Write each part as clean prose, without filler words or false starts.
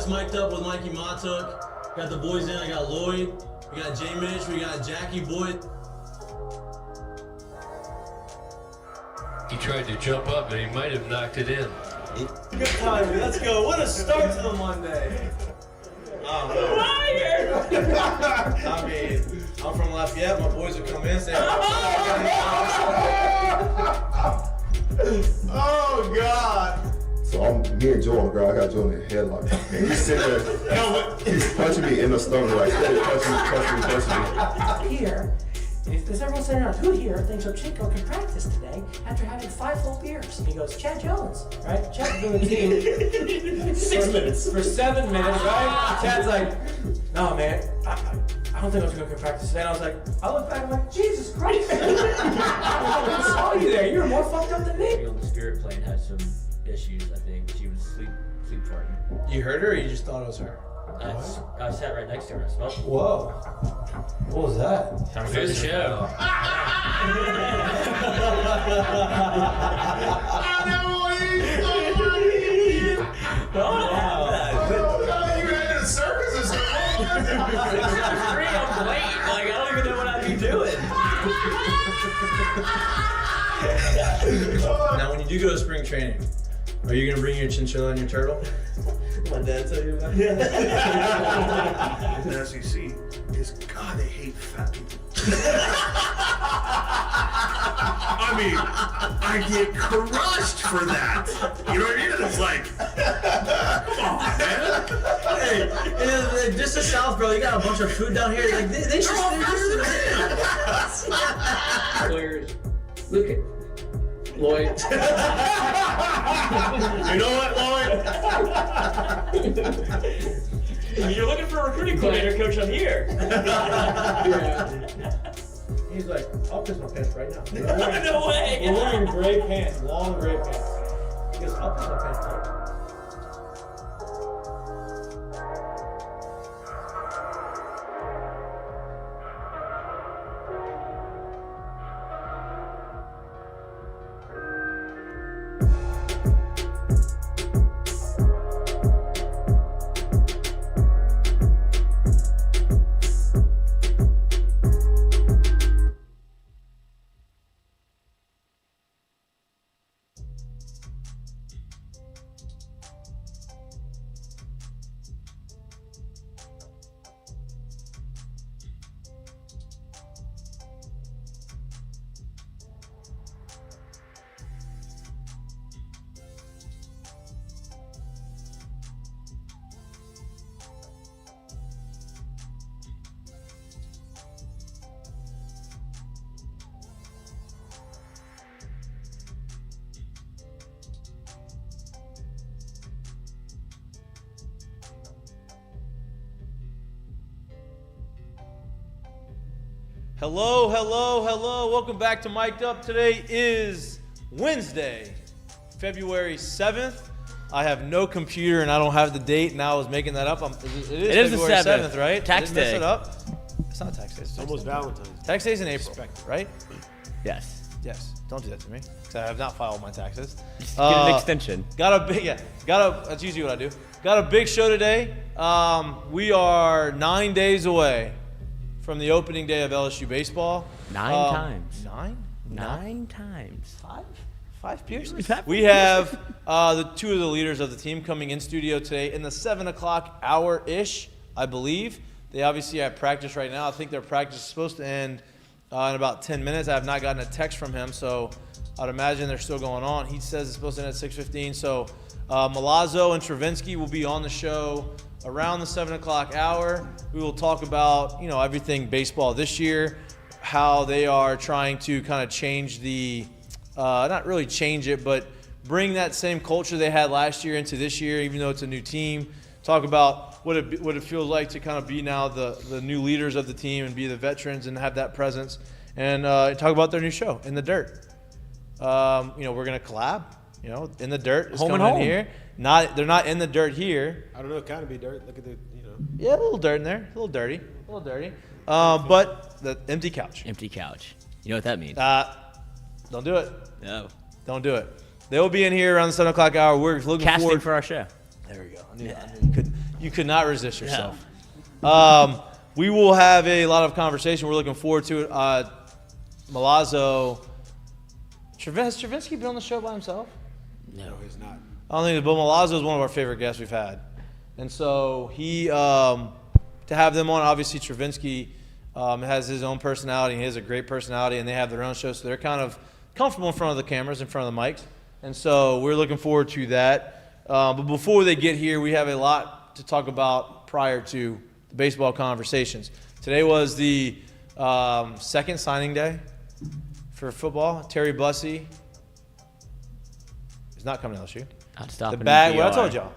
mic'd up with Mikie Mahtook. Got the boys in. I got Lloyd. We got J Mitch. We got Jackie Boyd. He tried to jump up and he might have knocked it in. Good time. Let's go. What a start to the Monday. I mean, I'm from Lafayette. My boys would come in and say, oh, God. So me and Joe on the ground. I got Joe in the headlock. And he's sitting there, he's punching me in the stomach, like, punching me. Here, is everyone sitting around? Who here thinks Ochiko can practice today after having 5 full beers? And he goes, Chad Jones, right? Chad's doing the team 6 minutes. For 7 minutes, right? Chad's like, no, man, I don't think Ochiko can practice today. And I was like, I look back, I'm like, Jesus Christ. I saw you there. You were more fucked up than me. The spirit plane had some issues, I think. She was sleep farting. You heard her or you just thought it was her? I sat right next to her. I smelled it. Whoa. What was that? Time to go to the show. You had a circus or something? I'm late. Like, I don't even know what I'd be doing. Now, when you do go to spring training, are you going to bring your chinchilla and your turtle? My dad tell you about The SEC is, God, they hate fat people. I mean, I get crushed for that. You know what I mean? It's like, come on, man. Hey, just the South, bro. You got a bunch of food down here. Like they should Players, look at Lloyd. You know what, Lloyd? You're looking for a recruiting coordinator, coach. I'm here. He's like, I'll piss my pants right now. No way. We're wearing gray pants, long gray pants. He goes, I'll piss my pants right now. Hello. Welcome back to Mic'd Up. Today is Wednesday, February 7th. I have no computer and I don't have the date. Now I was making that up. It is February 7th, right? Tax day. Mess it up? It's not tax day. It's Almost Valentine's. tax day's in April, right? Yes. Yes. Don't do that to me, because I have not filed my taxes. Get an extension. That's usually what I do. Got a big show today. We are 9 days away from the opening day of LSU Baseball. 9 times. 9 times. 5 Pierce. We have the 2 of the leaders of the team coming in studio today in the 7 o'clock hour-ish, I believe. They obviously have practice right now. I think their practice is supposed to end in about 10 minutes. I have not gotten a text from him, so I'd imagine they're still going on. He says it's supposed to end at 6:15. So Milazzo and Travinski will be on the show around the 7 o'clock hour. We will talk about, everything baseball this year, how they are trying to kind of change the, not really change it, but bring that same culture they had last year into this year, even though it's a new team. Talk about what it feels like to kind of be now the new leaders of the team and be the veterans and have that presence. And talk about their new show, In the Dirt. We're going to collab. In the Dirt is coming in here. They're not in the dirt here. I don't know. It kind of be dirt. Look at the, Yeah, a little dirt in there. A little dirty. But the empty couch. Empty couch. You know what that means? Don't do it. No. Don't do it. They will be in here around the 7 o'clock hour. We're looking Casting forward for our show. There we go. I knew you You could not resist yourself. We will have a lot of conversation. We're looking forward to it. Milazzo. Has Travinski been on the show by himself? No, he's not. I don't think, but Milazzo is one of our favorite guests we've had. And so to have them on, obviously Travinski has his own personality. He has a great personality, and they have their own show, so they're kind of comfortable in front of the cameras, in front of the mics. And so we're looking forward to that. But before they get here, we have a lot to talk about prior to the baseball conversations. Today was the second signing day for football. Terry Bussey is not coming to LSU. Not stopping The bag, the what I PR. told y'all.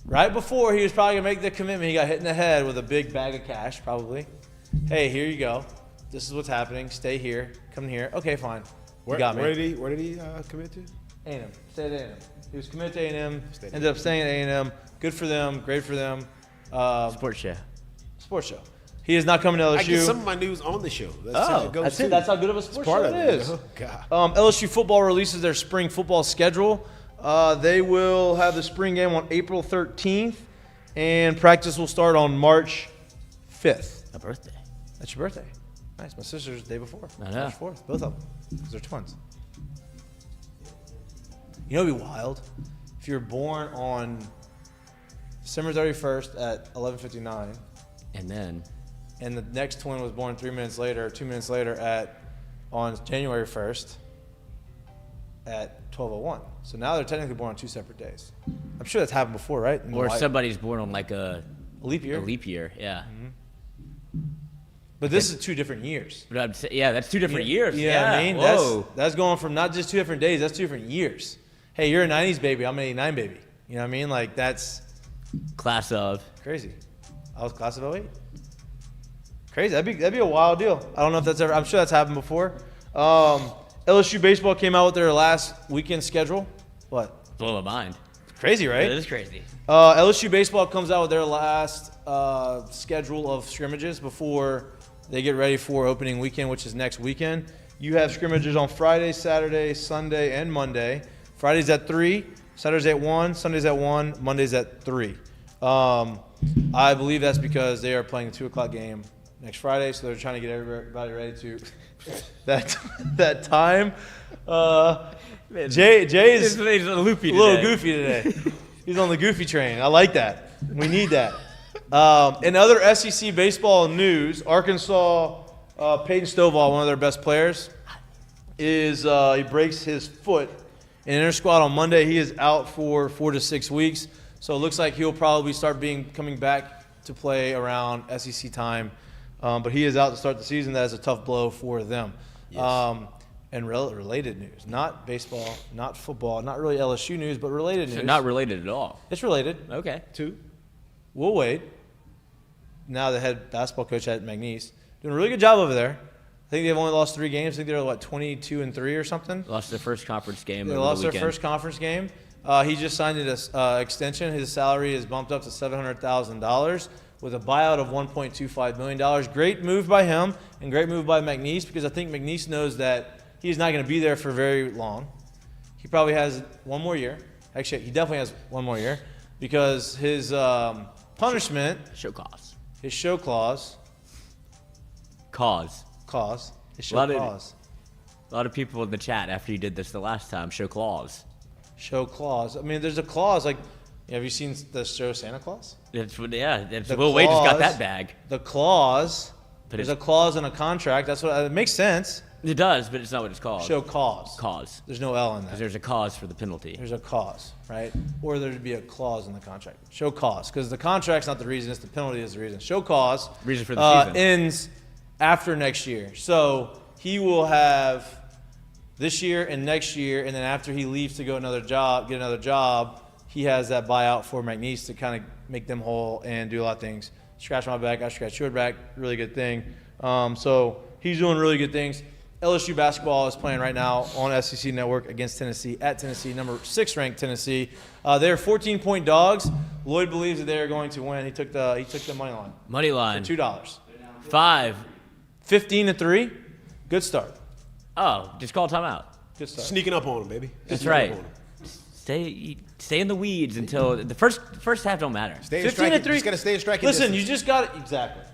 Right before he was probably going to make the commitment, he got hit in the head with a big bag of cash, probably. Hey, here you go. This is what's happening. Stay here. Come here. Okay, fine. You got me. Where did he commit to? A&M. Stayed at A&M. He was committed to A&M. Ended up staying at A&M. Good for them. Great for them. Sports show. Sports show. He is not coming to LSU. I get some of my news on the show. That's how it goes that's too. it. That's how good of a sports part show of it it. is. Oh, God. LSU Football releases their spring football schedule. They will have the spring game on April 13th, and practice will start on March 5th. A birthday. That's your birthday. Nice. My sister's the day before. I know. March 4th. Both of them. Because they're twins. You know what would be wild? If you were born on December 31st at 11:59, and the next twin was born 3 minutes later, or 2 minutes later on January 1st at 12:01. So now they're technically born on two separate days. I'm sure that's happened before, right? Or somebody's born on like a leap year. A leap year, yeah. But this is 2 different years. But I'd say, yeah, that's 2 different years. You know Yeah, what I mean? Whoa. That's going from not just 2 different days, that's 2 different years. Hey, you're a 90s baby, I'm an 89 baby. You know what I mean? Like, that's Class of. crazy. I was class of 08. Crazy. That'd be a wild deal. I don't know if that's ever. I'm sure that's happened before. LSU Baseball came out with their last weekend schedule. What? Blow my mind. Crazy, right? It is crazy. LSU Baseball comes out with their last schedule of scrimmages before they get ready for opening weekend, which is next weekend. You have scrimmages on Friday, Saturday, Sunday, and Monday. Friday's at 3, Saturday's at 1, Sunday's at 1, Monday's at 3. I believe that's because they are playing a 2 o'clock game next Friday, so they're trying to get everybody ready to that time. Jay is He's a loopy a little today. goofy today. He's on the goofy train. I like that. We need that. In other SEC baseball news, Arkansas, Peyton Stovall, one of their best players, he breaks his foot in inter-squad on Monday. He is out for 4 to 6 weeks. So it looks like he'll probably start coming back to play around SEC time. But he is out to start the season. That is a tough blow for them. Yes. And related news, not baseball, not football, not really LSU news, but related news. So not related at all. It's related. Okay. 2. Will Wade, now the head basketball coach at McNeese, doing a really good job over there. I think they've only lost 3 games. I think they're 22-3 or something. Lost their first conference game. They over lost the their weekend. first conference game. He just signed an extension. His salary is bumped up to $700,000 with a buyout of $1.25 million. Great move by him and great move by McNeese, because I think McNeese knows that he's not going to be there for very long. He probably has 1 more year. Actually, he definitely has 1 more year, because his punishment, Show cause. his show clause, his show clause. A lot of people in the chat after you did this the last time. Show clause. Show clause. I mean, there's a clause like, have you seen the show Santa Claus? The The Wade just got clause- that bag. The clause. But There's it's- a clause in a contract. That's what it makes sense. It does, but it's not what it's called. Show cause. Cause. There's no L in Because that. there's a cause for the penalty. There's a cause, right? Or there'd be a clause in the contract. Show cause, because the contract's not the reason; it's the penalty is the reason. Show cause. Reason for the season. Ends after next year, so he will have this year and next year, and then after he leaves to go get another job, he has that buyout for McNeese to kind of make them whole and do a lot of things. Scratch my back, I scratch your back. Really good thing. So he's doing really good things. LSU Basketball is playing right now on SEC Network against Tennessee, at Tennessee, number 6 ranked Tennessee. They're 14-point dogs. Lloyd believes that they are going to win. He took the money line. Money line. $2. 5. 15-3. Good start. Oh, just call timeout. Good start. Sneaking up on him, baby. That's Sneaking right. up on him. stay in the weeds until the first half don't matter. Stay in 15 striking. to 3. Just gotta stay in striking Listen, distance. you just got exactly.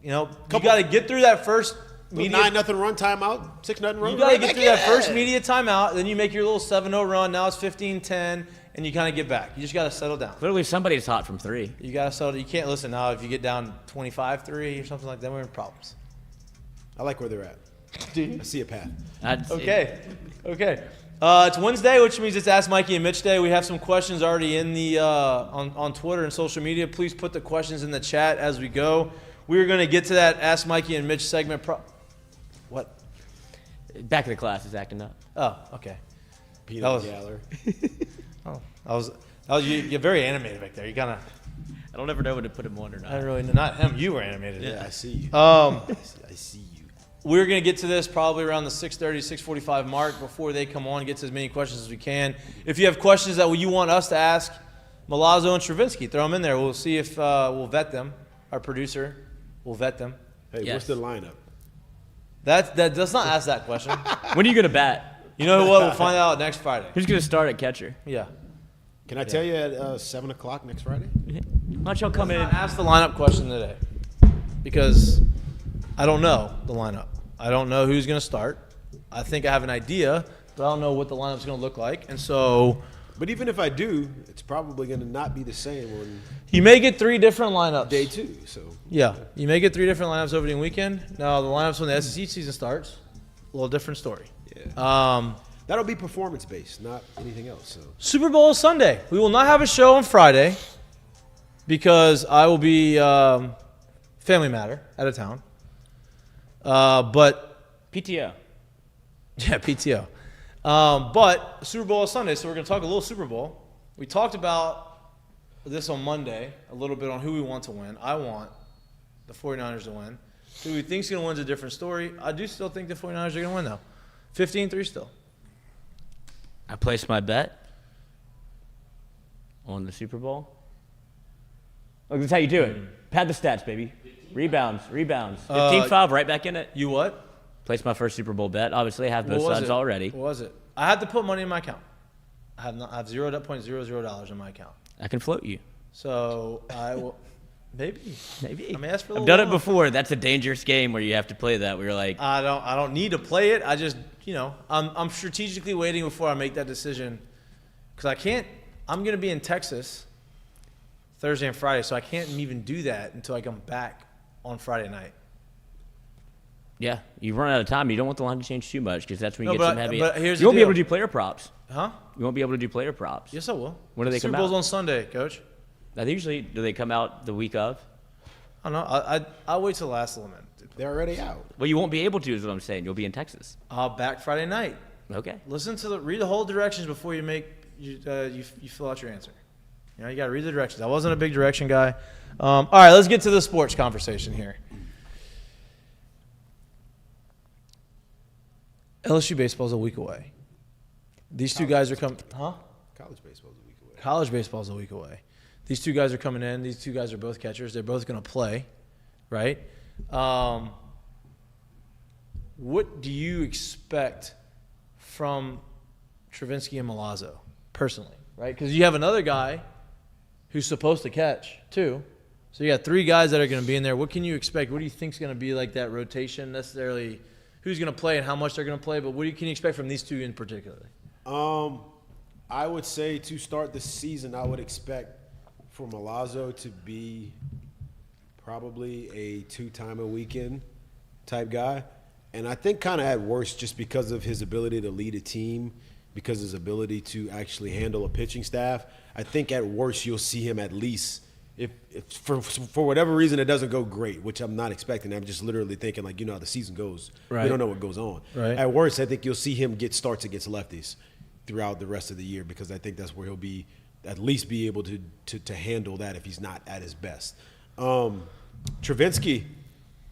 You got to get through that first media. 9-0 run timeout, 6-0 run. You got to right get back through that in. first media timeout, then you make your little 7-0 run. Now it's 15-10, and you kind of get back. You just got to settle down. Clearly, somebody's hot from 3. You got to settle. You can't listen now. If you get down 25-3 or something like that, we're in problems. I like where they're at. I see a path. Okay. It's Wednesday, which means it's Ask Mikey and Mitch Day. We have some questions already in the on Twitter and social media. Please put the questions in the chat as we go. We're going to get to that Ask Mikey and Mitch segment. What? Back of the class is acting up. Oh, okay. Peanut Galler. You're very animated back there. You kind of. I don't ever know when to put him on or not. I really not him. You were animated. Yeah, I see you. I see you. We're going to get to this probably around the 6:30, 6:45 mark before they come on and get to as many questions as we can. If you have questions that you want us to ask Milazzo and Travinski, throw them in there. We'll see if we'll vet them. Our producer will vet them. Hey, what's the lineup? That does not ask that question. When are you going to bat? You know what? We'll find out next Friday. Who's going to start at catcher? Yeah. Can I tell you at 7 o'clock next Friday? Why don't y'all come in? Ask the lineup question today because I don't know the lineup. I don't know who's going to start. I think I have an idea, but I don't know what the lineup's going to look like. And so, But even if I do, it's probably going to not be the same on you may get 3 different lineups. day 2. So Yeah, you may get 3 different lineups over the weekend. Now, the lineups when the SEC season starts, a little different story. yeah, that'll be performance based, not anything else. So Super Bowl is Sunday. We will not have a show on Friday because I will be family matter out of town. But PTO. yeah, PTO. But Super Bowl is Sunday, so we're going to talk a little Super Bowl. We talked about this on Monday, a little bit on who we want to win. I want the 49ers to win. Who we think's going to win is a different story. I do still think the 49ers are going to win, though. 15-3 still. I placed my bet on the Super Bowl. Look, that's how you do it. Pad the stats, baby. Rebounds. 15-5, right back in it. You what? Placed my first Super Bowl bet. Obviously, I have both What was sides it? already. What was it? I had to put money in my account. I have $0.00 in my account. I can float you. So I will maybe. Maybe. I may ask for a I've little done it loan. before. That's a dangerous game where you have to play that. Where you're like, I don't need to play it. I just I'm strategically waiting before I make that decision because I can't. I'm gonna be in Texas Thursday and Friday, so I can't even do that until I come back on Friday night. yeah, you run out of time. You don't want the line to change too much because that's when you No, get some heavy. but here's You the won't be able to deal. do player props. Huh? You won't be able to do player props. Yes, I will. When do they Super come Bowl's out? on Sunday, Coach. Now, do they come out the week of? I don't know. I'll wait till the last little minute. they're already out. Well, you won't be able to, is what I'm saying. You'll be in Texas. I'll back Friday night. Okay. Read the whole directions before you you fill out your answer. You got to read the directions. I wasn't a big direction guy. All right, let's get to the sports conversation here. LSU Baseball is a week away. These two guys are coming. Huh? College baseball's a week away. College baseball is a week away. These two guys are coming in. These two guys are both catchers. They're both going to play, right? What do you expect from Travinski and Milazzo personally, right? Because you have another guy who's supposed to catch too. So you got 3 guys that are going to be in there. What can you expect? What do you think is going to be like that rotation necessarily? Who's going to play and how much they're going to play? But can you expect from these 2 in particular? I would say to start the season, I would expect for Milazzo to be probably a 2-time-a-weekend type guy. And I think kind of at worst just because of his ability to lead a team, because of his ability to actually handle a pitching staff, I think at worst you'll see him at least if for whatever reason it doesn't go great, which I'm not expecting. I'm just literally thinking like, how the season goes. Right. We don't know what goes on. Right. At worst, I think you'll see him get starts against lefties throughout the rest of the year because I think that's where he'll be at least be able to handle that if he's not at his best. Travinski,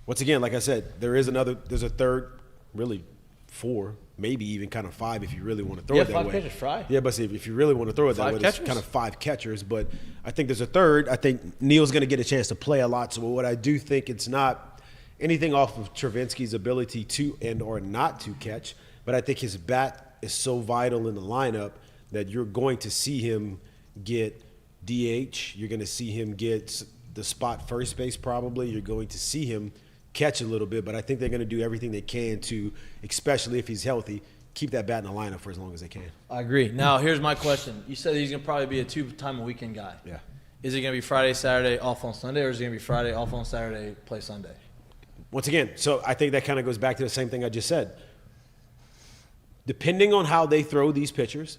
once again, like I said, there's a third, really 4, maybe even kind of 5 if you really want to throw it that 5 way. catchers, Fry. Yeah, but see, if you really want to throw it that 5 way, catchers? it's kind of 5 catchers. But I think there's a third. I think Neil's going to get a chance to play a lot. So what I do think it's not anything off of Travinski's ability to and or not to catch, but I think his bat is so vital in the lineup that you're going to see him get DH. You're going to see him get the spot first base probably. You're going to see him catch a little bit, but I think they're going to do everything they can to, especially if he's healthy, keep that bat in the lineup for as long as they can. I agree. Now, here's my question. You said he's going to probably be a 2-time-a-weekend guy. Yeah. Is it going to be Friday, Saturday, off on Sunday, or is it going to be Friday, off on Saturday, play Sunday? Once again, so I think that kind of goes back to the same thing I just said. Depending on how they throw these pitchers,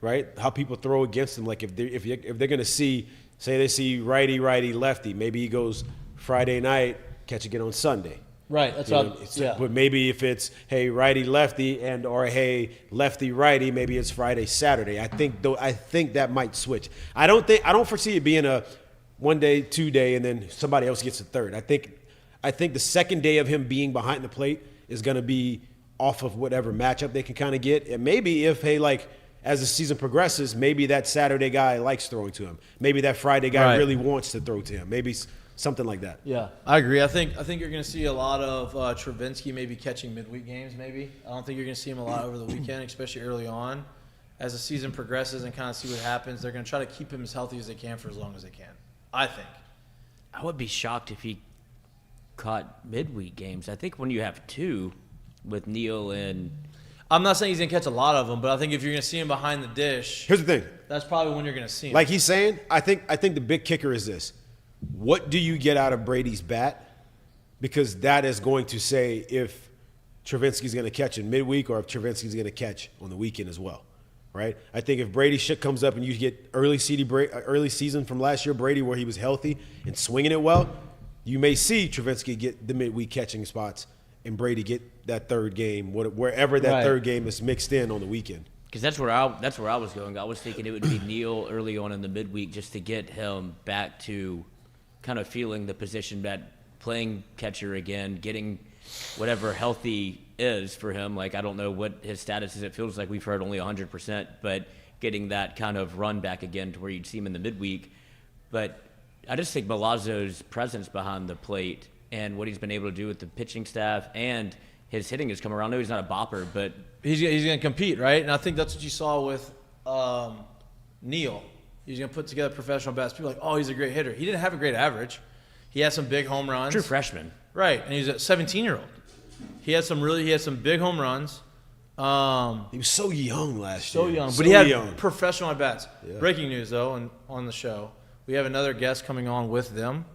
right? How people throw against them. Like if they're going to see, say they see righty, lefty, maybe he goes Friday night, catch again on Sunday. Right. That's what. But maybe if it's hey righty lefty and or hey lefty righty, maybe it's Friday Saturday. I think that might switch. I don't foresee it being a 1 day, 2 day, and then somebody else gets a third. I think the second day of him being behind the plate is going to be off of whatever matchup they can kind of get. And maybe if as the season progresses, maybe that Saturday guy likes throwing to him. Maybe that Friday guy really wants to throw to him. Maybe something like that. Yeah, I agree. I think you're going to see a lot of Travinski maybe catching midweek games. Maybe I don't think you're going to see him a lot over the weekend, especially early on. As the season progresses and kind of see what happens, they're going to try to keep him as healthy as they can for as long as they can. I think. I would be shocked if he caught midweek games. I think when you have two with Neal and I'm not saying he's going to catch a lot of them, but I think if you're going to see him behind the dish, here's the thing. That's probably when you're going to see him. Like he's saying, I think the big kicker is this. What do you get out of Brady's bat? Because that is going to say if Travinski's going to catch in midweek or if Travinski's going to catch on the weekend as well, right? I think if Brady shit comes up and you get early season from last year, Brady where he was healthy and swinging it well, you may see Travinski get the midweek catching spots and Brady get that third game, wherever that third game is mixed in on the weekend. because that's where I was going. I was thinking it would be Neal early on in the midweek just to get him back to kind of feeling the position, that playing catcher again, getting whatever healthy is for him. Like, I don't know what his status is. It feels like we've heard only 100%, but getting that kind of run back again to where you'd see him in the midweek. But I just think Milazzo's presence behind the plate and what he's been able to do with the pitching staff and his hitting has come around. I know he's not a bopper, but he's going to compete, right? And I think that's what you saw with Neal. He's going to put together professional bats. People are like, oh, he's a great hitter. He didn't have a great average. He had some big home runs. True freshman. Right, and he's a 17-year-old. He had some big home runs. He was so young last year. So young, So but he had young. professional at bats. Yeah. Breaking news, though, and on the show, we have another guest coming on with them,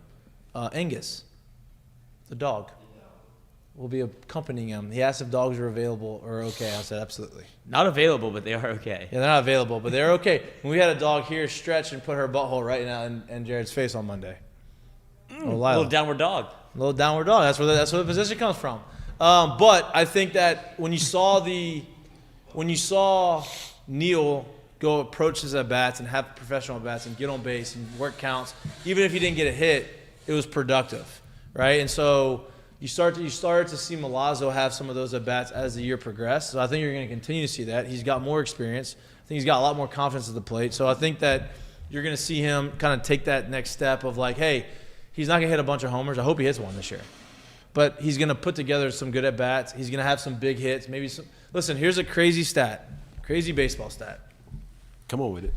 Angus, the dog. Will be accompanying him. He asked if dogs are available or okay. I said absolutely. Not available, but they are okay. Yeah, they're not available, but they're okay. When we had a dog here stretch and put her butthole right now in Jared's face on Monday. A little downward dog. A little downward dog. That's where the position comes from. But I think that when you saw Neal go approach his at bats and have professional at bats and get on base and work counts, even if he didn't get a hit, it was productive, right? And so you started to see Milazzo have some of those at bats as the year progressed. So I think you're going to continue to see that. He's got more experience. I think he's got a lot more confidence at the plate. So I think that you're going to see him kind of take that next step of like, hey, he's not going to hit a bunch of homers. I hope he hits one this year. But he's going to put together some good at-bats. He's going to have some big hits. Maybe some. Listen, here's a crazy stat, crazy baseball stat. Come on with it.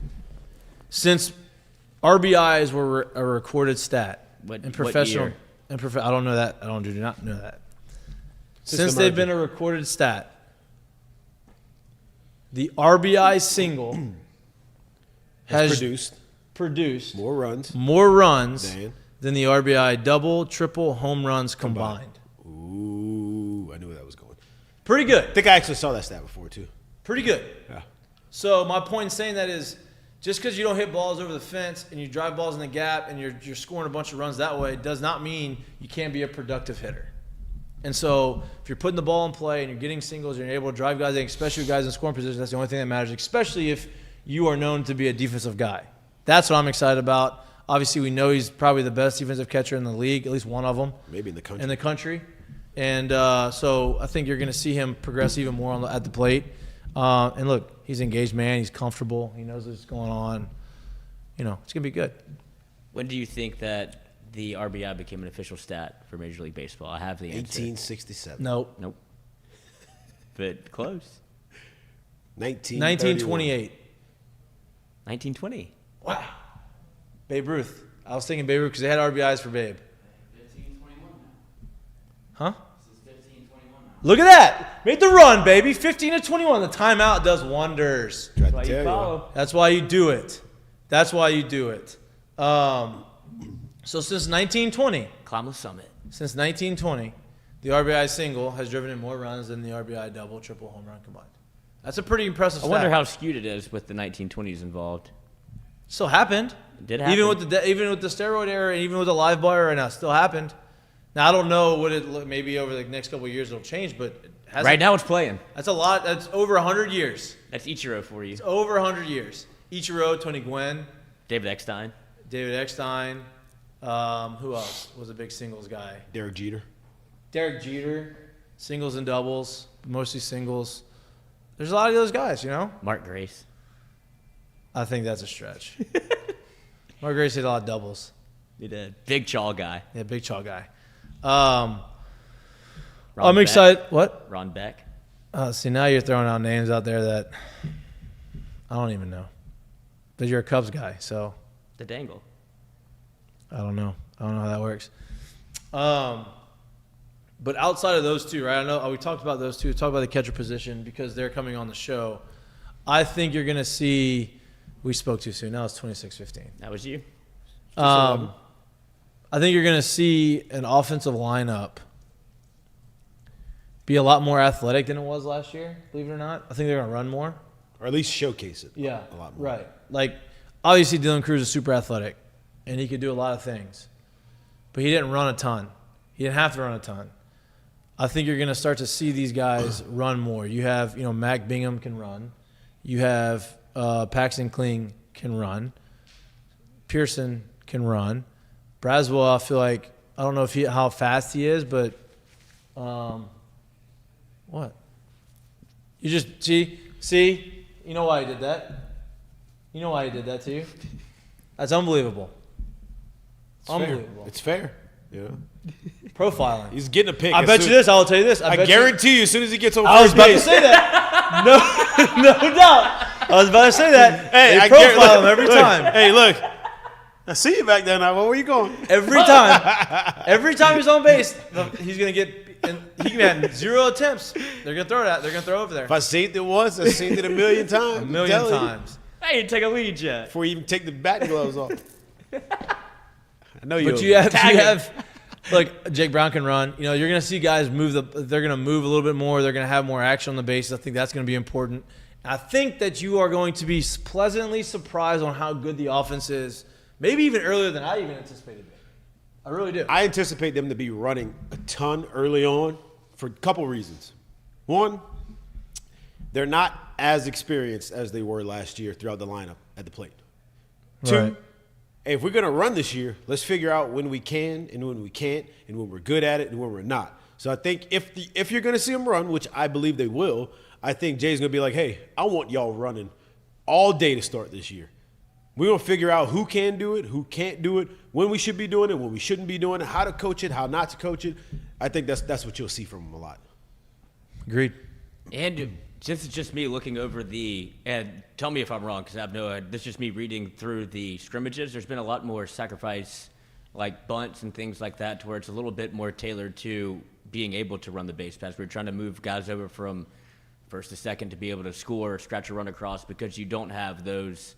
Since RBIs were a recorded stat in professional, year? I don't know that. I do not know that. Since Since the they've merger. been a recorded stat, the RBI single has produced More runs. more runs Dan. than the RBI double, triple, home runs combined. Ooh, I knew where that was going. Pretty good. I think I actually saw that stat before, too. Pretty good. Yeah. So my point in saying that is just because you don't hit balls over the fence and you drive balls in the gap and you're scoring a bunch of runs that way does not mean you can't be a productive hitter. And so if you're putting the ball in play and you're getting singles and you're able to drive guys in, especially guys in scoring positions, that's the only thing that matters, especially if you are known to be a defensive guy. That's what I'm excited about. Obviously, we know he's probably the best defensive catcher in the league, at least one of them. Maybe in the country. And so I think you're going to see him progress even more at the plate. And look, he's an engaged man. He's comfortable. He knows what's going on. You know, it's going to be good. When do you think that the RBI became an official stat for Major League Baseball? I have the answer. 1867. Nope. Nope. But close. 1928. 1920. Wow. Babe Ruth. I was thinking Babe Ruth because they had RBIs for Babe. 15-21 now. Huh? This is 15-21 now. Look at that. Made the run, baby. 15-21. The timeout does wonders. Tried Why to you tell you. follow? That's why you do it. That's why you do it. So since 1920, Climb the summit. since 1920, the RBI single has driven in more runs than the RBI double, triple, home run combined. That's a pretty impressive I stat. wonder how skewed it is with the 1920s involved. Still happened. It did happen. Even with the steroid era, even with the live bar right now, it still happened. Now I don't know what it maybe over the next couple of years it'll change, but it hasn't. Right now it's playing. That's a lot. That's over 100 years. That's Ichiro for you. It's over 100 years. Ichiro, Tony Gwynn, David Eckstein. David Eckstein. Who else was a big singles guy? Derek Jeter. Derek Jeter, singles and doubles, mostly singles. There's a lot of those guys, you know? Mark Grace. I think that's a stretch. Mark Grace did a lot of doubles. He did. Big chaw guy. Yeah, big chaw guy. Ron I'm Beck. excited. What? Ron Beck. See, now you're throwing out names out there that I don't even know. But you're a Cubs guy, so The Dangle. I don't know. I don't know how that works. But outside of those two, right? I know we talked about those two. Talk about the catcher position because they're coming on the show. I think you're going to see. We spoke too soon. Now it's 26-15. That was you. I think you're going to see an offensive lineup be a lot more athletic than it was last year. Believe it or not, I think they're going to run more. Or at least showcase it. Yeah, a lot more. right. Like, obviously, Dylan Cruz is super athletic, and he could do a lot of things. But he didn't run a ton. He didn't have to run a ton. I think you're going to start to see these guys run more. You have, Mac Bingham can run. You have Paxton Kling can run. Pearson can run. Braswell, I feel like, I don't know how fast he is, but what? You just, see? You know why he did that? You know why he did that to you? That's unbelievable. Unbelievable. It's fair. Yeah. Profiling. He's getting a pick. I as bet soon- you this. I'll tell you this. I guarantee you, as soon as he gets on I was first about to base, say that. No doubt. I was about to say that. Hey, They I profile him look, every look, time. Hey, look. I see you back there now. Where you going? Every time. Every time he's on base, he's going to get – and he can have 0 attempts. They're going to throw it at. They're going to throw over there. If I saved it once, I saved it a million times. A I'm million telling you. times. I didn't take a lead yet. Before you even take the batting gloves off. I know you. But you have look, Jake Brown can run. You're going to see guys move they're going to move a little bit more. They're going to have more action on the base. I think that's going to be important. I think that you are going to be pleasantly surprised on how good the offense is, maybe even earlier than I even anticipated. I really do. I anticipate them to be running a ton early on for a couple reasons. One, they're not as experienced as they were last year throughout the lineup at the plate. Two, Right. if we're going to run this year, let's figure out when we can and when we can't and when we're good at it and when we're not. So I think if you're going to see them run, which I believe they will, I think Jay's going to be like, hey, I want y'all running all day to start this year. We're going to figure out who can do it, who can't do it, when we should be doing it, when we shouldn't be doing it, how to coach it, how not to coach it. I think that's what you'll see from them a lot. Agreed. And since it's just me looking over and tell me if I'm wrong, because this is just me reading through the scrimmages. There's been a lot more sacrifice, like bunts and things like that, to where it's a little bit more tailored to being able to run the base pass. We're trying to move guys over from first to second to be able to score, scratch a run across, because you don't have those.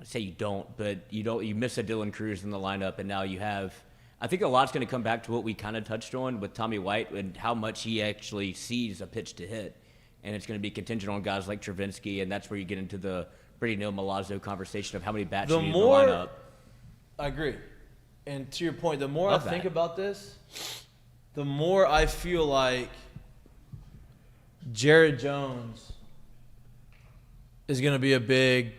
I say you don't, but you miss a Dylan Cruz in the lineup, and now you have. I think a lot's going to come back to what we kind of touched on with Tommy White and how much he actually sees a pitch to hit. And it's going to be contingent on guys like Travinski, and that's where you get into the Brady Neal Milazzo conversation of how many bats you need in the lineup. I agree. And to your point, the more Love I think that. about this, the more I feel like Jared Jones is going to be a big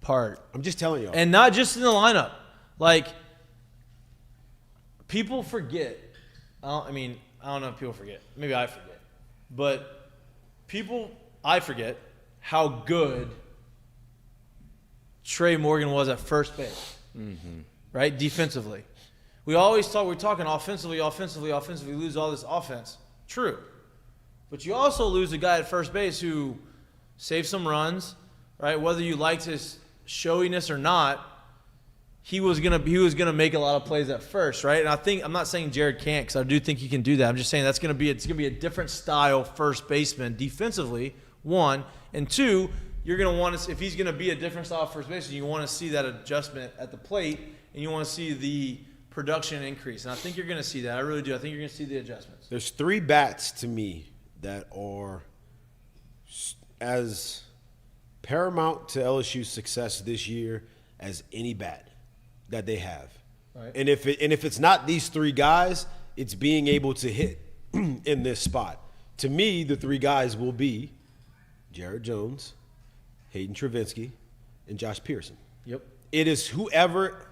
part. I'm just telling y'all. And not just in the lineup. Like, people forget. I don't know if people forget. Maybe I forget. But I forget how good Trey Morgan was at first base. Mm-hmm. Right? Defensively. We're talking offensively, we lose all this offense. True. But you also lose a guy at first base who saved some runs, right? Whether you liked his showiness or not, he was gonna make a lot of plays at first, right? And I'm not saying Jared can't, because I do think he can do that. I'm just saying it's gonna be a different style first baseman defensively. 1 and 2, you're gonna want to, if he's gonna be a different style first baseman, you want to see that adjustment at the plate, and you want to see the production increase. And I think you're gonna see that. I really do. I think you're gonna see the adjustments. There's 3 bats to me that are as paramount to LSU's success this year as any bat that they have. Right. And if it's not these 3 guys, it's being able to hit in this spot. To me, the 3 guys will be Jared Jones, Hayden Travinski, and Josh Pearson. Yep. It is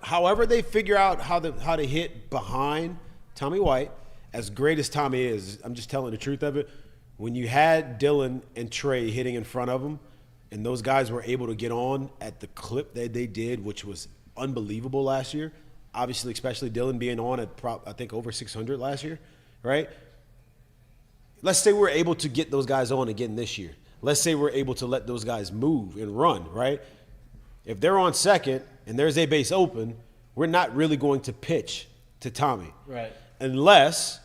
however they figure out how to hit behind Tommy White. As great as Tommy is, I'm just telling the truth of it. When you had Dylan and Trey hitting in front of him, and those guys were able to get on at the clip that they did, which was unbelievable last year. Obviously, especially Dylan being on at I think over 600 last year, right? Let's say we're able to get those guys on again this year. Let's say we're able to let those guys move and run, right? If they're on second and there's a base open, we're not really going to pitch to Tommy. Right. Unless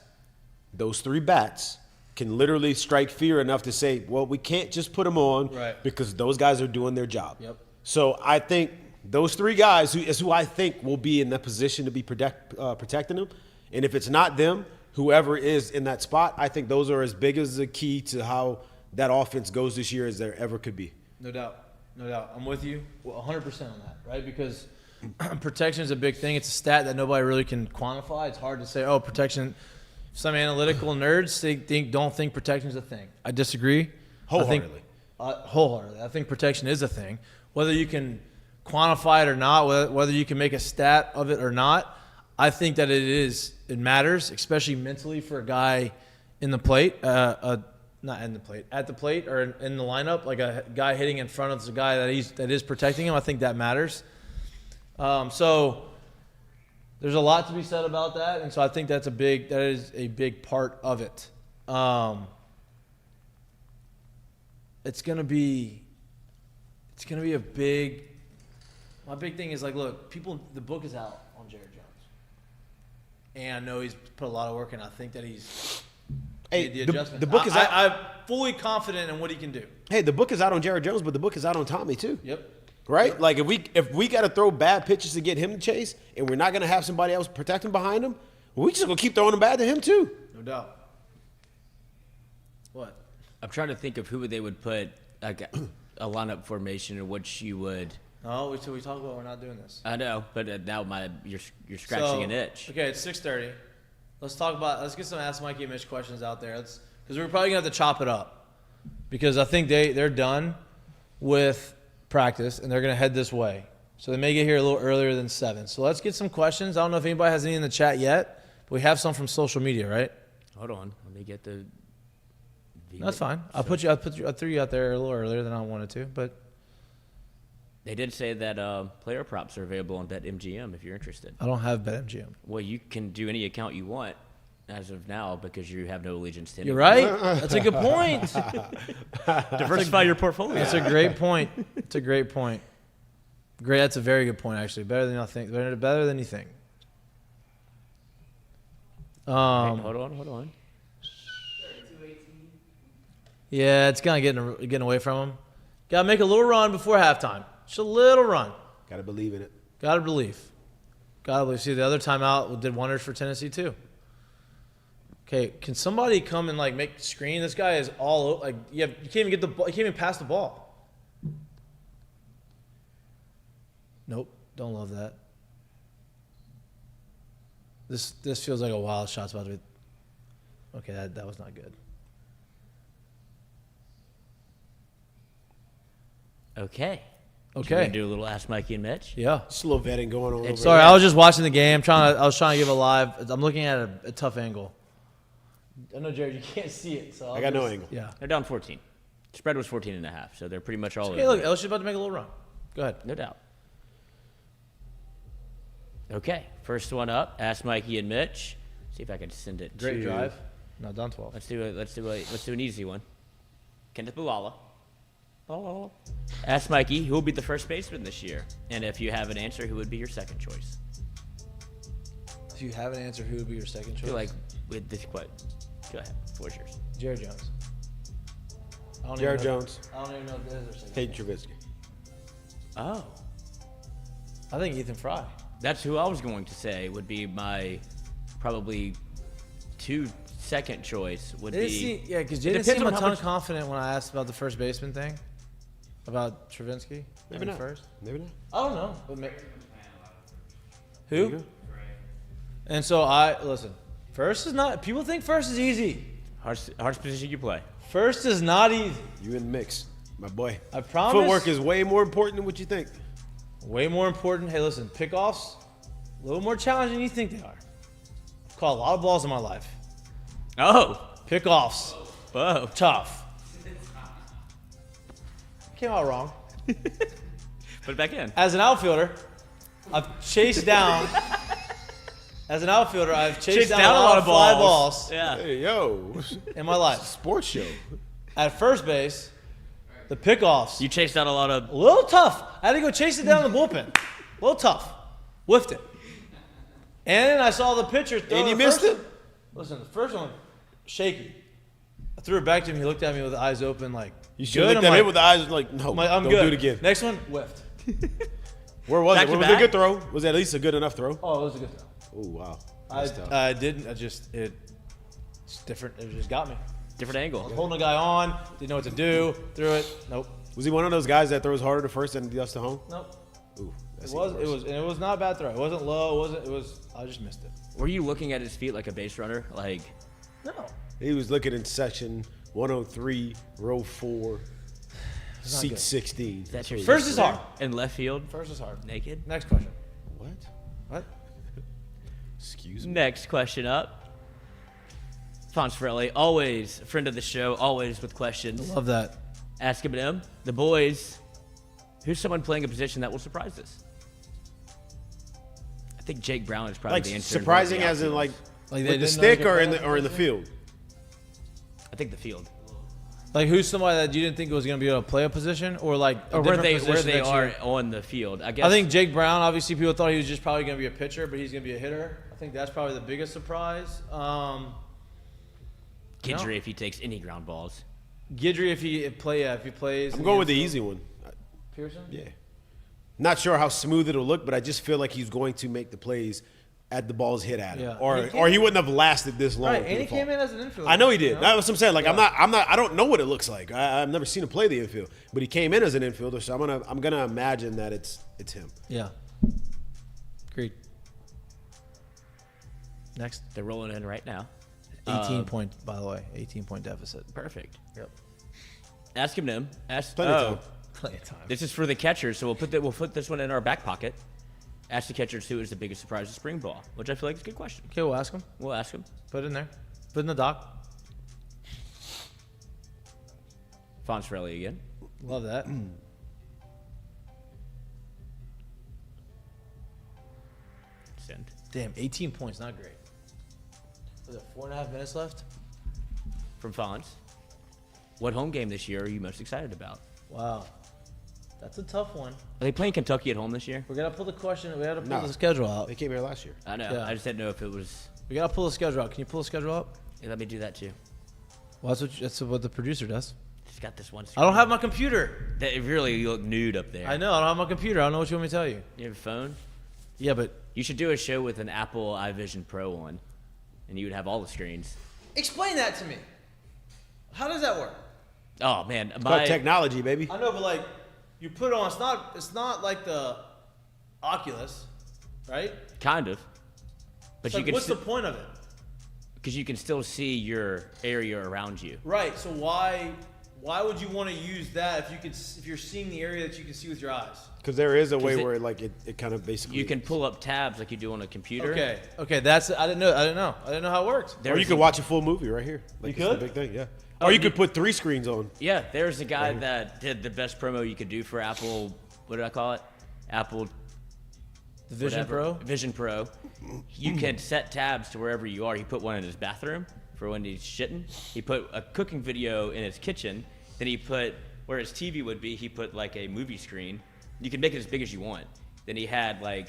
those 3 bats can literally strike fear enough to say, well, we can't just put them on because those guys are doing their job. Yep. So I think those 3 guys who I think will be in that position to be protecting them. And if it's not them, whoever is in that spot, I think those are as big as the key to how that offense goes this year as there ever could be. No doubt. No doubt. I'm with you 100% on that, right? Because protection is a big thing. It's a stat that nobody really can quantify. It's hard to say, oh, protection. Some analytical nerds don't think protection is a thing. I disagree. Wholeheartedly. Wholeheartedly. I think protection is a thing. Whether you can quantify it or not, whether you can make a stat of it or not, I think that it matters, especially mentally for a guy in the plate, not in the plate, at the plate or in the lineup, like a guy hitting in front of the guy that is protecting him. I think that matters. So there's a lot to be said about that, and so I think that is a big part of it. It's gonna be a big. My big thing is, like, look, the book is out on Jared Jones, and I know he's put a lot of work in. I think that he's made the adjustment. The book is out. I'm fully confident in what he can do. Hey, the book is out on Jared Jones, but the book is out on Tommy too. Yep. Right? Like if we got to throw bad pitches to get him to chase, and we're not going to have somebody else protecting behind him, we just going to keep throwing them bad to him too. No doubt. What? I'm trying to think of who they would put, like a lineup formation in which you would. No, so we talk about we're not doing this. I know, but now you're scratching an itch. Okay, it's 6:30. Let's get some Ask Mikey and Mitch questions out there. Because we're probably gonna have to chop it up, because I think they're done with practice and they're gonna head this way. So they may get here a little earlier than 7. So let's get some questions. I don't know if anybody has any in the chat yet, but we have some from social media, right? Hold on, let me get the. That's fine. I threw you out there a little earlier than I wanted to, but. They did say that player props are available on BetMGM if you're interested. I don't have BetMGM. Well, you can do any account you want as of now because you have no allegiance to anyone. You're right. That's a good point. Diversify your portfolio. That's a great point. It's a great point. That's a very good point, actually. Better than I think. Better than you think. Wait, hold on. Yeah, it's kind of getting away from him. Got to make a little run before halftime. Just a little run. Got to believe in it. Got to believe. See, the other timeout did wonders for Tennessee too. Okay, can somebody come and make screen? This guy is all like you can't even get the ball. You can't even pass the ball. Nope, don't love that. This feels like a wild shot's about to be. Okay, that was not good. Okay. Okay. Should we do a little Ask Mikey and Mitch? Yeah. Just a little vetting going on. Sorry, I was just watching the game. I was trying to give a live. I'm looking at a tough angle. I know, Jared, you can't see it, so I got no angle. Yeah. They're down 14. Spread was 14.5, so they're pretty much all Okay, over. look, LSU's about to make a little run. Go ahead. No doubt. Okay, first one up. Ask Mikey and Mitch. See if I can send it. Great to, drive. No, down 12. Let's do an easy one. Kenneth Bulala. Oh. Ask Mikey who will be the first baseman this year, and if you have an answer, who would be your second choice? If you have an answer, who would be your second I choice? feel like with this quote. Go ahead. What's yours? Jared Jones. Jared Jones. I don't even know if there's their second. Hayden Travinski. Oh. I think Ethan Fry. That's who I was going to say would be my probably second choice would be. Yeah, because It Jay didn't depends seem on a how ton much- confident when I asked about the first baseman thing. About Travinski. Maybe not. First. Maybe not. I don't know. But There you who? go. And so listen. First is not. People think first is easy. Hardest position you play. First is not easy. You in the mix, my boy. I promise. Footwork is way more important than what you think. way more important. Hey, listen, pickoffs, a little more challenging than you think they are. I've caught a lot of balls in my life. Oh. Pickoffs, Whoa. tough. Came out wrong. Put it back in. As an outfielder, I've chased down. As an outfielder, I've chased down a lot of fly balls Yeah. Hey, yo, in my life. sports show. At first base, the pickoffs, You chased out a lot of. a little tough. I had to go chase it down in the bullpen. A little tough. Whiffed it. And then I saw the pitcher throw And you the missed first it? one. Listen, the first one, shaky. I threw it back to him. He looked at me with the eyes open like, You should have good? looked I'm at like, him with the eyes like, no, I'm don't good. do it again. Next one, whiffed. Where was Back it? to Was it a back? good throw? Was it at least a good enough throw? Oh, it was a good throw. Oh, wow. I That's tough. didn't. It's different. It just got me. Different angle. Holding a guy on, didn't know what to do, threw it. Nope. Was he one of those guys that throws harder to first than he does to home? Nope. Ooh, that's It was. even It worse. was. And it was not a bad throw. It wasn't low. It was. I just missed it. Were you looking at his feet like a base runner? Like, No. He was looking in section 103, row 4, not seat good. 16. that's your First is hard. in left field, First is hard. naked. Next question. What? What? Excuse me. Next question up. Fonzarelli, always a friend of the show, always with questions. Love that. Ask him him. The boys. Who's someone playing a position that will surprise us? I think Jake Brown is probably Like the answer. surprising as in like Like with the stick or in the field. I think the field. Like who's somebody that you didn't think was going to be able to play a position, or like a Or where different they position that are you- on the field. I guess. I think Jake Brown. Obviously, people thought he was just probably going to be a pitcher, but he's going to be a hitter. I think that's probably the biggest surprise. Guidry if he takes any ground balls. Guidry, if he plays. I'm going with the easy one. Pearson. Yeah. Not sure how smooth it'll look, but I just feel like he's going to make the plays at the balls hit at him. Yeah. Or he wouldn't have lasted this long. Right, through and the he fall. came in as an infielder. I know he did. you That's what I'm saying. Like I don't know what it looks like. I've never seen him play the infield, but he came in as an infielder, so I'm gonna imagine that it's him. Yeah. Agreed. Next. They're rolling in right now. 18 point, by the way. 18-point deficit. Perfect. Yep. Ask him them. Ask. Plenty of time. Plenty of time. This is for the catchers, so we'll put this one in our back pocket. Ask the catchers who is the biggest surprise of spring ball, which I feel like is a good question. Okay, we'll ask him. We'll ask him. Put it in there. Put it in the doc. Fonzarelli again. Love that. Send. Damn, 18 points, not great. Was it 4.5 minutes left? From Fonz. What home game this year are you most excited about? Wow. That's a tough one. Are they playing Kentucky at home this year? We're going to pull the question. We got to pull No. the schedule out. They came here last year. I know. Yeah. I just didn't know if it was. We got to pull the schedule out. Can you pull the schedule up? Hey, let me do that too. Well, that's what the producer does. Just got this one. I don't have my computer. That really, you look nude up there. I know. I don't have my computer. I don't know what you want me to tell you. You have a phone? Yeah, but You should do a show with an Apple iVision Pro on, and you would have all the screens. explain that to me. How does that work? Oh man, It's called technology, baby. I know, but like, you put it on. It's not like the Oculus, right? kind of, but It's you like, can what's the point of it? because you can still see your area around you. Right. So why would you want to use that if you're seeing the area that you can see with your eyes? Because there is a way 'Cause where it kind of basically You can pull up tabs like you do on a computer. Okay. That's I didn't know how it worked. Or There's you could a- watch a full movie right here. Like, You it's could? a big thing, yeah. Oh, Or you you- could put 3 screens on. Yeah, there's a guy that did the best promo you could do for Apple. What did I call it? Apple The Vision whatever. Pro. Vision Pro. You can set tabs to wherever you are. He put one in his bathroom for when he's shitting. He put a cooking video in his kitchen. Then he put where his TV would be, he put like a movie screen. You can make it as big as you want. Then he had like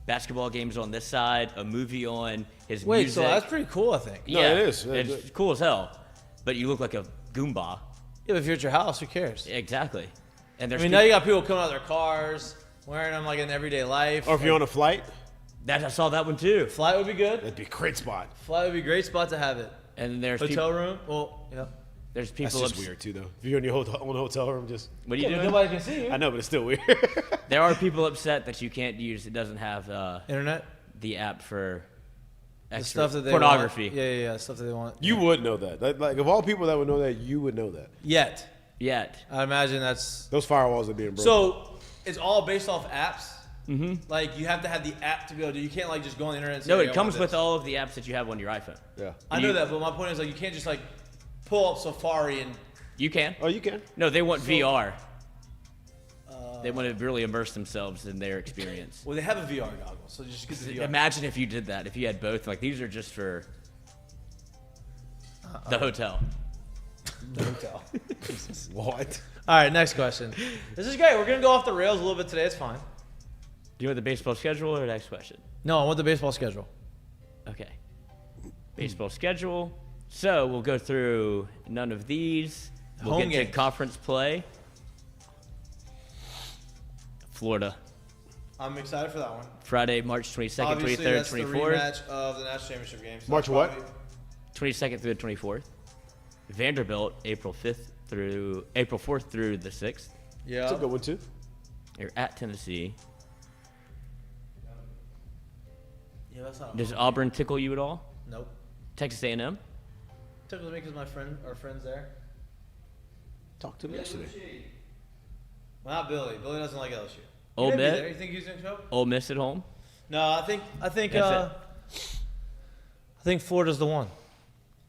basketball games on this side, a movie on his Wait, music. so that's pretty cool, I think. No, Yeah, it is. It's cool as hell. But you look like a Goomba. Yeah, but if you're at your house, who cares? Exactly. And I there's mean, now you got people coming out of their cars, wearing them like in everyday life. Or if you're on a flight, I saw that one too. Flight would be good. that'd be a great spot. Flight would be a great spot to have it. And then there's Hotel people. room. Well, yeah. There's That's people. just weird too, though. If you're in your own hotel room, just What are you Yeah, but doing? nobody can see you. I know, but it's still weird. There are people upset that you can't use. It doesn't have Internet. the app for The extra stuff that they pornography. Want. Yeah. Stuff that they want. You would know that. Like of all people that would know that, you would know that. Yet. Yet. I imagine that's. Those firewalls are being broken. So it's all based off apps. Mm-hmm. Like you have to have the app to be able to. You can't like just go on the internet. And say, No, "Hey, it I comes want with this." all of the apps that you have on your iPhone. yeah. I know that, but my point is like you can't just like pull up Safari and. You can. Oh, you can. No, they want VR. They want to really immerse themselves in their experience. Well, they have a VR goggle, so just get the VR. Imagine if you did that. If you had both. Like these are just for the hotel. The hotel. What? All right, next question. This is great. We're gonna go off the rails a little bit today. It's fine. Do you want the baseball schedule or next question? No, I want the baseball schedule. Okay. Baseball schedule. So we'll go through none of these. We'll Home get to games. conference play. Florida. I'm excited for that one. Friday, March 22nd, Obviously, 23rd, that's the 24th. rematch of the national championship game. So March that's what? probably- 22nd through the 24th. Vanderbilt, April 4th through the 6th. Yeah. That's a good one too. You're at Tennessee. Yeah, that's not. Does Auburn tickle you at all? Nope. Texas A&M? Tickles me because my friend, our friends there. Talk to me yesterday. Well, not Billy. Billy doesn't like LSU. Ole He may be Miss? there. You think he's gonna show up? Ole Miss at home? No, I think That's I think Florida's the one.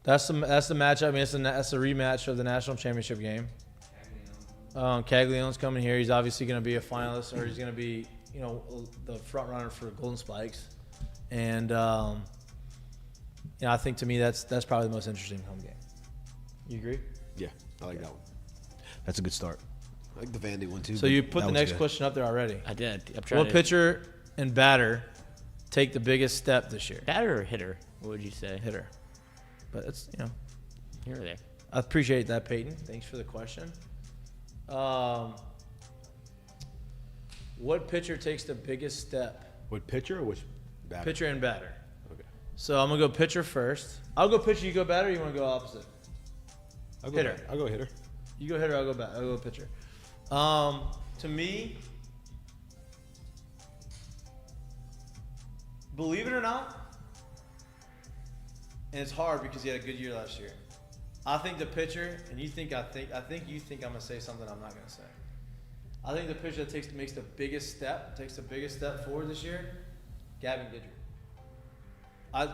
That's the matchup. I mean, that's the rematch of the national championship game. Caglione's coming here. He's obviously going to be a finalist, or he's going to be, the front runner for Golden Spikes. And I think to me that's probably the most interesting home game. You agree? Yeah, I like that one. That's a good start. I like the Vandy one too. So but you put that the one's next good. question up there already. I did. I'm trying What to... pitcher and batter take the biggest step this year? Batter or hitter? What would you say? Hitter. But it's Here or there? I appreciate that, Peyton. Thanks for the question. What pitcher takes the biggest step? What pitcher or which batter? Pitcher and batter. Okay. So I'm gonna go pitcher first. I'll go pitcher. You go batter. Or you want to go opposite? I'll go Hitter. batter. I'll go hitter. You go hitter. I'll go batter. I'll go pitcher. To me, believe it or not, and it's hard because he had a good year last year. I think the pitcher, and you think I'm gonna say something I'm not gonna say. I think the pitcher that makes the biggest step forward this year, Gavin Guidry.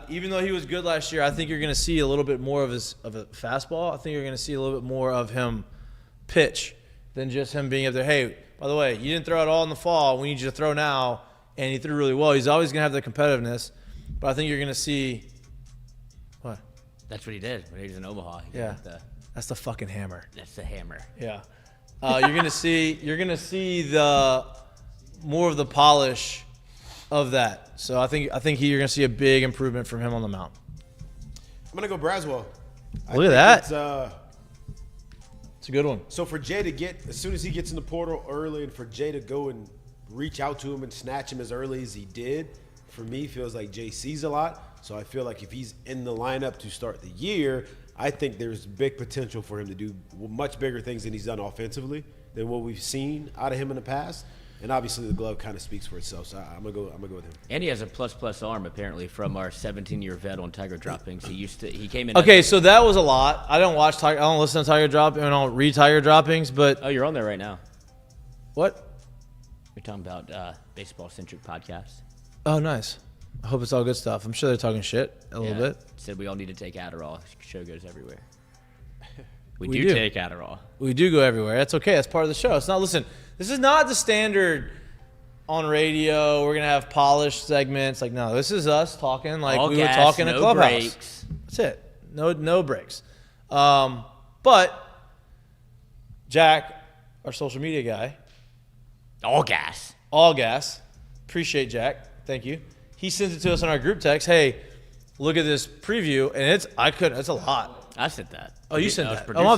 Even though he was good last year, I think you're gonna see a little bit more of a fastball. I think you're gonna see a little bit more of him pitch than just him being up there. Hey, by the way, you didn't throw it all in the fall. We need you to throw now, and he threw really well. He's always gonna have the competitiveness, but I think you're gonna see. What? That's what he did when he was in Omaha. He Yeah. got That's the fucking hammer. that's the hammer. Yeah. You're gonna see the more of the polish of that. So I think you're gonna see a big improvement from him on the mound. I'm gonna go Braswell. Look at that. It's, It's a good one. so for Jay to get as soon as he gets in the portal early, and for Jay to go and reach out to him and snatch him as early as he did, for me feels like Jay sees a lot. So I feel like if he's in the lineup to start the year, I think there's big potential for him to do much bigger things than he's done offensively than what we've seen out of him in the past. And obviously the glove kind of speaks for itself. So I'm gonna go with him. And he has a plus arm apparently from our 17-year vet on Tiger Droppings. He came in. Okay, so that was a lot. I don't watch Tiger. I don't listen to Tiger Drop. I don't read Tiger Droppings. But Oh, you're on there right now. what? We're talking about baseball-centric podcasts. Oh, nice. I hope it's all good stuff. I'm sure they're talking shit a little bit. Said we all need to take Adderall. Show goes everywhere. We We do do. take Adderall. We do go everywhere. That's okay. That's part of the show. It's not. Listen, this is not the standard on radio. We're gonna have polished segments. Like, no, this is us talking like All we would gas, talk in a no clubhouse. breaks. That's it. No breaks. But Jack, our social media guy, All gas. all gas. Appreciate Jack. Thank you. He sends it to us on our group text. Hey, look at this preview, and it's a lot. I said that. Oh, you sent I was that. Oh, my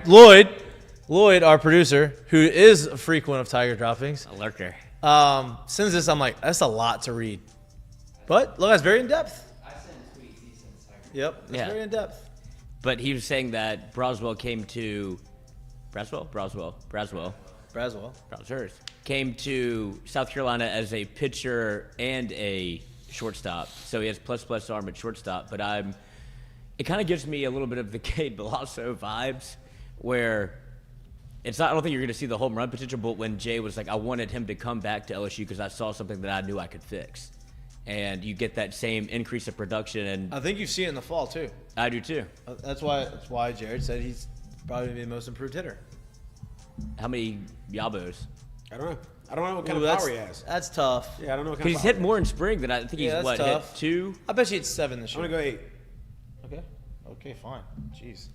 producing. bad. Lloyd, our producer, who is a frequent of Tiger Droppings, A lurker. sends this. I'm like, that's a lot to read. But look, that's very in depth. I send tweets, he sends Tiger. Yep, that's Yeah. very in depth. But he was saying that Braswell came to Braswell came to South Carolina as a pitcher and a shortstop. So he has plus arm at shortstop. But it kind of gives me a little bit of the Cade Milazzo vibes, where it's not. I don't think you're going to see the home run potential. But when Jay was like, I wanted him to come back to LSU because I saw something that I knew I could fix, and you get that same increase of production. And I think you see it in the fall too. I do too. That's why Jared said he's probably gonna be the most improved hitter. How many yabos? I don't know. I don't know what kind Ooh, of power he has. That's tough. Yeah, I don't know what kind Because of he's power. hit more in spring than I think Yeah, he's that's hit tough. 2. I bet you it's 7 this I'm year. gonna go 8. Okay, fine. Jeez.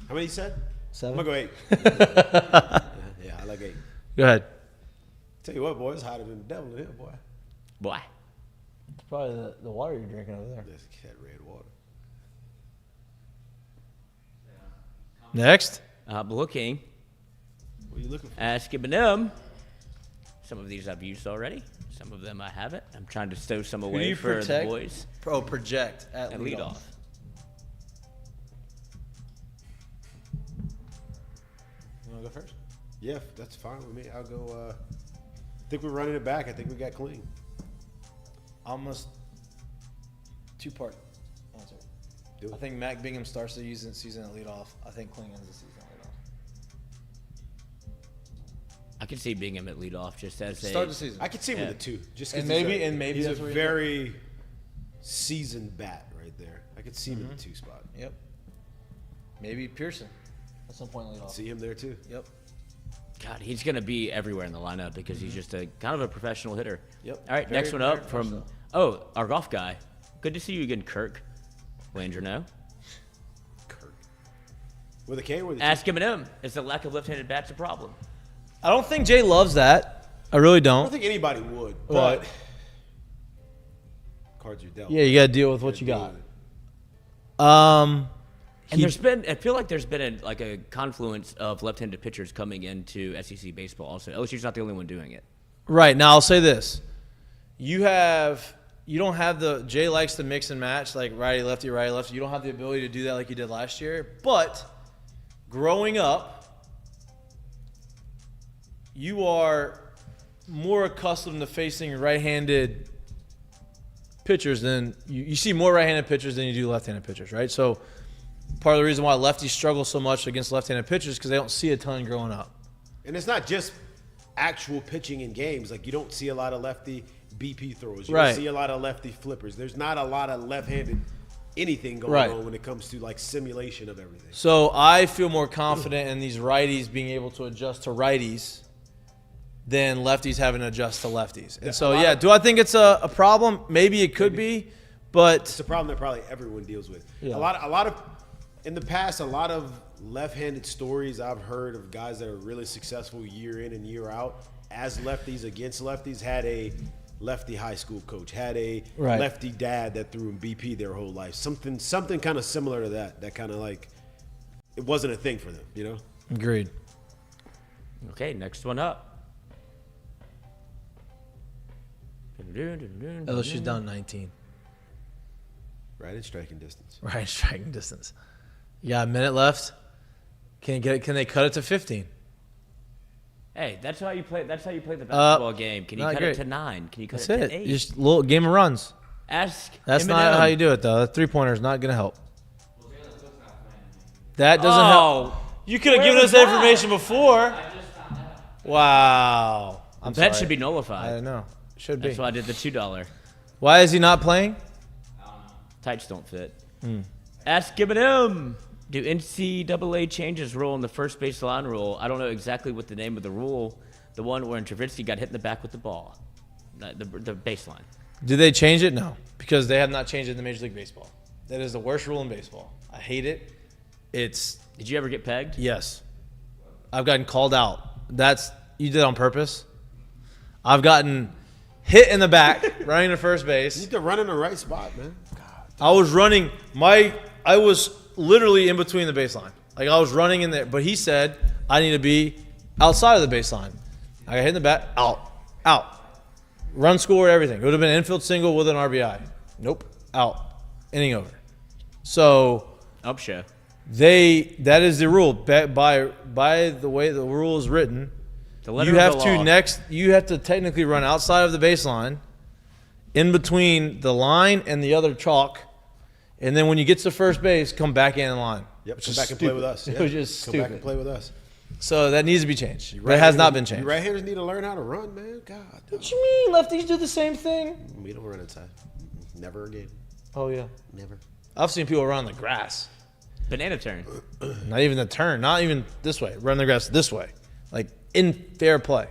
How many you said? 7. I'm gonna go 8. Yeah, I like 8. Go ahead. Tell you what, boy, it's hotter than the devil in here, boy. Boy. It's probably the water you're drinking over there. That's that red water. Next. Looking What are you looking for? at Eminem. Some of these I've used already. Some of them I haven't. I'm trying to stow some do away you for protect? the boys. Project at And leadoff. lead off. You want to go first? Yeah, that's fine with me. I'll go. I think we're running it back. I think we got clean. Almost 2-part answer. Do it. I think Mac Bingham starts the season at leadoff. I think Kling ends the season at leadoff. I can see Bingham at leadoff just as Start the season. I could see him Yeah. with a 2. Just 'cause And he's maybe he's that's a where you very seasoned bat right there. I could see him Mm-hmm. in the 2 spot. Yep. Maybe Pearson at some point leadoff. See him there too. Yep. God, he's going to be everywhere in the lineup because he's just a kind of a professional hitter. Yep. All right, Very, next one very up from professional. our golf guy. Good to see you again, Kirk Landreneau. Kirk. With a K or with a T? Ask Eminem. Is the lack of left-handed bats a problem? I don't think Jay loves that. I really I don't don't. think anybody would. What? But cards are dealt. Yeah, you got to deal with what you Deal got. with it. And I feel like there's been a confluence of left-handed pitchers coming into SEC baseball also. LSU's not the only one doing it. Right. Now, I'll say this. You don't have the – Jay likes to mix and match, like righty, lefty. You don't have the ability to do that like you did last year. But growing up, you are more accustomed to facing right-handed pitchers than – you see more right-handed pitchers than you do left-handed pitchers, right? So part of the reason why lefties struggle so much against left-handed pitchers is because they don't see a ton growing up. And it's not just actual pitching in games. Like, you don't see a lot of lefty BP throws. You Right. don't see a lot of lefty flippers. There's not a lot of left-handed anything going Right. on when it comes to, like, simulation of everything. So I feel more confident in these righties being able to adjust to righties than lefties having to adjust to lefties. And so, yeah, do I think it's a problem? Maybe it could be, but It's a problem that probably everyone deals with. Yeah. A lot of in the past, a lot of left-handed stories I've heard of guys that are really successful year in and year out as lefties against lefties had a lefty high school coach, had a Right. lefty dad that threw him BP their whole life. Something kind of similar to that. That kind of like it wasn't a thing for them, you know. agreed. Okay, next one up. LSU's down 19. Right in striking distance. Right in striking distance. You got a minute left. Can they cut it to 15? Hey, that's how you play the basketball game. Can you not cut great. it to 9? Can you cut That's it it. to 8? Just a little game of runs. Ask That's Eminem. not how you do it, though. That three-pointer is not going to help. That doesn't help. Oh, You could have Where given us was that that? information before. Wow. I'm that sorry. should be I nullified. don't know. Should be. That's why I did the $2. Why is he not playing? Tights don't fit. Ask Eminem. Do NCAA changes rule in the first base line rule? I don't know exactly what the name of the rule. The one where Travinski got hit in the back with the ball. The baseline. Did they change it? No, because they have not changed it in the Major League Baseball. That is the worst rule in baseball. I hate it. It's Did you ever get pegged? yes. I've gotten called out. You did on purpose. I've gotten hit in the back, running to first You base. need to run in the right spot, man. God. I was running I was literally in between the baseline. Like I was running in there, but he said I need to be outside of the baseline. I got hit in the back, out. Run, score, everything. It would have been an infield single with an RBI. Nope, out. Inning over. So Upshow. that is the rule. By the way the rule is written, The letter you of have the to law. you have to technically run outside of the baseline, in between the line and the other chalk, and then when you get to first base, come back in line. Yep, Which come is back and play stupid. with us. It Yeah. was just Come stupid. back and play with us. So that needs to be changed. That has not been changed. You right-handers need to learn how to run, man. God. What you mean? Lefties do the same thing? We don't run inside. Never again. Oh yeah. Never. I've seen people run the grass. Banana turn. Not even the turn. Not even this way. Run the grass this way. Like in fair play.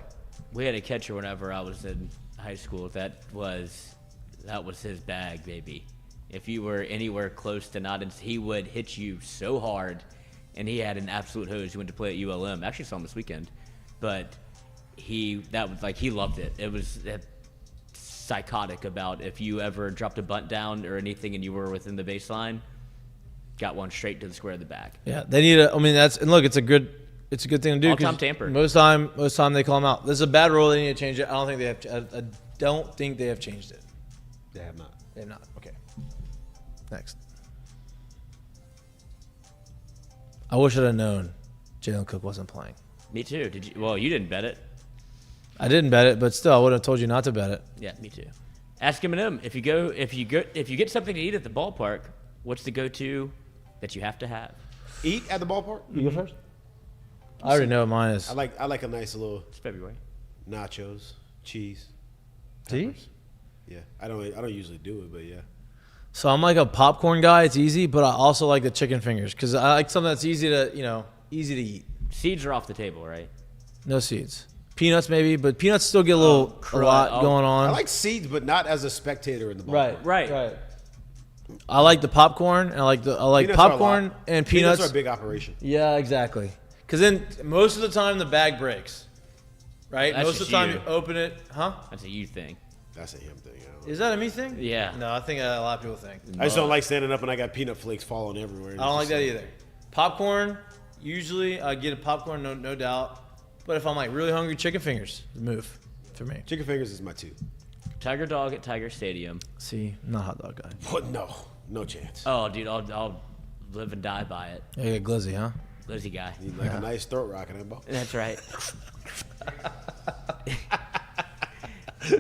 We had a catcher whenever I was in high school. That was his bag, baby. If you were anywhere close to not, he would hit you so hard, and he had an absolute hose. He went to play at ULM. Actually saw him this weekend, but he loved it. It was psychotic about if you ever dropped a bunt down or anything and you were within the baseline, got one straight to the square of the back. Yeah, they need to. I mean, look, it's a good thing to do. All-time 'cause tamper. Most time they call them out. This is a bad rule. They need to change it. I don't think they have changed it. They have not. They have not. Okay. Next. I wish I'd have known Jalen Cook wasn't playing. Me too. Did you? Well, you didn't bet it. I didn't bet it, but still, I would have told you not to bet it. Yeah, me too. Ask M&M if you get something to eat at the ballpark, what's the go-to that you have to have? Eat at the ballpark? You go first. I already know what mine is. I like a nice little It's February. nachos, cheese. See? peppers. Yeah, I don't usually do it, but yeah. So I'm like a popcorn guy. It's easy, but I also like the chicken fingers because I like something that's easy to eat. Seeds are off the table, right? No seeds. Peanuts maybe, but peanuts still get a lot going on. I like seeds, but not as a spectator in the ballpark. Right. I like the popcorn. And I like Peanuts are a popcorn lot. and peanuts. Peanuts are a big operation. Yeah, exactly. Because then most of the time the bag breaks. Right? That's Most of just the time you. you open it. Huh? That's a you thing. That's a him thing. I don't know. Is that a me thing? Yeah. No, I think a lot of people think. I just don't like standing up and I got peanut flakes falling everywhere. I don't like that either. Popcorn, usually I get a popcorn, no doubt. But if I'm like really hungry, chicken fingers, move for me. Chicken fingers is my two. Tiger Dog at Tiger Stadium. See, I'm not a hot dog guy. What? No chance. Oh, dude, I'll live and die by it. Yeah, you got glizzy, huh? Lizzie guy. You like a nice throat rocket, huh, Bo? That's right.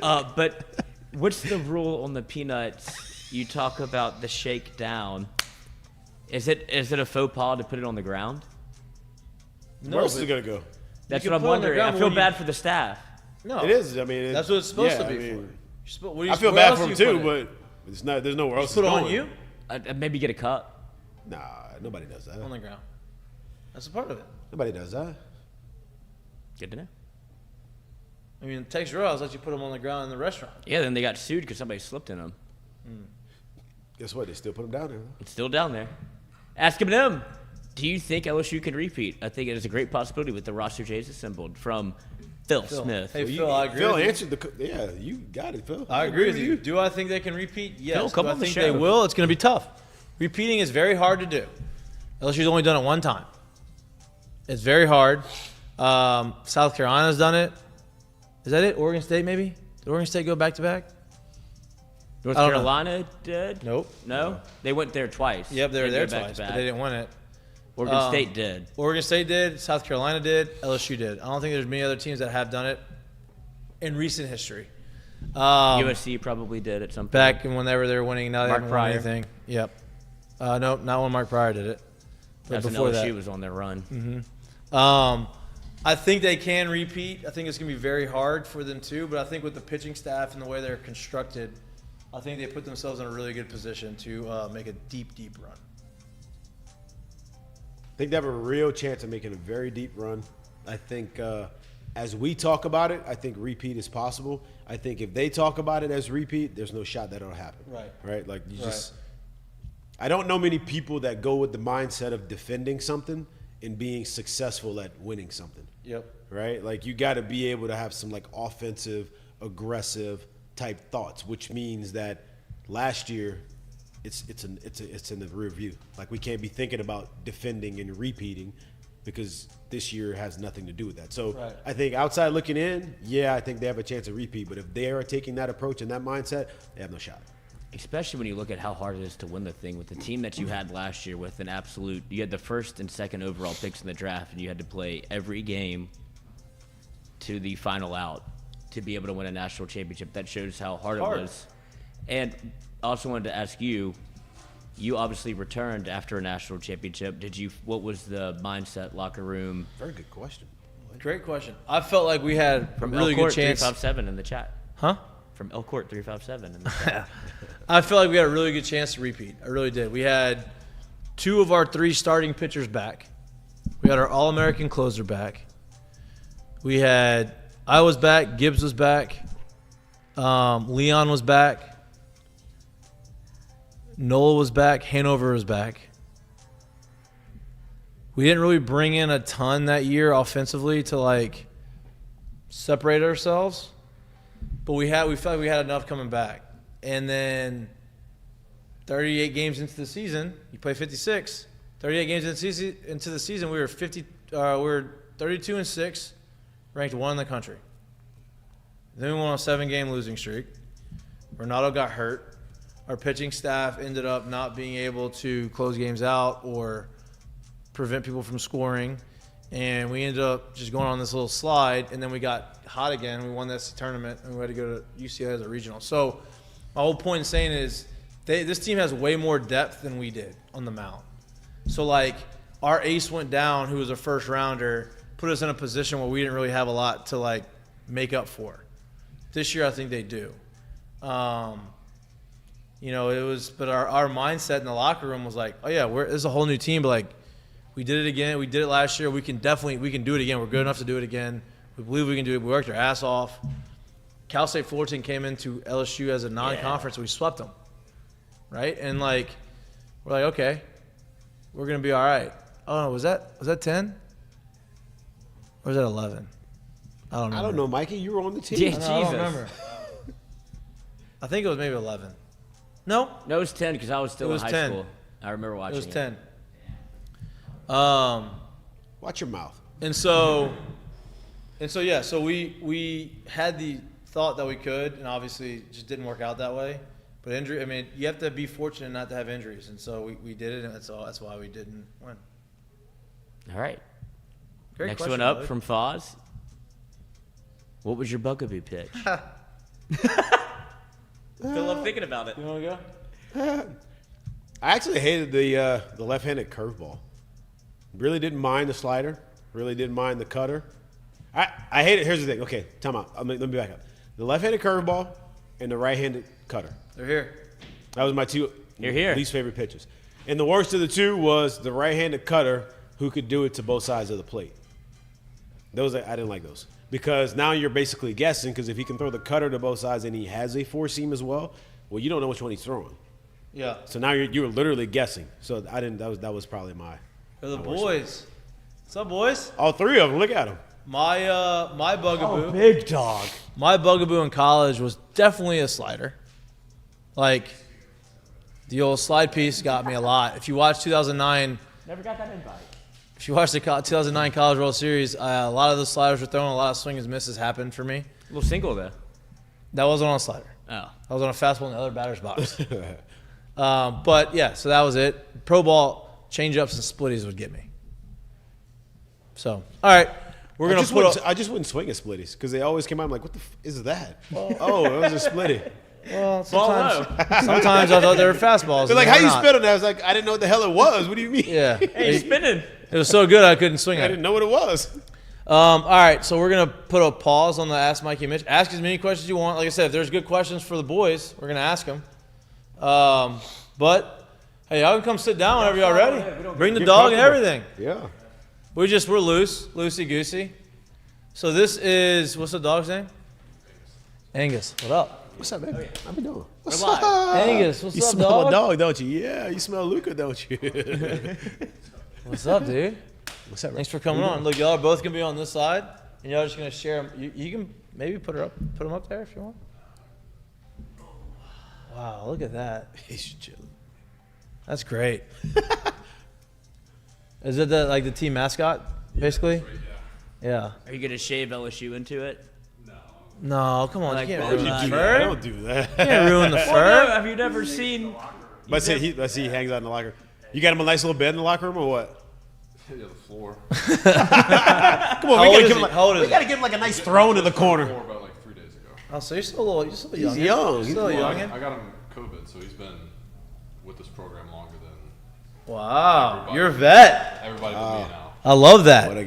But what's the rule on the peanuts? You talk about the shake down. Is it a faux pas to put it on the ground? No, Where else is but it gonna go? That's can what I'm put it on the wondering. ground I feel when bad for the staff. no. It is. I mean, That's what it's supposed to yeah, be I mean, for. I feel where bad else for do him you too, put it? but it's not. There's nowhere else. Put it it's on going. you Maybe get a cup. Nah, nobody does that. on the ground. That's a part of it. Nobody does that. Good to know. I mean, Texas Royals let you put them on the ground in the restaurant. Yeah, then they got sued because somebody slipped in them. Guess what? They still put them down there. Though. It's still down there. Ask M&M. Do you think LSU can repeat? I think it is a great possibility with the roster J's assembled from Phil Smith. Hey, Phil, I agree Phil with you. answered the. Yeah, you got it, Phil. I agree with you. Do I think they can repeat? Yes. Phil, come Do I on the think show. they will? It's going to be tough. Repeating is very hard to do. LSU's only done it one time. It's very hard. South Carolina's done it. Is that it? Oregon State, maybe? Did Oregon State go back to back? North I don't know. Carolina did? Nope. No? They went there twice. Yep, they were Didn't there go twice, back-to-back. but they didn't win it. Oregon State did. Oregon State did. South Carolina did. LSU did. I don't think there's many other teams that have done it in recent history. USC probably did at some point. Back whenever they were winning, now they Mark haven't Pryor. won anything. Yep. No, not when Mark Pryor did it. But That's when before LSU that. was on their run. I think they can repeat. I think it's going to be very hard for them too, but I think with the pitching staff and the way they're constructed, I think they put themselves in a really good position to make a deep, deep run. I think they have a real chance of making a very deep run. I think as we talk about it, I think repeat is possible. I think if they talk about it as repeat, there's no shot that it'll happen. Right? Like you just I don't know many people that go with the mindset of defending something in being successful at winning something. Yep. Right? Like you got to be able to have some like offensive, aggressive type thoughts, which means that last year it's in the rear view. Like we can't be thinking about defending and repeating because this year has nothing to do with that. So Right. I think outside looking in, I think they have a chance to repeat. But if they are taking that approach and that mindset, they have no shot. Especially when you look at how hard it is to win the thing with the team that you had last year with an absolute – you had the first and second overall picks in the draft, and you had to play every game to the final out to be able to win a national championship. That shows how hard it was. And I also wanted to ask you, you obviously returned after a national championship. What was the mindset, locker room? Very good question. Great question. I felt like we had a really good chance. 357 in the chat. Huh? From El Court 357 in the chat. I feel like we had a really good chance to repeat. I really did. We had 2 of our 3 starting pitchers back. We had our All-American closer back. I was back. Gibbs was back. Leon was back. Nola was back. Hanover was back. We didn't really bring in a ton that year offensively to like separate ourselves, but we felt like we had enough coming back. And then 38 games into the season, you play 56. 38 games into the season, we were 32-6, ranked 1 in the country. Then we went on a 7-game losing streak. Ronaldo got hurt. Our pitching staff ended up not being able to close games out or prevent people from scoring. And we ended up just going on this little slide, and then we got hot again. We won this tournament, and we had to go to UCLA as a regional. So my whole point in saying is this team has way more depth than we did on the mound. So, like, our ace went down, who was a first-rounder, put us in a position where we didn't really have a lot to, like, make up for. This year I think they do. But our mindset in the locker room was like, oh, yeah, this is a whole new team, but, like, we did it again. We did it last year. We can do it again. We're good enough to do it again. We believe we can do it. We worked our ass off. Cal State Fullerton came into LSU as a non-conference. We swept them, right? And, like, we're like, okay, we're going to be all right. Oh, no, was that 10? Or was that 11? I don't know. I don't know, Mikey. You were on the team. Yeah, I don't remember. I think it was maybe 11. No, No, it was 10 because I was still It was in high 10. school. I remember watching it was it. 10. Watch your mouth. So we had the thought that we could, and obviously it just didn't work out that way. But you have to be fortunate not to have injuries, and so we did it, and that's why we didn't win. All right. Great Next question, one up Billy. from Foz. What was your bugaboo pitch? Still love thinking about it. You want to go? I actually hated the left-handed curveball. Really didn't mind the slider. Really didn't mind the cutter. I hate it. Here's the thing. Okay, time out. Let me back up. The left-handed curveball and the right-handed cutter. They're here. That was my 2 Here. least favorite pitches. And the worst of the 2 was the right-handed cutter who could do it to both sides of the plate. I didn't like those. Because now you're basically guessing, because if he can throw the cutter to both sides and he has a 4-seam as well, you don't know which one he's throwing. Yeah. So now you're literally guessing. So I didn't. That was probably my. They're the boys. What's up, boys? All 3 of them. Look at them. My bugaboo. Big dog. My bugaboo in college was definitely a slider. Like, the old slide piece got me a lot. If you watch 2009, Never got that invite. if you watch the 2009 College World Series, a lot of the sliders were thrown. A lot of swing and misses happened for me. A little single, though. That wasn't on a slider. Oh. I was on a fastball in the other batter's box. But, yeah, so that was it. Pro ball, change-ups, and splitties would get me. So, all right. We're going to put I just wouldn't swing at splitties because they always came out. I'm like, what the is that? Oh, it was a splitty. Well, sometimes I thought they were fastballs. They're like, and how you not. spit on that? I was like, I didn't know what the hell it was. What do you mean? Yeah. Hey, spinning. It was so good I couldn't swing I it. didn't know what it was. All right, so we're going to put a pause on the Ask Mikey and Mitch. Ask as many questions you want. Like I said, if there's good questions for the boys, we're going to ask them. But, hey, y'all can come sit down whenever y'all ready. Bring the Get dog and comfortable. everything. Yeah. We're loosey-goosey. So this is, what's the dog's name? Angus. What up? What's up, baby? How we doing? What's We're live. up? Angus, what's You up, smell dog? a dog, don't you? Yeah, you smell Luca, don't you? What's up, dude? What's up, bro? Thanks for coming on. Look, y'all are both gonna be on this side, and y'all are just gonna share them. You can maybe put them up there if you want. Wow, look at that. He's chilling. That's great. Is it the team mascot, basically? Yeah. Are you gonna shave LSU into it? No, come on. Like, You can't why would ruin you the do fur. Don't do that. You can't ruin the Well, fur. no, have you never seen? Let's see, he hangs out in the locker room. You got him a nice little bed in the locker room or what? Yeah, the floor. Come on, How we old gotta is give he? him How old is we he? gotta give him like a nice throne in the corner. Floor about like 3 days ago. Oh, so you're still young. He's young. You're still a Well, youngin'. I got him COVID, so he's been with this program longer than Wow, you're a vet. everybody but me now. I love What that. a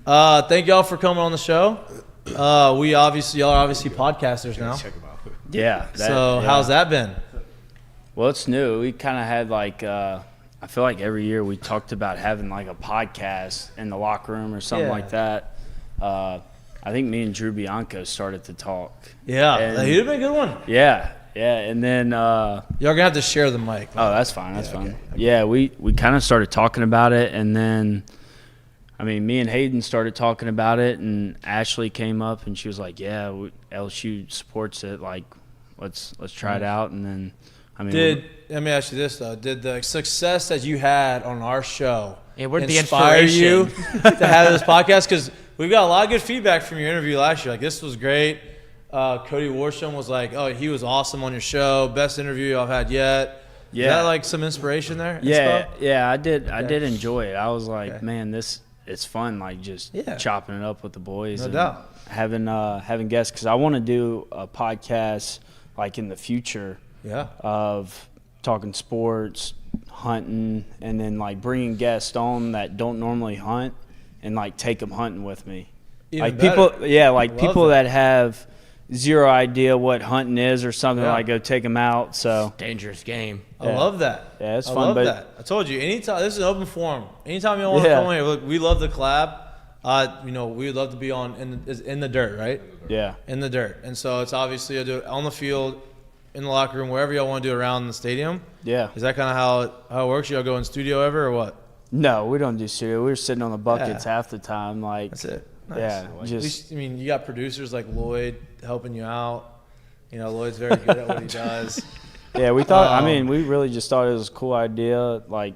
guy. Thank y'all for coming on the show. Y'all are obviously podcasters now. Check him out. Yeah. How's that been? Well, it's new. We kind of had I feel like every year we talked about having like a podcast in the locker room or something Yeah. like that. I think me and Drew Bianco started to talk. Yeah, And- you'd been a good one. Yeah. And then Y'all gonna have to share the mic. oh, that's fine. That's fine. Yeah, we kind of started talking about it, and then I mean, me and Hayden started talking about it, and Ashley came up and she was like, "Yeah, LSU supports it. Like, let's try it out." And then, I mean, Let me ask you this though: did the success that you had on our show where'd the inspire you inspiration? to have this podcast? Because we've got a lot of good feedback from your interview last year. Like, this was great. Cody Warsham was like, "Oh, he was awesome on your show. Best interview I've had yet." Yeah. Is that like some inspiration there? Yeah, I did. I Okay. did enjoy it. I was like, Okay. man, it's fun. Like just Yeah. chopping it up with the boys. No and doubt. Having guests, because I want to do a podcast like in the future Yeah. of talking sports, hunting, and then like bringing guests on that don't normally hunt and like take them hunting with me. Even like better. people, yeah, like Love people that. that have zero idea what hunting is or something. Yeah. Like go take them out. So Dangerous game. I Yeah. love that. Yeah, it's I fun, love but- that. I told you, anytime, this is an open forum. Anytime you want to Yeah. come here, look, we love the collab. We would love to be on in the dirt, right? yeah. In the dirt. And so it's obviously you'll do it on the field, in the locker room, wherever y'all want to do it around the stadium. Yeah. Is that kind of how it works? Y'all go in studio ever or what? No, we don't do studio. We were sitting on the buckets Yeah. half the time. Like, That's it. Nice. yeah, At just least, you got producers like Lloyd helping you out. Lloyd's very good at what he does. yeah. We thought. Um, I mean, we really just thought it was a cool idea. Like,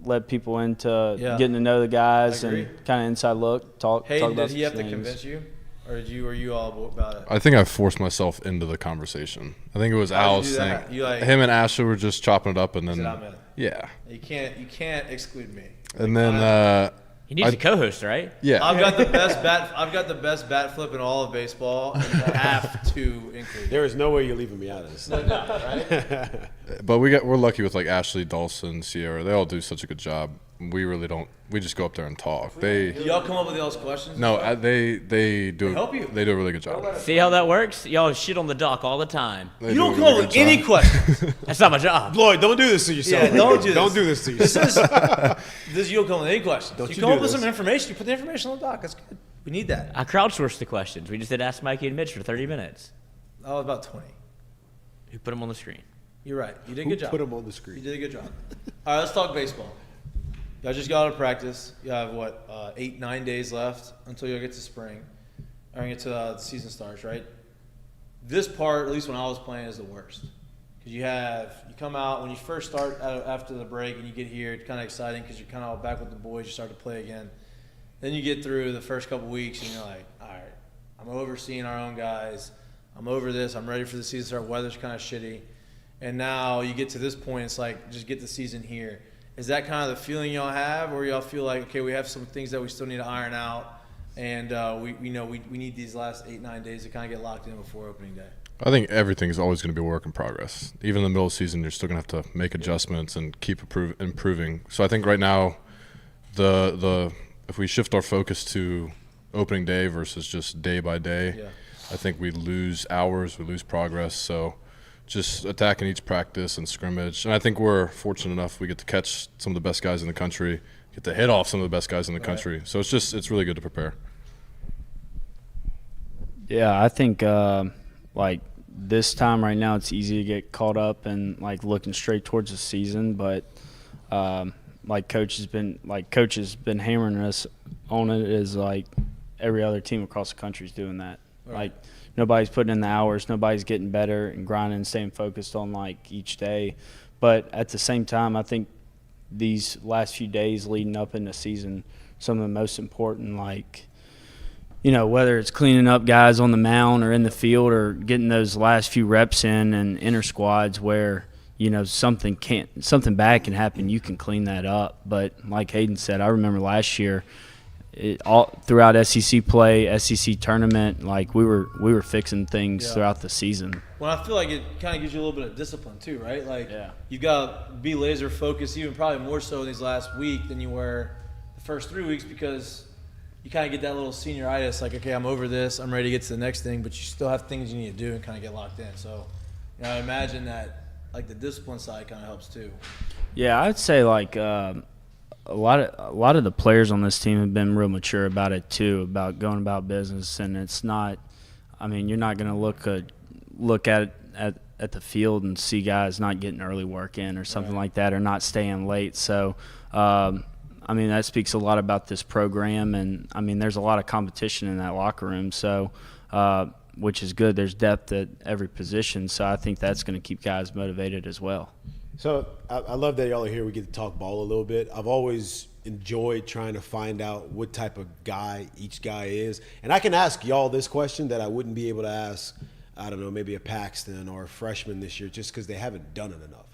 let people into Yeah. getting to know the guys I agree. and kind of inside look. Talk Hayden, about did he have some to things. convince you? Or were you all about it? I think I forced myself into the conversation. I think it was How'd you Al's do thing. that? You like- Him and Ashley were just chopping it up, and then said, "I'm in." yeah, You can't exclude me. and then He needs a co-host, right? yeah, I've got the best bat flip in all of baseball, and you have to include. There is no way you're leaving me out of this. but we're lucky with like Ashley, Dawson, Sierra. They all do such a good job. We really don't. We just go up there and talk. Do y'all come up with those questions? No, they do. help you. They do a really good job. See how that works? Y'all shit on the dock all the time. They You do a don't come really up with good any job. questions. That's not my job. Lloyd, don't do this to yourself. Yeah, don't do this. Don't do this to This yourself. is you don't come with any questions. Don't you you come do up with this. some information. You put the information on the dock. That's good. We need that. I crowdsourced the questions. We just did Ask Mikey and Mitch for 30 minutes. Oh, about 20. Who put them on the screen? You're right. You did a Who good job. put him on the You screen? did a good job. All right, let's talk baseball. Y'all just got out of practice. You have, 8-9 days left until you'll get to spring. Or get to the season starts, right? This part, at least when I was playing, is the worst. Because you come out, when you first start after the break and you get here, it's kind of exciting because you're kind of back with the boys, you start to play again. Then you get through the first couple weeks and you're like, all right, I'm overseeing our own guys. I'm over this. I'm ready for the season to start. Weather's kind of shitty. And now you get to this point, it's like, just get the season here. Is that kind of the feeling y'all have, or y'all feel like, okay, we have some things that we still need to iron out, and we need these last 8-9 days to kind of get locked in before opening day? I think everything is always going to be a work in progress. Even in the middle of the season, you're still going to have to make adjustments and keep improving. So I think right now, if we shift our focus to opening day versus just day by day, Yeah. I think we lose hours, we lose progress. So just attacking each practice and scrimmage. And I think we're fortunate enough we get to catch some of the best guys in the country, get to hit off some of the best guys in the country. So it's really good to prepare. Yeah, I think like this time right now, it's easy to get caught up and like looking straight towards the season. But coach has been hammering us on it, is like every other team across the country is doing that. Right. Like nobody's putting in the hours, nobody's getting better and grinding and staying focused on like each day. But at the same time, I think these last few days leading up in the season, some of the most important, like, whether it's cleaning up guys on the mound or in the field or getting those last few reps in and intersquads where, something bad can happen, you can clean that up. But like Hayden said, I remember last year, all throughout SEC play, SEC tournament, like we were fixing things throughout the season. Well, I feel like it kind of gives you a little bit of discipline too, right? Like you've got to be laser focused, even probably more so these last week than you were the first 3 weeks, because you kind of get that little senioritis, like, okay, I'm over this, I'm ready to get to the next thing, but you still have things you need to do and kind of get locked in. So, I imagine that like the discipline side kind of helps too. Yeah, I'd say like a lot of the players on this team have been real mature about it too, about going about business, and it's not. I mean, you're not going to look at the field and see guys not getting early work in or something like that, or not staying late. So, I mean, that speaks a lot about this program, and I mean, there's a lot of competition in that locker room. So, which is good. There's depth at every position, so I think that's going to keep guys motivated as well. So I love that y'all are here. We get to talk ball a little bit. I've always enjoyed trying to find out what type of guy each guy is. And I can ask y'all this question that I wouldn't be able to ask, I don't know, maybe a Paxton or a freshman this year, just because they haven't done it enough.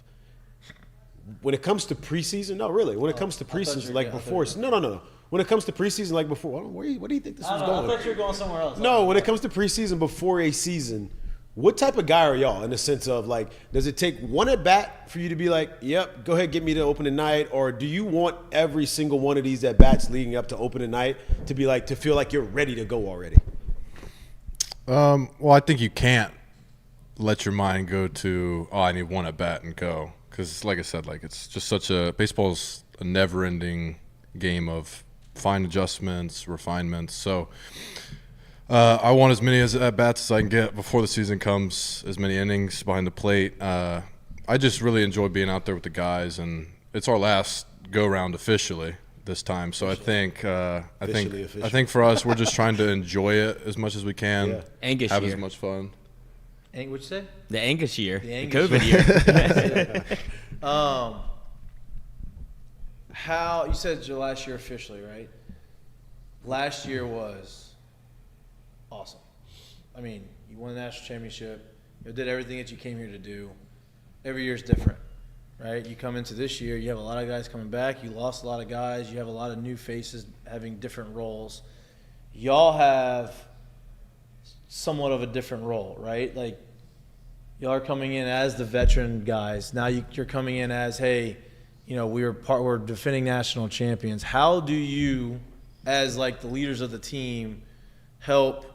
When it comes to preseason, no, really. When it comes to preseason, like before, no. When it comes to preseason, like before, what do you think this is going? I thought you were going somewhere else. No, when it comes to preseason before a season, what type of guy are y'all in the sense of, like, does it take one at bat for you to be like, yep, go ahead, get me to opening night? Or do you want every single one of these at bats leading up to opening night to be like, to feel like you're ready to go already? Well, I think you can't let your mind go to, I need one at bat and go. Because, like I said, like, it's just baseball's a never-ending game of fine adjustments, refinements. So I want as many at-bats as I can get before the season comes, as many innings behind the plate. I just really enjoy being out there with the guys, and it's our last go-round officially this time. So I think for us, we're just trying to enjoy it as much as we can. Yeah. Angus have year. as much fun. What'd you say? The Angus year. The Angus COVID year. How you said your last year officially, right? Last year was awesome. I mean, you won the national championship. You did everything that you came here to do. Every year is different, right? You come into this year, you have a lot of guys coming back. You lost a lot of guys. You have a lot of new faces having different roles. Y'all have somewhat of a different role, right? Like, y'all are coming in as the veteran guys. Now you're coming in as, hey, we're defending national champions. How do you, as like the leaders of the team, help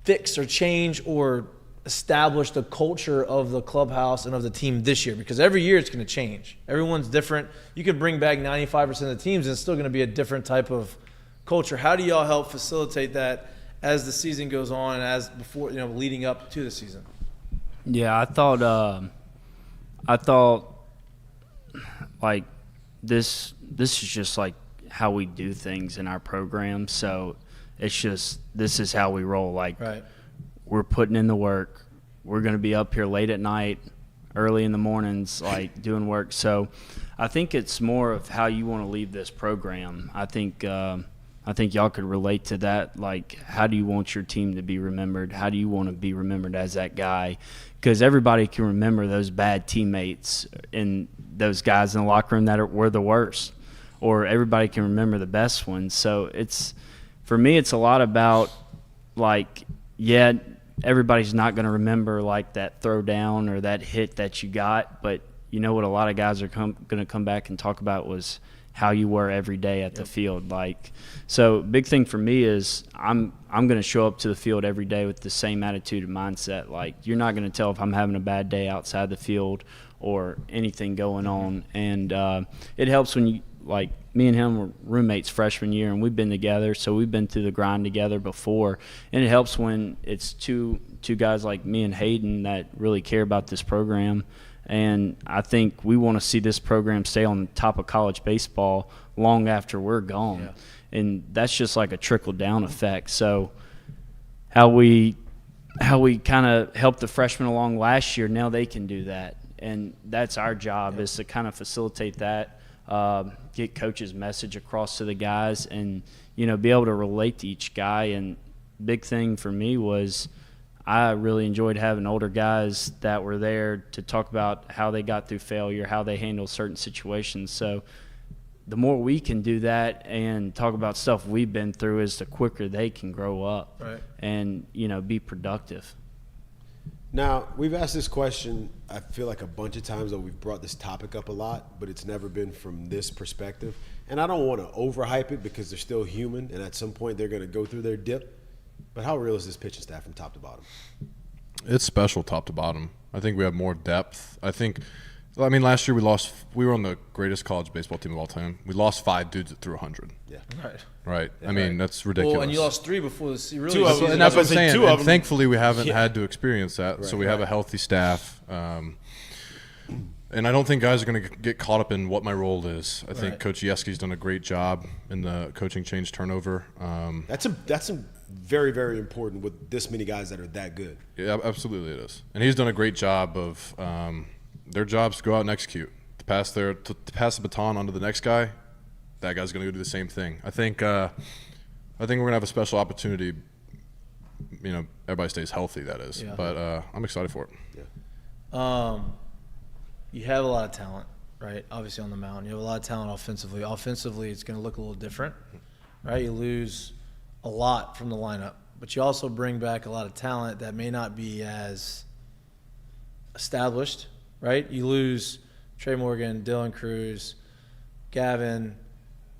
fix or change or establish the culture of the clubhouse and of the team this year? Because every year it's going to change. Everyone's different. You could bring back 95% of the teams and it's still going to be a different type of culture. How do y'all help facilitate that as the season goes on and as before, leading up to the season? Yeah, I thought like this is just like how we do things in our program. So it's just, this is how we roll. Like, we're putting in the work. We're going to be up here late at night, early in the mornings, like doing work. So I think it's more of how you want to leave this program. I think y'all could relate to that. Like, how do you want your team to be remembered? How do you want to be remembered as that guy? Because everybody can remember those bad teammates and those guys in the locker room that were the worst, or everybody can remember the best ones. So for me, it's a lot about, like, everybody's not going to remember like that throw down or that hit that you got, but you know what a lot of guys are going to come back and talk about was how you were every day at the field. Like, so big thing for me is I'm going to show up to the field every day with the same attitude and mindset. Like, you're not going to tell if I'm having a bad day outside the field or anything going on. And it helps when you, like, me and him were roommates freshman year, and we've been together, so we've been through the grind together before. And it helps when it's two guys like me and Hayden that really care about this program And I think we want to see this program stay on top of college baseball long after we're gone. Yeah. And that's just like a trickle-down effect. So how we kind of helped the freshmen along last year, now they can do that. And that's our job, is to kind of facilitate that, get coach's message across to the guys, and, you know, be able to relate to each guy. And big thing for me was I really enjoyed having older guys that were there to talk about how they got through failure, how they handle certain situations. So the more we can do that and talk about stuff we've been through, is the quicker they can grow up and, you know, be productive. Now, we've asked this question, I feel like a bunch of times that we've brought this topic up a lot, but it's never been from this perspective. And I don't want to overhype it because they're still human, and at some point they're going to go through their dip. But how real is this pitching staff from top to bottom? It's special top to bottom. I think we have more depth. I mean, last year we were on the greatest college baseball team of all time. We lost 5 dudes that threw 100. Yeah. Right. I mean, that's ridiculous. Well, and you lost 3 before the season. Two of them. And that's what I'm saying. Two of And them. thankfully, we haven't had to experience that. So we have a healthy staff. And I don't think guys are going to get caught up in what my role is. I think Coach Yeski's done a great job in the coaching change turnover. That's very, very important with this many guys that are that good. Yeah, absolutely it is. And he's done a great job of their jobs to go out and execute. To pass the baton on to the next guy, that guy's going to go do the same thing. I think we're going to have a special opportunity. You know, everybody stays healthy, that is. Yeah. But I'm excited for it. Yeah. You have a lot of talent, right? Obviously on the mound. You have a lot of talent offensively. Offensively, it's going to look a little different, right? You lose a lot from the lineup, but you also bring back a lot of talent that may not be as established, right? You lose Trey Morgan, Dylan Cruz, Gavin.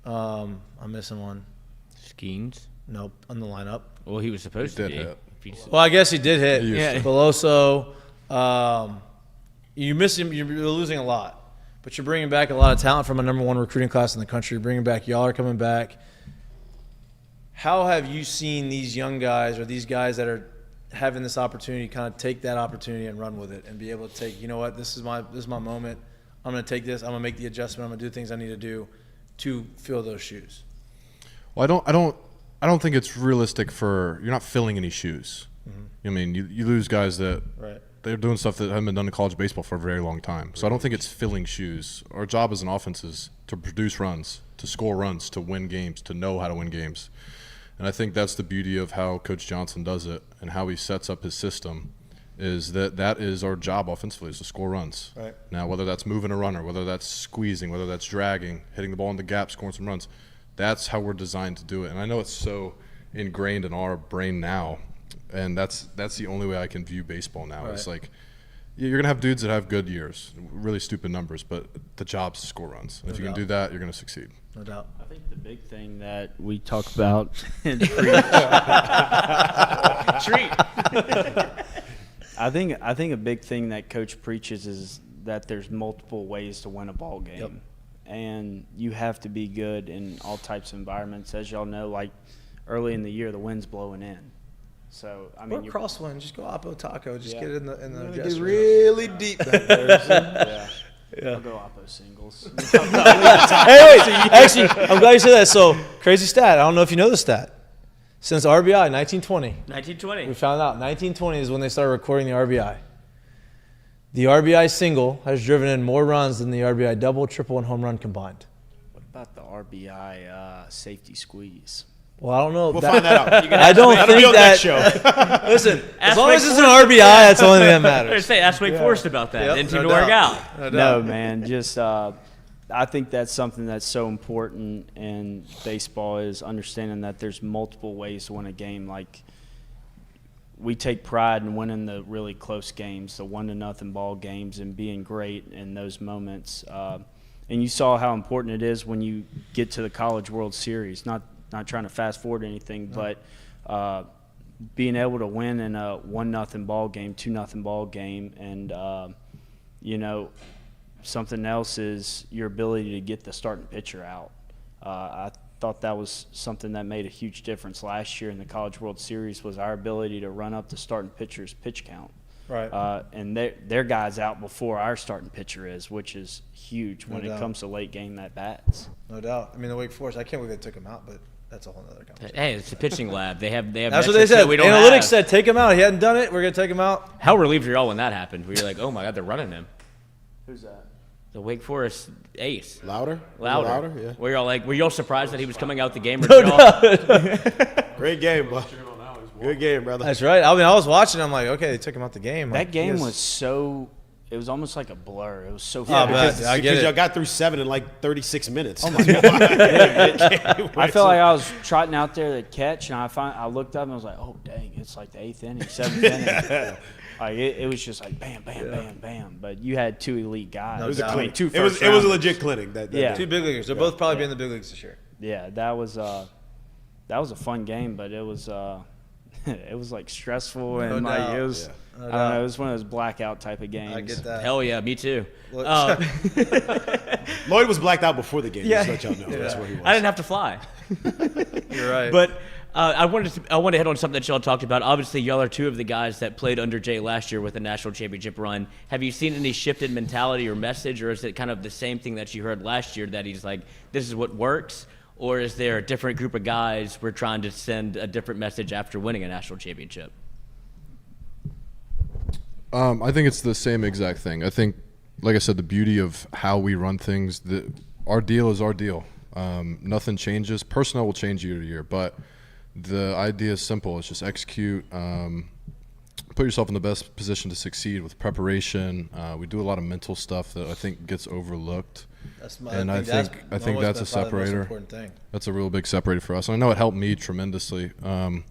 I'm missing one. Skeens? Nope, on the lineup. Well, he was supposed to be. Hit. Well, I guess he did hit. Yeah. Veloso. You miss him. You're losing a lot, but you're bringing back a lot of talent from a #1 recruiting class in the country. You're bringing back, y'all are coming back. How have you seen these young guys, or these guys that are having this opportunity, kind of take that opportunity and run with it, and be able to take, you know what, this is my moment. I'm going to take this. I'm going to make the adjustment. I'm going to do things I need to do to fill those shoes. Well, I don't think it's realistic you're not filling any shoes. Mm-hmm. I mean, you lose guys that they're doing stuff that haven't been done in college baseball for a very long time. So I don't think it's filling shoes. Our job as an offense is to produce runs, to score runs, to win games, to know how to win games. And I think that's the beauty of how Coach Johnson does it and how he sets up his system, is that is our job offensively, is to score runs. Right. Now, whether that's moving a runner, whether that's squeezing, whether that's dragging, hitting the ball in the gap, scoring some runs, that's how we're designed to do it. And I know it's so ingrained in our brain now, and that's the only way I can view baseball now. Right. It's like you're going to have dudes that have good years, really stupid numbers, but the job's to score runs. And if you can do that, you're going to succeed. No doubt. I think the big thing that we talk about Treat. I think a big thing that Coach preaches is that there's multiple ways to win a ball game. Yep. And you have to be good in all types of environments. As y'all know, like early in the year, the wind's blowing in. So I mean, or crosswind, just go Oppo Taco, just get it in the Get really deep back there. I'll go Oppo singles. Hey, wait, actually, I'm glad you said that. So crazy stat. I don't know if you know the stat. Since RBI, 1920. 1920. We found out 1920 is when they started recording the RBI. The RBI single has driven in more runs than the RBI double, triple, and home run combined. What about the RBI safety squeeze? Well, I don't know. We'll find that out. I don't think be on that. show. Listen, as Ask long Wake as it's an Forest. RBI, that's the only thing that I was matters. going to say, ask Wake Forest about that. Yep, Didn't seem no to work doubt. out. No, man. Just I think that's something that's so important in baseball, is understanding that there's multiple ways to win a game. Like, we take pride in winning the really close games, the 1-0 ball games, and being great in those moments. And you saw how important it is when you get to the College World Series. Not trying to fast forward anything, but being able to win in a 1-0 ball game, 2-0 ball game, and something else is your ability to get the starting pitcher out. I thought that was something that made a huge difference last year in the College World Series, was our ability to run up the starting pitcher's pitch count. Right. And their guy's out before our starting pitcher is, which is huge when it comes to late game at bats. No doubt. I mean, the Wake Forest, I can't believe they took him out, but that's a whole other conversation. Hey, it's a pitching lab. They have. That's what they metrics said. that we don't Analytics have. said take him out. He hadn't done it. We're going to take him out. How relieved are y'all when that happened? Where you're like, oh my God, they're running him. Who's that? The Wake Forest ace. Louder, yeah. Were y'all surprised that he was coming out the game? Or did y'all? Great game, bro. Good game, brother. That's right. I mean, I was watching. I'm like, okay, they took him out the game. That Like, game yes. was so. It was almost like a blur. It was so Yeah, fast. but I get Because it. y'all got through 7 in like 36 minutes. Oh my God! I felt like I was trotting out there to catch, and I looked up and I was like, "Oh dang, it's like the 8th inning, 7th inning." Like it was just like bam, bam, bam, bam. But you had 2 elite guys. It was a I mean, clinic. 2 It was a first-rounders. legit clinic. That Yeah. day. 2 big leaguers. They'll both probably be in the big leagues this year. Yeah, that was a fun game, but it was it was like stressful and No like doubt. it was. No I don't doubt. know. It was one of those blackout type of games. I get that. Hell yeah, me too. Look- Lloyd was blacked out before the game. Yeah. Just to let y'all know. That's where he was. I didn't have to fly. You're right. But I want to hit on something that y'all talked about. Obviously, y'all are 2 of the guys that played under Jay last year with the national championship run. Have you seen any shift in mentality or message, or is it kind of the same thing that you heard last year that he's like, this is what works? Or is there a different group of guys we're trying to send a different message after winning a national championship? I think it's the same exact thing. I think, like I said, the beauty of how we run things, our deal is our deal. Nothing changes. Personnel will change year to year, but the idea is simple. It's just execute, put yourself in the best position to succeed with preparation. We do a lot of mental stuff that I think gets overlooked. I think that's a separator. That's a real big separator for us. And I know it helped me tremendously. And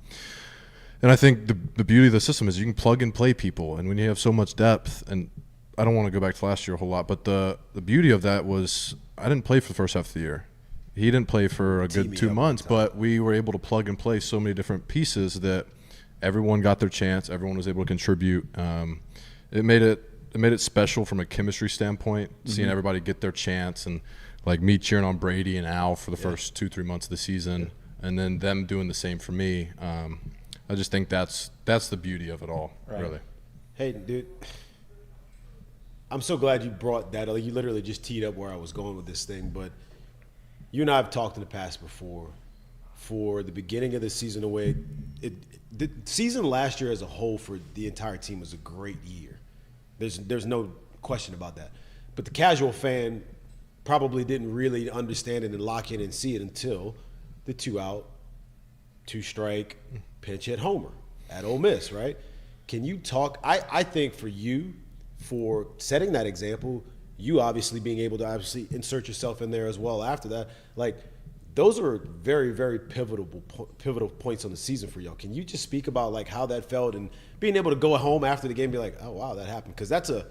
I think the beauty of the system is you can plug and play people. And when you have so much depth, and I don't want to go back to last year a whole lot, but the beauty of that was I didn't play for the first half of the year. He didn't play for a good 2 months, but we were able to plug and play so many different pieces that everyone got their chance. Everyone was able to contribute. It made it special from a chemistry standpoint, seeing everybody get their chance, and like me cheering on Brady and Al for the first 2-3 months of the season, and then them doing the same for me. I just think that's the beauty of it all, really. Hey, dude, I'm so glad you brought that. Like, you literally just teed up where I was going with this thing. But you and I have talked in the past before. For the beginning of the season, the season last year as a whole for the entire team was a great year. There's no question about that. But the casual fan probably didn't really understand it and lock in and see it until the 2-out, 2-strike, pinch hit homer at Ole Miss, right? Can you talk? I think for you, for setting that example, you obviously being able to obviously insert yourself in there as well after that, like those are very, very pivotal points on the season for y'all. Can you just speak about like how that felt and being able to go home after the game and be like, oh wow, that happened? Because that's a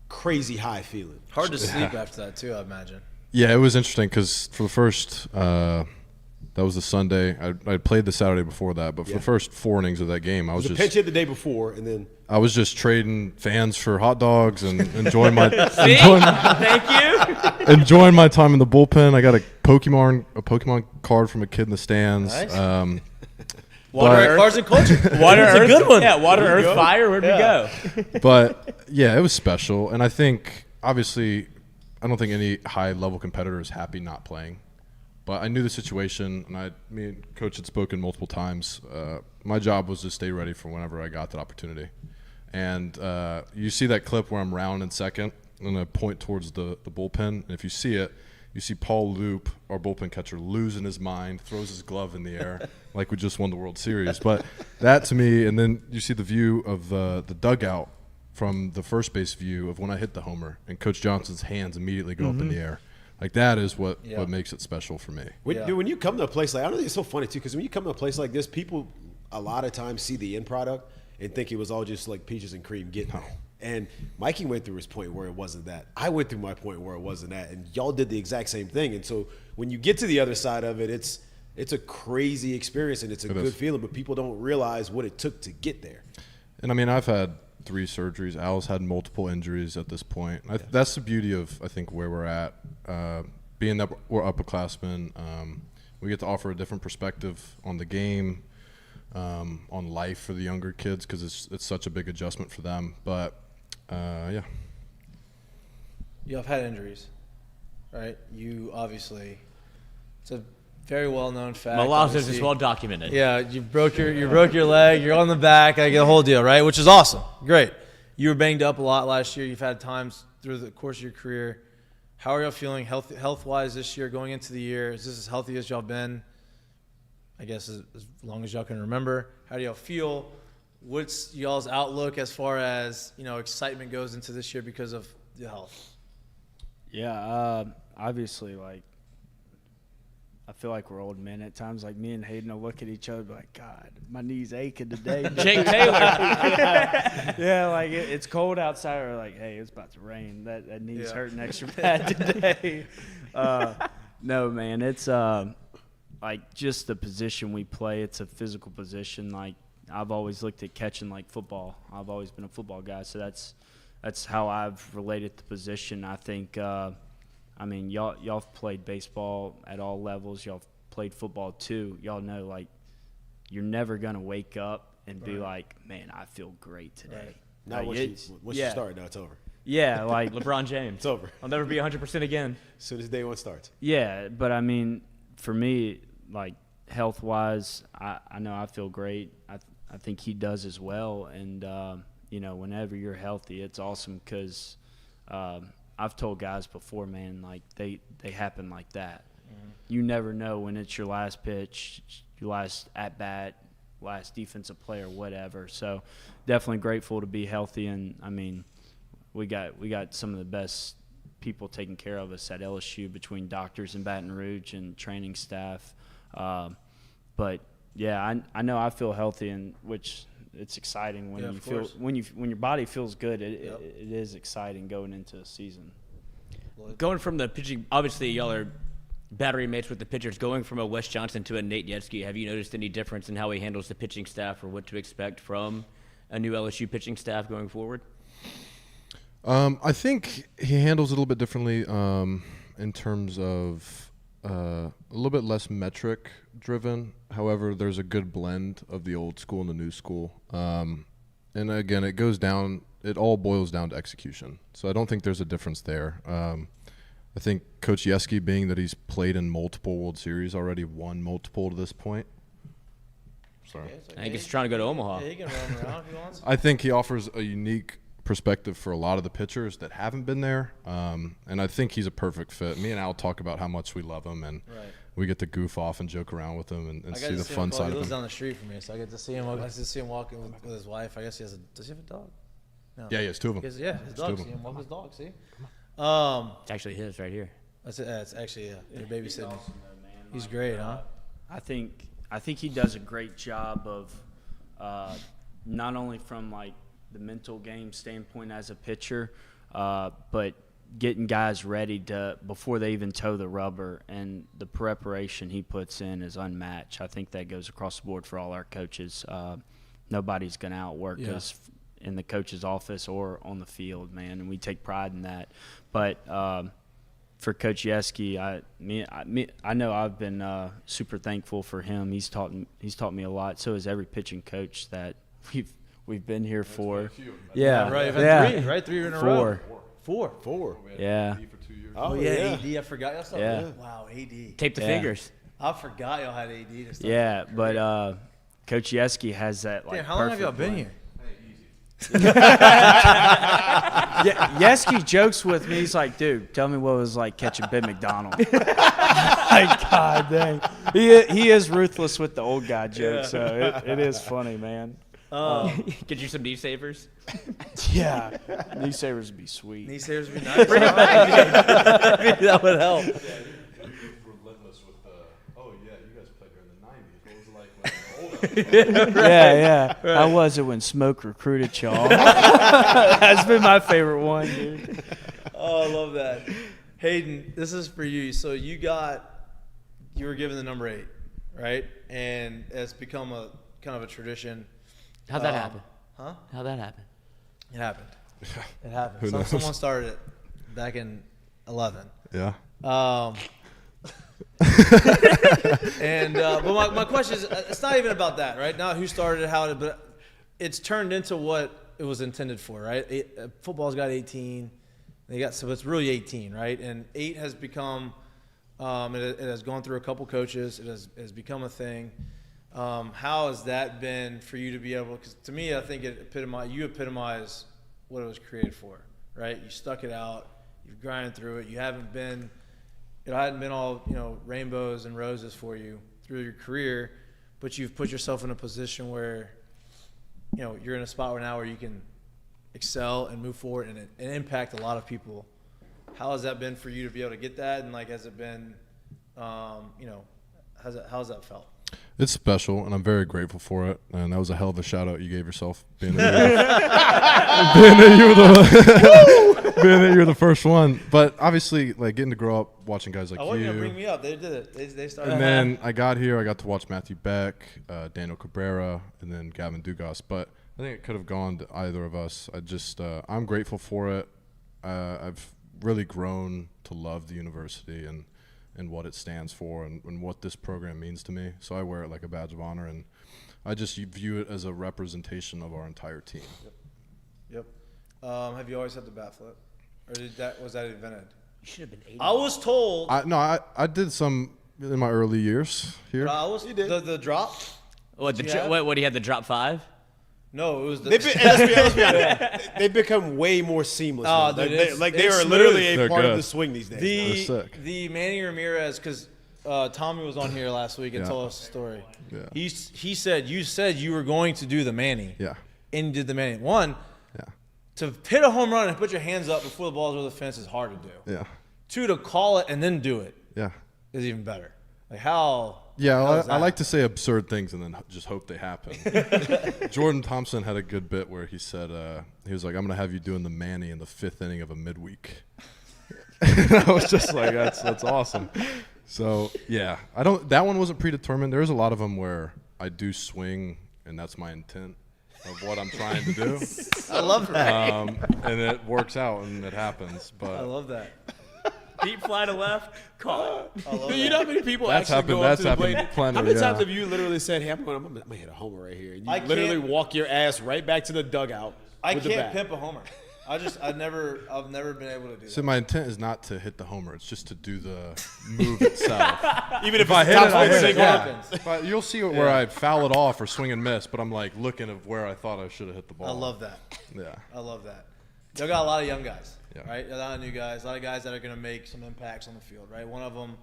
crazy high feeling. Hard to sleep after that too, I imagine. Yeah, it was interesting because for the first that was the Sunday. I played the Saturday before that, but for the first 4 innings of that game, I was just pinch hit the day before, and then I was just trading fans for hot dogs and enjoying my Thank you. enjoying my time in the bullpen. I got a Pokemon card from a kid in the stands. Nice. Water, cars, and culture. Water, That's Earth, a good one. Yeah, Water, Earth, Fire. Where'd we go? But yeah, it was special, and I think obviously I don't think any high-level competitor is happy not playing. But I knew the situation, and me and Coach had spoken multiple times. My job was to stay ready for whenever I got that opportunity. And you see that clip where I'm rounding second, and I point towards the bullpen. And if you see it, you see Paul Loop, our bullpen catcher, losing his mind, throws his glove in the air like we just won the World Series. But that to me, and then you see the view of the dugout from the first base view of when I hit the homer, and Coach Johnson's hands immediately go up in the air. Like that is what makes it special for me. Dude, when you come to a place like, I don't think it's so funny too, because when you come to a place like this, people a lot of times see the end product and think it was all just like peaches and cream getting there. And Mikey went through his point where it wasn't that. I went through my point where it wasn't that, and y'all did the exact same thing. And so when you get to the other side of it, it's a crazy experience and it's a good feeling, but people don't realize what it took to get there. And I mean, I've had 3 surgeries. Al's had multiple injuries at this point. That's the beauty of, I think, where we're at. Being that we're upperclassmen, we get to offer a different perspective on the game. on life for the younger kids because it's such a big adjustment for them. But yeah. You have had injuries, right? You obviously, it's a very well-known fact. Milazzo's is well documented. Yeah, you broke your leg. You're on the back. I get the whole deal, right? Which is awesome. Great. You were banged up a lot last year. You've had times through the course of your career. How are y'all feeling health-wise this year, going into the year? Is this as healthy as y'all been? I guess as long as y'all can remember. How do y'all feel? What's y'all's outlook as far as, excitement goes into this year because of the health? Yeah, obviously, I feel like we're old men at times. Like, me and Hayden will look at each other and be like, God, my knee's aching today. Jake Taylor. Yeah, it's cold outside. We're like, hey, it's about to rain. That knee's hurting extra bad today. No, man, it's just the position we play. It's a physical position. I've always looked at catching like football. I've always been a football guy, so that's how I've related the position. I think, y'all have played baseball at all levels. Y'all have played football too. Y'all know, you're never going to wake up and be like, man, I feel great today. Right. Now, once you start, now it's over. Yeah, LeBron James. It's over. I'll never be 100% again. As soon as day one starts. Yeah, but, for me, health-wise, I know I feel great. I think he does as well. And, whenever you're healthy, it's awesome because I've told guys before, man, they happen like that. Mm-hmm. You never know when it's your last pitch, your last at-bat, last defensive play or whatever. So definitely grateful to be healthy. And, we got some of the best people taking care of us at LSU between doctors in Baton Rouge and training staff. But, yeah, I know I feel healthy, and which – it's exciting when you feel when your body feels good. It is exciting going into a season. Going from the pitching, obviously y'all are battery mates with the pitchers. Going from a Wes Johnson to a Nate Yetzke, have you noticed any difference in how he handles the pitching staff, or what to expect from a new LSU pitching staff going forward? I think he handles it a little bit differently in terms of a little bit less metric driven. However, there's a good blend of the old school and the new school. And again, it all boils down to execution. So I don't think there's a difference there. I think Coach Yetzke, being that he's played in multiple World Series already, won multiple to this point. Sorry. I think he's trying to go to Omaha. Yeah, he can roam around if he wants. I think he offers a unique perspective for a lot of the pitchers that haven't been there, and I think he's a perfect fit. Me and Al talk about how much we love him, and we get to goof off and joke around with him and see the fun side of him. He lives down the street from me, so I get to see him. I get to see him walking with his wife. I guess does he have a dog? No. Yeah, he has two of them. His dog. See him walk his dog. See? It's actually his right here. That's it. It's actually they're babysitting. Awesome, he's great, huh? I think he does a great job of not only from the mental game standpoint as a pitcher, but getting guys ready before they even toe the rubber, and the preparation he puts in is unmatched. I think that goes across the board for all our coaches. Nobody's going to outwork us in the coach's office or on the field, man, and we take pride in that. But for Coach Yetzke, I know I've been super thankful for him. He's taught me a lot. So has every pitching coach that we've been here for. Yeah, right. Three, right? 3 in a row. Four. Yeah. Oh yeah, AD. I forgot y'all saw that. Wow, AD. Tape the fingers. I forgot y'all had AD. Yeah, but Coach Yetzke has that Damn, how long have y'all been here? Yetzke jokes with me. He's like, dude, tell me what it was like catching Ben McDonald. God dang. He is ruthless with the old guy jokes, so it is funny, man. Get you some knee savers? Yeah. Knee savers would be sweet. Knee savers would be nice. Bring it back. Maybe that would help. Relentless with you guys played during the 90s. What was it like when you were older? Yeah. Right. How was it when Smoke recruited y'all? That's been my favorite one, dude. Oh, I love that. Hayden, this is for you. So you were given the number 8, right? And it's become a kind of a tradition. How'd that happen? Huh? How'd that happen? It happened. It happened. Someone started it back in 11. Yeah. And but my question is, it's not even about that, right? Not who started it, how it, but it's turned into what it was intended for, right? Football's got 18. So it's really 18, right? And 8 has become, it has gone through a couple coaches. It has become a thing. How has that been for you to be able? Because to me, I think you epitomize what it was created for, right? You stuck it out. You've grinded through it. You haven't been, it hadn't been all rainbows and roses for you through your career, but you've put yourself in a position where, you're in a spot where you can excel and move forward and impact a lot of people. How has that been for you to be able to get that? And has it been, how's that felt? It's special, and I'm very grateful for it. And that was a hell of a shout out you gave yourself, being that you were the first one. But obviously, getting to grow up watching guys like you. I wasn't gonna bring me up. They did it. They started. And then I got here. I got to watch Matthew Beck, Daniel Cabrera, and then Gavin Dugas. But I think it could have gone to either of us. I'm grateful for it. I've really grown to love the university and what it stands for and what this program means to me. So I wear it like a badge of honor, and I just view it as a representation of our entire team. Yep. Have you always had the bat flip? Or was that invented? You should have been 80. I was told. I did some in my early years here. You did. The drop? What, he had the drop 5? No, it was the. Let's be honest. They've become way more seamless. Oh, now. dude, they are literally a They're part good. of the swing these days. The Manny Ramirez, because Tommy was on here last week and told us the story. Yeah. He said you were going to do the Manny. Yeah. And you did the Manny. One, Yeah. to hit a home run and put your hands up before the ball's over the fence is hard to do. Yeah. 2, to call it and then do it Yeah. is even better. How? Yeah, how is I that? like to say absurd things and then just hope they happen. Jordan Thompson had a good bit where he said, he was like, I'm going to have you doing the Manny in the 5th inning of a midweek. And I was just like, that's awesome. So, yeah, that one wasn't predetermined. There's a lot of them where I do swing, and that's my intent of what I'm trying to do. I love that. And it works out, and it happens. But I love that. Deep fly to left, caught. Dude, you know how many people That's actually go happened- up to the that's plate? happened plenty, How many yeah. times have you literally said, "Hey, I'm gonna hit a homer right here"? And you I literally can't- walk your ass right back to the dugout. I with the can't bat. pimp a homer. I've never been able to do So that. my intent is not to hit the homer. It's just to do the move itself. Even if I it's hit top it, I swing hit it. single. Yeah. But you'll see where I foul it off or swing and miss, but I'm looking at where I thought I should have hit the ball. I love that. Yeah. I love that. Y'all got a lot of young guys, Yeah. right? A lot of new guys, a lot of guys that are going to make some impacts on the field, right? One of them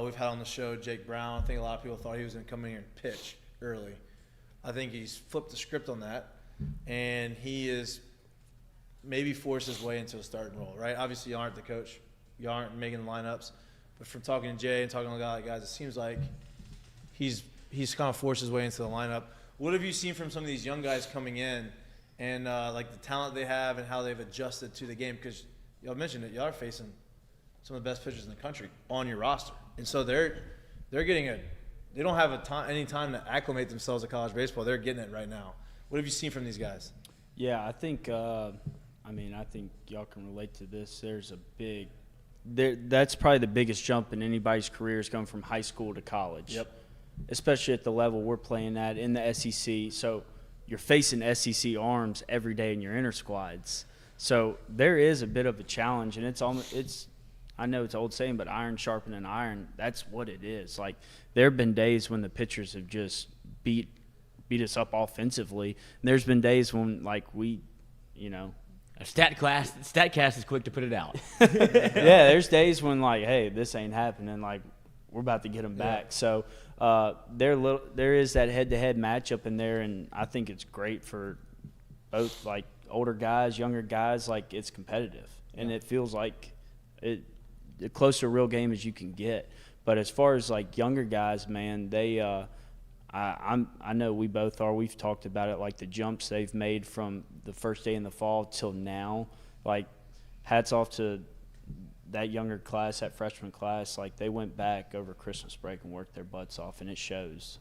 we've had on the show, Jake Brown. I think a lot of people thought he was going to come in here and pitch early. I think he's flipped the script on that, and he is maybe forced his way into a starting role, right? Obviously, you aren't the coach. You aren't making the lineups. But from talking to Jay and talking to a lot of guys, it seems like he's kind of forced his way into the lineup. What have you seen from some of these young guys coming in and the talent they have and how they've adjusted to the game? Because y'all mentioned it, y'all are facing some of the best pitchers in the country on your roster, and so they're getting they don't have any time to acclimate themselves to college baseball. They're getting it right now. What have you seen from these guys? Yeah, I think I think y'all can relate to this. There's a big that's probably the biggest jump in anybody's career is going from high school to college. Yep. Especially at the level we're playing at in the SEC. So you're facing SEC arms every day in your intersquads. So there is a bit of a challenge, and I know it's an old saying, but iron sharpening iron, that's what it is. Like, there have been days when the pitchers have just beat us up offensively. And there's been days when, StatCast is quick to put it out. yeah, there's days when, hey, this ain't happening. We're about to get them back. So there is that head-to-head matchup in there, and I think it's great for both, older guys, younger guys. It's competitive, and it feels like the close to a real game as you can get. But as far as younger guys, man, they I know we both are. We've talked about it, the jumps they've made from the first day in the fall till now. Hats off to that younger class, that freshman class. They went back over Christmas break and worked their butts off, and it shows.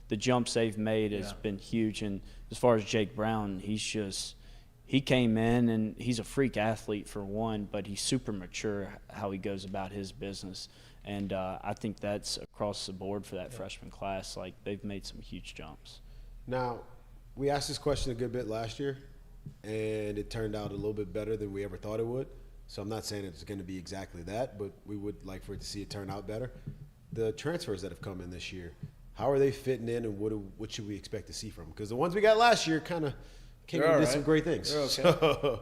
The jumps they've made has been huge. And as far as Jake Brown, he came in, and he's a freak athlete for one, but he's super mature how he goes about his business. And I think that's across the board for that freshman class. Like, they've made some huge jumps. Now, we asked this question a good bit last year, and it turned out a little bit better than we ever thought it would. So I'm not saying it's going to be exactly that, but we would like for it to see it turn out better. The transfers that have come in this year, how are they fitting in, and what should we expect to see from them? Because the ones we got last year kind of came in and did some great things. They're okay. So,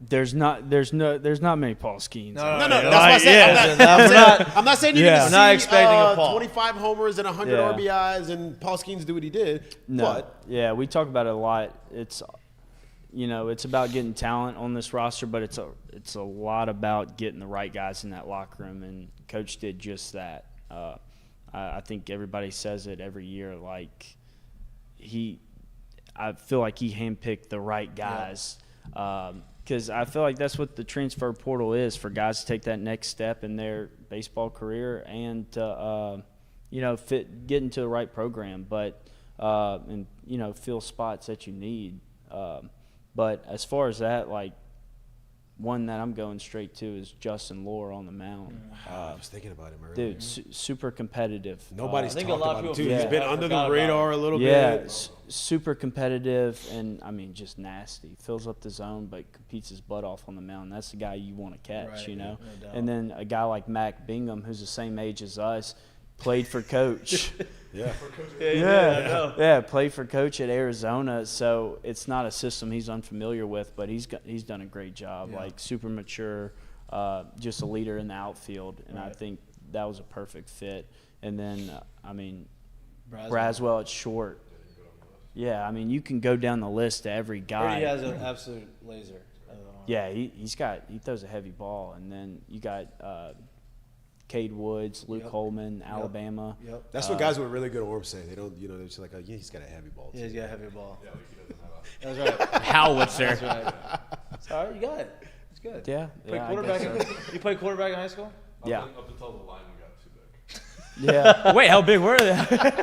There's not many Paul Skeens. no, that's what I said. I'm not saying you're going to see not expecting a Paul. 25 homers and 100 RBIs and Paul Skeens do what he did. No. But Yeah, we talk about it a lot. It's it's about getting talent on this roster, but it's a lot about getting the right guys in that locker room, and Coach did just that. I think everybody says it every year. Like, I feel like he handpicked the right guys. Because I feel like that's what the transfer portal is, for guys to take that next step in their baseball career and to, get into the right program, but and fill spots that you need. But as far as that, like, one that I'm going straight to is Justin Lohr on the mound. I was thinking about him earlier. Dude, super competitive. Nobody's I think talked a lot of about him, people too. He's been under the radar a little Yeah, bit. super competitive and, just nasty. Fills up the zone, but competes his butt off on the mound. That's the guy you want to catch, Right, no doubt. And then a guy like Mac Bingham, who's the same age as us, played for Coach. Yeah, played for Coach at Arizona. So it's not a system he's unfamiliar with, but he's done a great job. Yeah. Like, super mature, just a leader in the outfield, and I think that was a perfect fit. And then, Braswell at short. Yeah, you can go down the list to every guy. He has an absolute laser. Yeah, he throws a heavy ball, and then you got Cade Woods, Luke Holman, Alabama. Yep. That's what guys with really good arms say. They don't, they're just like, oh, yeah, he's got a heavy ball. Yeah, he's got a heavy ball. Yeah, like he doesn't have That's right. Howitzer. That's right. It's all right. You got it. It's good. Yeah. You played quarterback in high school? Yeah. Up until the line got too big. Yeah. Wait, how big were they?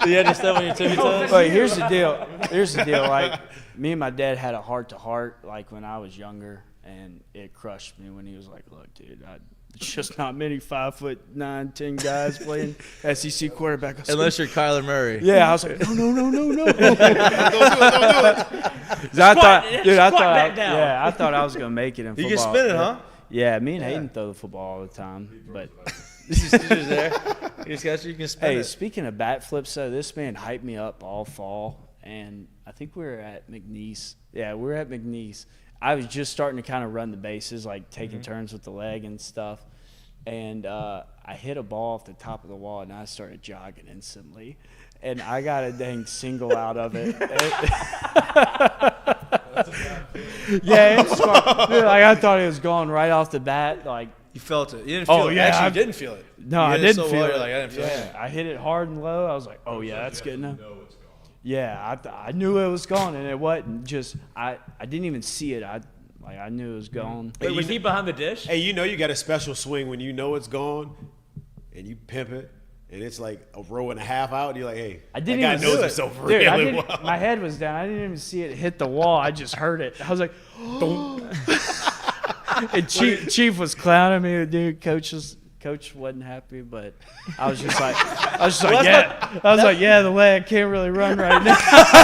You had to step on your tippy toes? Wait, here's the deal. Like, me and my dad had a heart-to-heart, like, when I was younger, and it crushed me when he was like, look, dude, there's just not many 5'9", 10 guys playing SEC quarterback. Unless you're Kyler Murray. Yeah, I was like, no. Don't do it. I thought I was gonna make it in football. You can spin it, huh? Yeah, me and Hayden throw the football all the time, but. You just there. You can spin Hey, it. speaking of bat flips, though, this man hyped me up all fall, and I think we were at McNeese. Yeah, we were at McNeese. I was just starting to kind of run the bases, like taking turns with the leg and stuff. And I hit a ball off the top of the wall, and I started jogging instantly. And I got a dang single out of it. Yeah, it's smart. Dude, like, I thought it was going right off the bat. Like, You felt it. You didn't feel it. Yeah, Actually, you didn't feel it. No, You I hit didn't so feel well, it. You're like, I didn't feel it. I hit it hard and low. I was like, oh, yeah, that's good enough. Yeah, I knew it was gone, and it wasn't just I didn't even see it. I knew it was gone. Wait, was he behind the dish? Hey, you got a special swing when you know it's gone, and you pimp it, and it's like a row and a half out, and you're like, hey, I didn't that guy even knows do it. himself Dude, really well. My head was down. I didn't even see it hit the wall. I just heard it. I was like, and Chief was clowning me. Dude, Coach wasn't happy, but I was just like, yeah, the leg can't really run right now.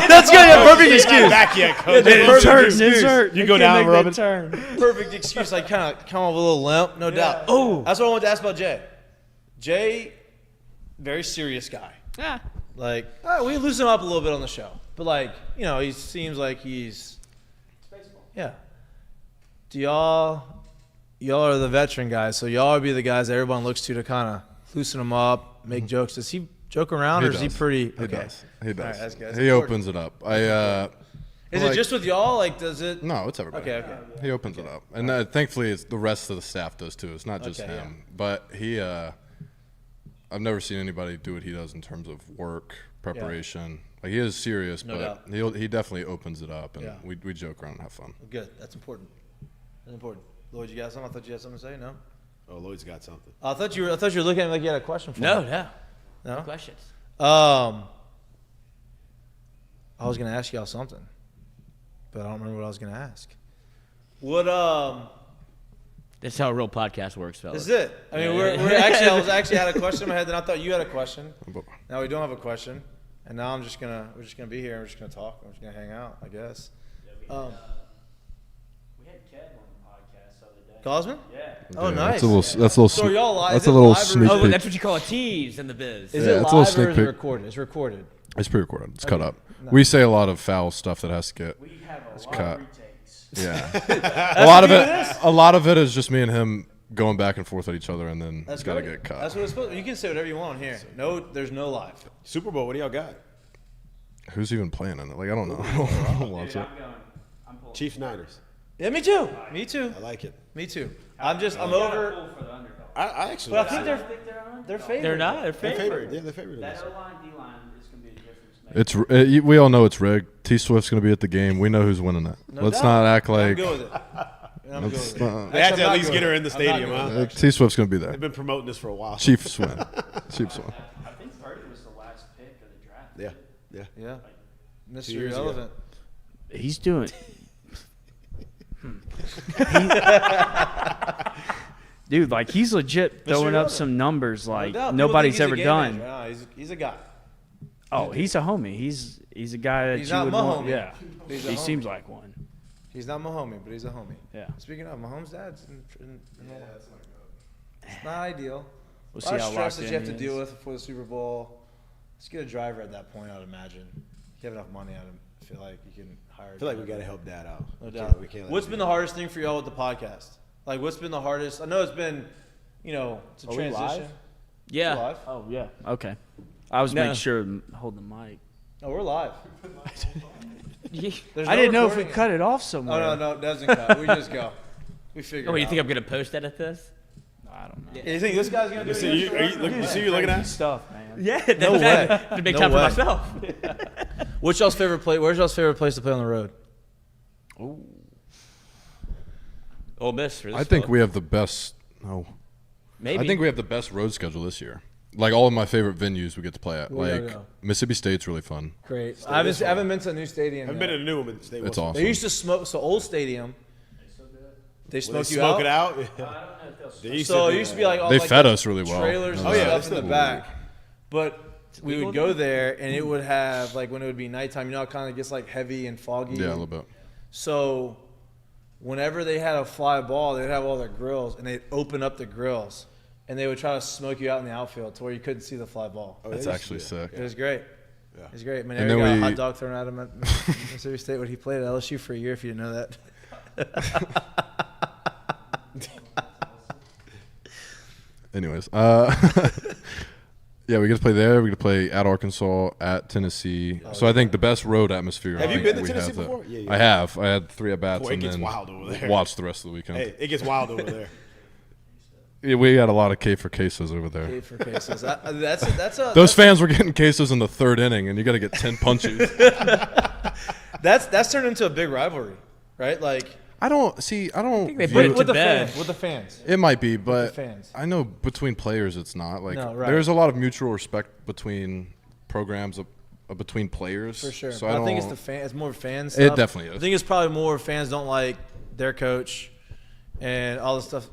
That's good. Yeah, perfect excuse. Back yet, coach. It's hurting. You go down, Robin. Turn. Perfect excuse. Like, kind of come off a little limp, no doubt. Oh, that's what I wanted to ask about Jay. Jay, very serious guy. Yeah. Like, all right, we loosen him up a little bit on the show, but like, he seems like he's. Yeah. Do y'all are the veteran guys, so y'all would be the guys that everyone looks to kind of loosen him up, make jokes. Does he joke around, or is he pretty? He does. He does. All right, that's good. That's he important. opens it up. Is it just with y'all? Like, does it? No, it's everybody. Okay. He opens it up, and thankfully, it's the rest of the staff does too. It's not just him, but he. I've never seen anybody do what he does in terms of work preparation. Like, he is serious, but he definitely opens it up, and we joke around and have fun. Good. That's important. That's important. Lloyd, you got something? I thought you had something to say. No. Oh, Lloyd's got something. I thought you were looking at me like you had a question for me. No. No questions. I was gonna ask y'all something, but I don't remember what I was gonna ask. What That's how a real podcast works, fellas. This is it. I mean, we're actually. I was actually had a question in my head, then I thought you had a question. Now we don't have a question, and now we're just gonna be here. And we're just gonna talk. We're just gonna hang out, I guess. We had Kev on the podcast the other day. Cosman? Yeah. Oh, nice. That's a little. So are y'all live? That's Is a it little live or- sneak Oh, peek. that's what you call a tease in the biz. Is Yeah, it it's a little live or sneak is it peek. recorded? It's recorded. It's pre-recorded. It's cut up. No. We say a lot of foul stuff that has to get. We have a lot cut. of retakes. Yeah. a lot of it is just me and him going back and forth at each other, and then That's it's got to great. get cut. That's what it's supposed to. You can say whatever you want here. No, there's no live. Super Bowl, what do y'all got? Who's even playing in it? Like, I don't know. I don't watch Dude, it. I'm pulling. Chiefs Niners. Yeah, me too. Me too. I like it. Me too. I'm You gotta over. pull for the underdog. I actually. But I think I think they're on. they're favored. They're not. They're they're favored. favorite. Yeah, they're favorite. That O-line, D-line is going to be a difference maker. It's we all know it's rigged. T Swift's going to be at the game. We know who's winning it. No Let's doubt. not act I'm like good with it. I'm good Let's with it. not- They had Actually, to I'm at not least good get her with in the it. I'm not stadium, good huh? with it. T Swift's going to be They've there. been promoting this for a while. Chiefs win. Chiefs win. I think Purdy was the last pick of the draft. Yeah, yeah. Yeah. Two Mr. years ago. Irrelevant. He's doing. Dude, like he's legit throwing up some numbers like No doubt. People nobody's think ever he's a game done. manager. No, he's a guy. Oh, he's a homie. He's a guy that He's you not would my want. homie. Yeah, He's a he homie. seems like one. He's not my homie, but he's a homie. Yeah, Speaking of, Mahomes' dad's it's not ideal. we'll A see lot how of stress locked that in you have to he deal is. with before the Super Bowl. Just get a driver at that point, I'd imagine. You have enough money on him. I feel like you can hire. I feel like we got to help Dad out. No We doubt. can't- we can't let What's him been do the hardest thing for y'all with the podcast? Like, what's been the hardest? I know it's been, it's a Are we transition. live? Yeah. We're live. Oh yeah. Okay. I was No. making sure to hold the mic. Oh, we're live. There's I no didn't know if we recording. cut it off Oh somewhere. no, it doesn't cut. We just go. We figure. Oh, it you think out. I'm gonna post edit this? I don't know. You think this guy's gonna do You see, it? you see who you're looking at? Stuff, man. Yeah. No way. To make No time way. for myself. What's y'all's favorite place? Where's y'all's favorite place to play on the road? Ole Miss. For this I think fall. we have the best. No. Maybe. I think we have the best road schedule this year. Like all of my favorite venues we get to play at. Where Like y'all go? Mississippi State's really fun. Great. I haven't been to a new stadium. I've yet. been in a new one, but they It's wasn't. awesome. They used to smoke. So old stadium. They Will smoke they you smoke out. it out? They used So to it do used to that. be like all They like fed the us really well. trailers Oh, and yeah, stuff in the that's back. But we would go there and it would have like when it would be nighttime. You know, how it kind of gets like heavy and foggy. Yeah, a little bit. So whenever they had a fly ball, they'd have all their grills and they'd open up the grills and they would try to smoke you out in the outfield to where you couldn't see the fly ball. Oh, That's they used actually to do that. sick. It was great. Yeah. It was great. Man, And they then got a we- hot dog thrown at him at Mississippi State when he played at LSU for a year. If you didn't know that. Anyways, yeah, we get to play there. We get to play at Arkansas, at Tennessee. So I think the best road atmosphere. Have I you think been to we Tennessee have that. before? Yeah, yeah. I have. I had 3 at bats Boy, it and gets then wild over there. watched the rest of the weekend. Hey, it gets wild over there. Yeah, we got a lot of K for cases over there. Paid for cases. That's Those fans were getting cases in the 3rd inning, and you got to get 10 punches. that's turned into a big rivalry, right? Like I don't see. I don't. they view put it- it to bed. With the fans. It might be, but fans. I know between players it's not. Like No, right. there's a lot of mutual respect between programs, between players. For sure. So I I, don't, think it's the fan. It's more fan It stuff. definitely is. I think it's probably more fans don't like their coach and all this stuff.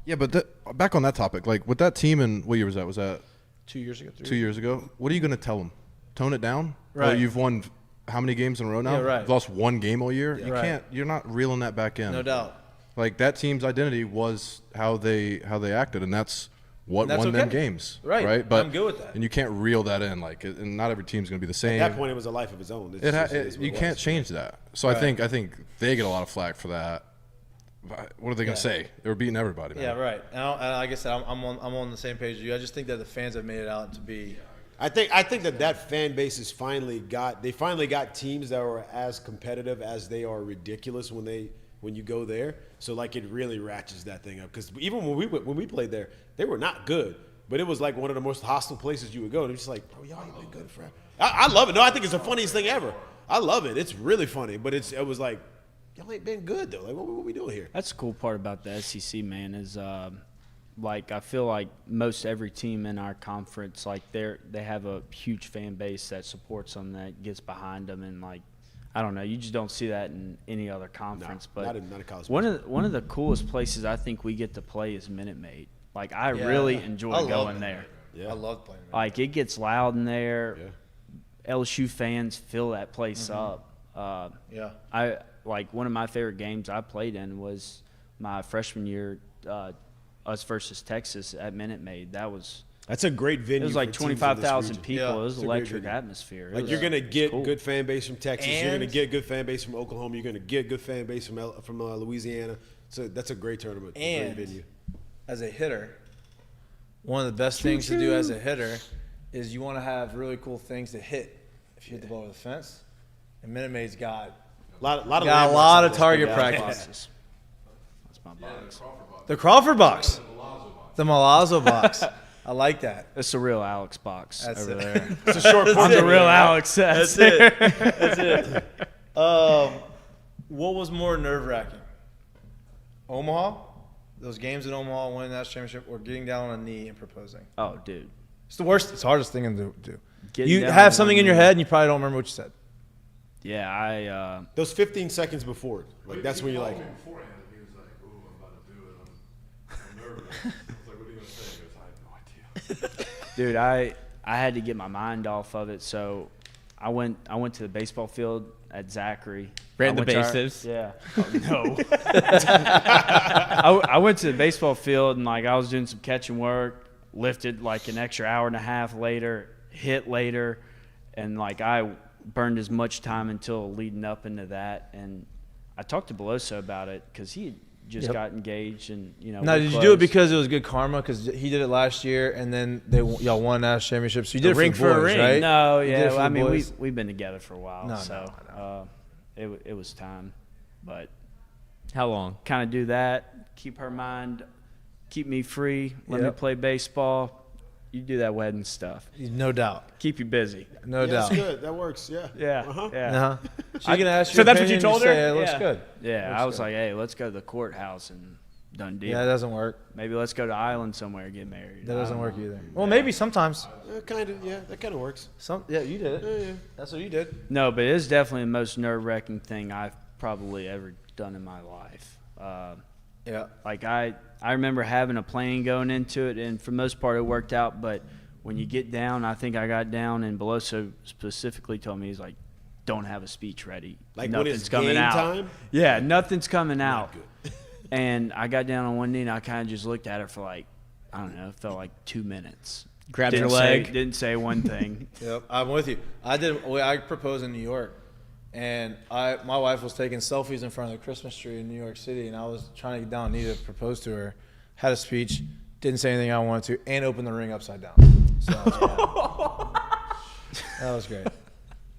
Yeah, but back on that topic, like with that team, and what year was that? Was that 2 years ago. 2 years ago? What are you going to tell them? Tone it down. Right. Oh, you've won how many games in a row now? Yeah, right. You've lost 1 game all year. You Right. can't. You're not reeling that back in. No doubt. Like that team's identity was how they acted, and that's what And that's won them okay. games. Right. Right. But I'm good with that. And you can't reel that in. Like, and not every team's going to be the same. At that point, it was a life of its own. It's just- it is what You it can't was. change that. So Right. I think they get a lot of flack for that. But what are they going to say? They were beating everybody. Man. Yeah, right. And like I said, I'm on the same page as you. I just think that the fans have made it out to be. I think that fan base is finally got teams that are as competitive as they are ridiculous when you go there. So like it really ratchets that thing up because even when we played there, they were not good, but it was like one of the most hostile places you would go. And it's just like, bro, y'all ain't been good forever. I love it. No, I think it's the funniest thing ever. I love it. It's really funny, but it was like, y'all ain't been good though. Like what we doing here? That's the cool part about the SEC, man, is like I feel like most every team in our conference, like they have a huge fan base that supports them, that gets behind them, and like I don't know. You just don't see that in any other conference. But not in college. one of the coolest places I think we get to play is Minute Maid. Like I really enjoy going there. Yeah. I love playing. Like it gets loud in there. Yeah. LSU fans fill that place up. I like one of my favorite games I played in was my freshman year, us versus Texas at Minute Maid. That's a great venue. It was like for teams in this 25,000 region. people. Yeah, it was it's an a great electric venue. atmosphere. Like you're gonna get cool. good fan base from Texas. You're And- gonna get good fan base from Oklahoma. You're gonna get good fan base from Louisiana. So that's a great tournament. And a great venue. as a hitter, one of the best things to do as a hitter is you want to have really cool things to hit if you hit the ball over the fence. And Minute Maid's got a lot of of target Yeah, practice. That's my box. The Crawford box. The Milazzo box. I like that. It's the real Alex box That's over it. there. It's a short I'm portrait. the real Alex. That's it. That's it. What was more nerve-wracking? Omaha? Those games in Omaha, winning that championship, or getting down on a knee and proposing? Oh, dude. It's the worst. It's the hardest thing to do. Getting You down have on something one in your knee. head and you probably don't remember what you said. Yeah, Those 15 seconds before, like that's when you're like, Beforehand, he was like, "Ooh, I'm about to do it. I'm nervous." I was like, "What are you gonna say?" He goes, "I have no idea." dude, I had to get my mind off of it, so I went to the baseball field at Zachary. Ran I the went to our- bases? Yeah. Oh, no. I went to the baseball field and like I was doing some catching work, lifted like an extra hour and a half later, hit later, and like I burned as much time until leading up into that. And I talked to Beloso about it because he had just got engaged and Now, we're did you do close. it because it was good karma? Because he did it last year, and then y'all won national championship. So you did it ring for the for a boys, ring. right? No, You did it yeah. for Well, I the mean, boys? we've been together for a while, No, so it was time. But How long? kind of do that, keep her mind, keep me free, let me Yep. play baseball. You do that wedding stuff. No doubt. Keep you busy. No yeah, doubt. that's good. That works. Yeah. Yeah, Uh-huh. yeah. She's going to ask you. So that's what you told her? Yeah, it looks Yeah. good. Yeah, Looks I was good. like, hey, let's go to the courthouse and done deal. Yeah, that doesn't work. Maybe let's go to Island somewhere and get married. That I doesn't don't work know. either. Well, maybe sometimes. Kind of. Yeah, that kind of works. Yeah, you did it. Yeah. That's what you did. No, but it's definitely the most nerve-wracking thing I've probably ever done in my life. Yeah. Like I remember having a plan going into it, and for the most part it worked out. But when you get down, I think I got down, and Beloso specifically told me, he's like, "Don't have a speech ready. Like nothing's when it's coming game out." time? Yeah, nothing's coming out. good. And I got down on one knee, and I kind of just looked at her for like, I don't know, it felt like 2 minutes. Grabbed Didn't your leg. Didn't say one thing. Yep, I'm with you. I proposed in New York, and my wife was taking selfies in front of the Christmas tree in New York City, and I was trying to get down on knee to propose to her. Had a speech, didn't say anything I wanted to, and opened the ring upside down. So that was great.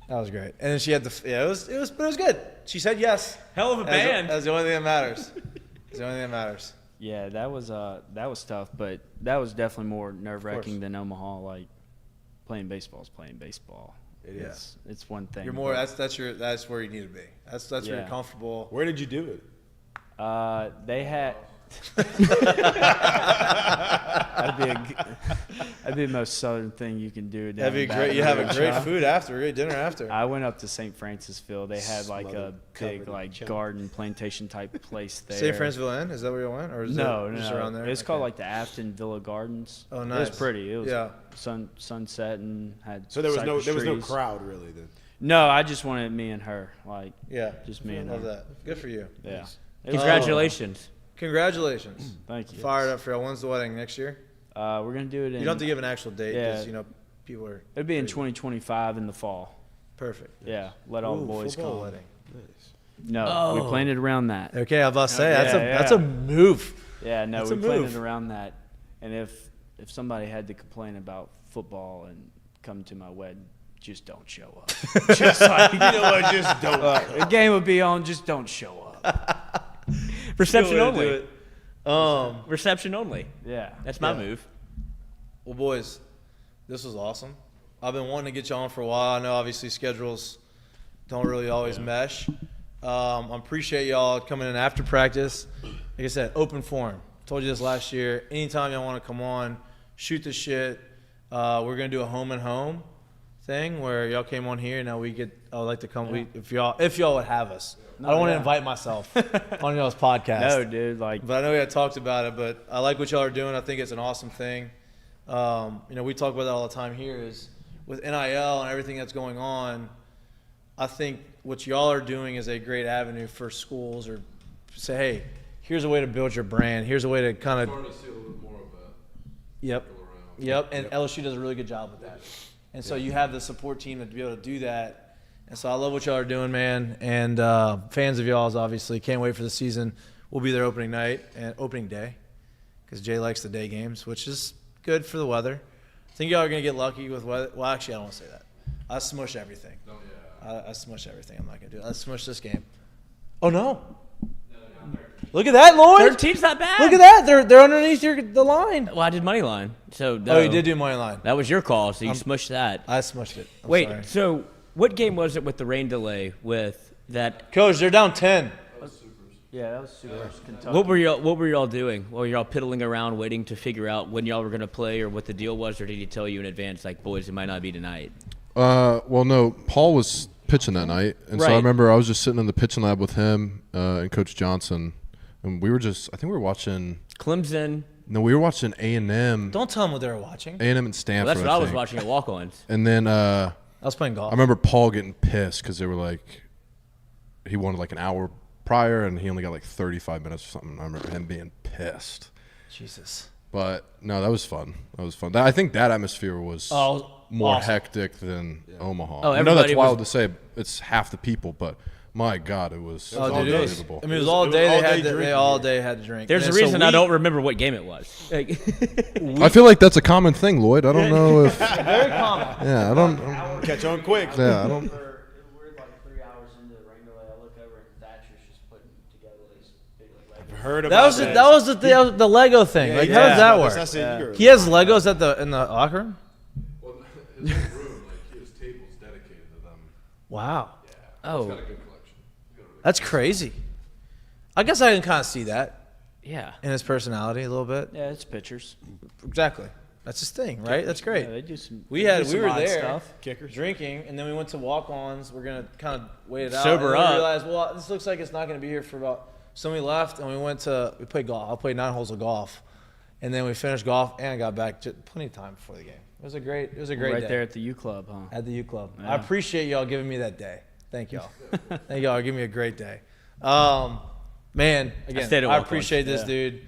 That was great. And then she had but it was good. She said yes. Hell of a band. That's the only thing that matters. It's the only thing that matters. Yeah, that was tough, but that was definitely more nerve-wracking than Omaha. Like playing baseball is playing baseball. It's one thing. You're more. but, That's where you need to be. That's where you're Yeah. comfortable. Where did you do it? they had. That'd be the most southern thing you can do. That'd be down great. in You have a Baton great Rouge. food after, great dinner after. I went up to St. Francisville. They had like a Smothered, big covered in like chili. garden plantation type place there. St. Francisville Inn? Is that where you went, or is No, it no, just no. around there? It's called Okay. like the Afton Villa Gardens. Oh, It nice. was pretty. It was Yeah. sunset and had. So there was cypress no trees. crowd really then. No, I just wanted me and her. Like Yeah, just me and love her. that. Good for you. Yeah. Congratulations. Congratulations. Thank you. Fired up for y'all. When's the wedding next year? We're gonna do it in. You don't have to give an actual date because Yeah. people are. It'll be in 2025 in the fall. Perfect. Yeah, let all the Ooh, boys football come. wedding. No, we planned it around that. Okay, I was about to say Yeah, that's a move. Yeah, no, That's we a planned move. it around that. And if somebody had to complain about football and come to my wedding, just don't show up. Just like, you know what, just don't. The game would be on, just don't show up. Reception Good way to only. do it. Reception only. Yeah. That's my Yeah. move. Well, boys, this was awesome. I've been wanting to get you on for a while. I know obviously schedules don't really always mesh. I appreciate y'all coming in after practice. Like I said, open forum. Told you this last year. Anytime y'all want to come on, shoot the shit. We're gonna do a home and home thing where y'all came on here. Now I would like to come. If y'all would have us. I don't want to invite myself on y'all's podcast. No, dude. But I know we had talked about it. But I like what y'all are doing. I think it's an awesome thing. We talk about that all the time here. Is with NIL and everything that's going on. I think what y'all are doing is a great avenue for schools or say, hey, here's a way to build your brand. Here's a way to kind of. Starting to see a little bit more of that. Yep. And LSU does a really good job with that. And so you have the support team to be able to do that. And so I love what y'all are doing, man. And fans of y'all's, obviously. Can't wait for the season. We'll be there opening night and opening day because Jay likes the day games, which is good for the weather. I think y'all are going to get lucky with weather. Well, actually, I don't want to say that. I smush everything. Oh, yeah. I smush everything. I'm not going to do it. I smush this game. Oh, no. Look at that, Lloyd. 13's not bad. Look at that. They're underneath the line. Well, I did money line. So you did do money line. That was your call, so you smushed that. I smushed it. I'm Wait, sorry. so what game was it with the rain delay with that? Coach, they're down 10. yeah, that was super. Kentucky. What were y'all doing? Were y'all piddling around waiting to figure out when y'all were going to play or what the deal was, or did he tell you in advance, like, boys, it might not be tonight? Well, no. Paul was pitching that night, and so I Right. remember I was just sitting in the pitching lab with him and Coach Johnson, and I think we were watching. Clemson. No, we were watching A&M. Don't tell them what they were watching. A&M and Stanford. Well, that's what I was think. watching at walk-ons. And then I was playing golf. I remember Paul getting pissed because they were like, he wanted like an hour prior, and he only got like 35 minutes or something. I remember him being pissed. Jesus. But no, that was fun. I think that atmosphere was more awesome. hectic than Omaha. Oh, I know that's everybody wild was- to say. It's half the people, but my God, it was unbelievable. I mean, it was all day. They all day had to drink. There's And a reason so I don't remember what game it was. I feel like that's a common thing, Lloyd. I don't know if. Very common. Yeah, I don't. Catch on quick. Yeah, I don't. We're like 3 hours into the rain delay. I look over and Thatcher's just putting together these big like Heard That about was the Lego thing. Yeah, like, yeah. how does that That's work? it. He has Legos in the locker room. Well, his room, like his table's dedicated to them. Wow, Oh, Got a good collection. that's crazy. I guess I can kind of see that yeah. in his personality a little bit. yeah, it's pictures. Exactly. That's his thing, right? That's great. Yeah, they do some. We they do some were odd there Stuff. drinking, and then we went to walk-ons. We're gonna kind of wait it out. Sober and then up. We realized, well, this looks like it's not gonna be here for about. So we left, and we played golf. I played 9 holes of golf, and then we finished golf and got back plenty of time before the game. It was a great Right day there at the U Club, huh? at the U Club. Yeah. I appreciate y'all giving me that day. Thank y'all. Thank y'all. Giving me a great day. Man, again, stayed at I walk-ons. appreciate this, Yeah. dude.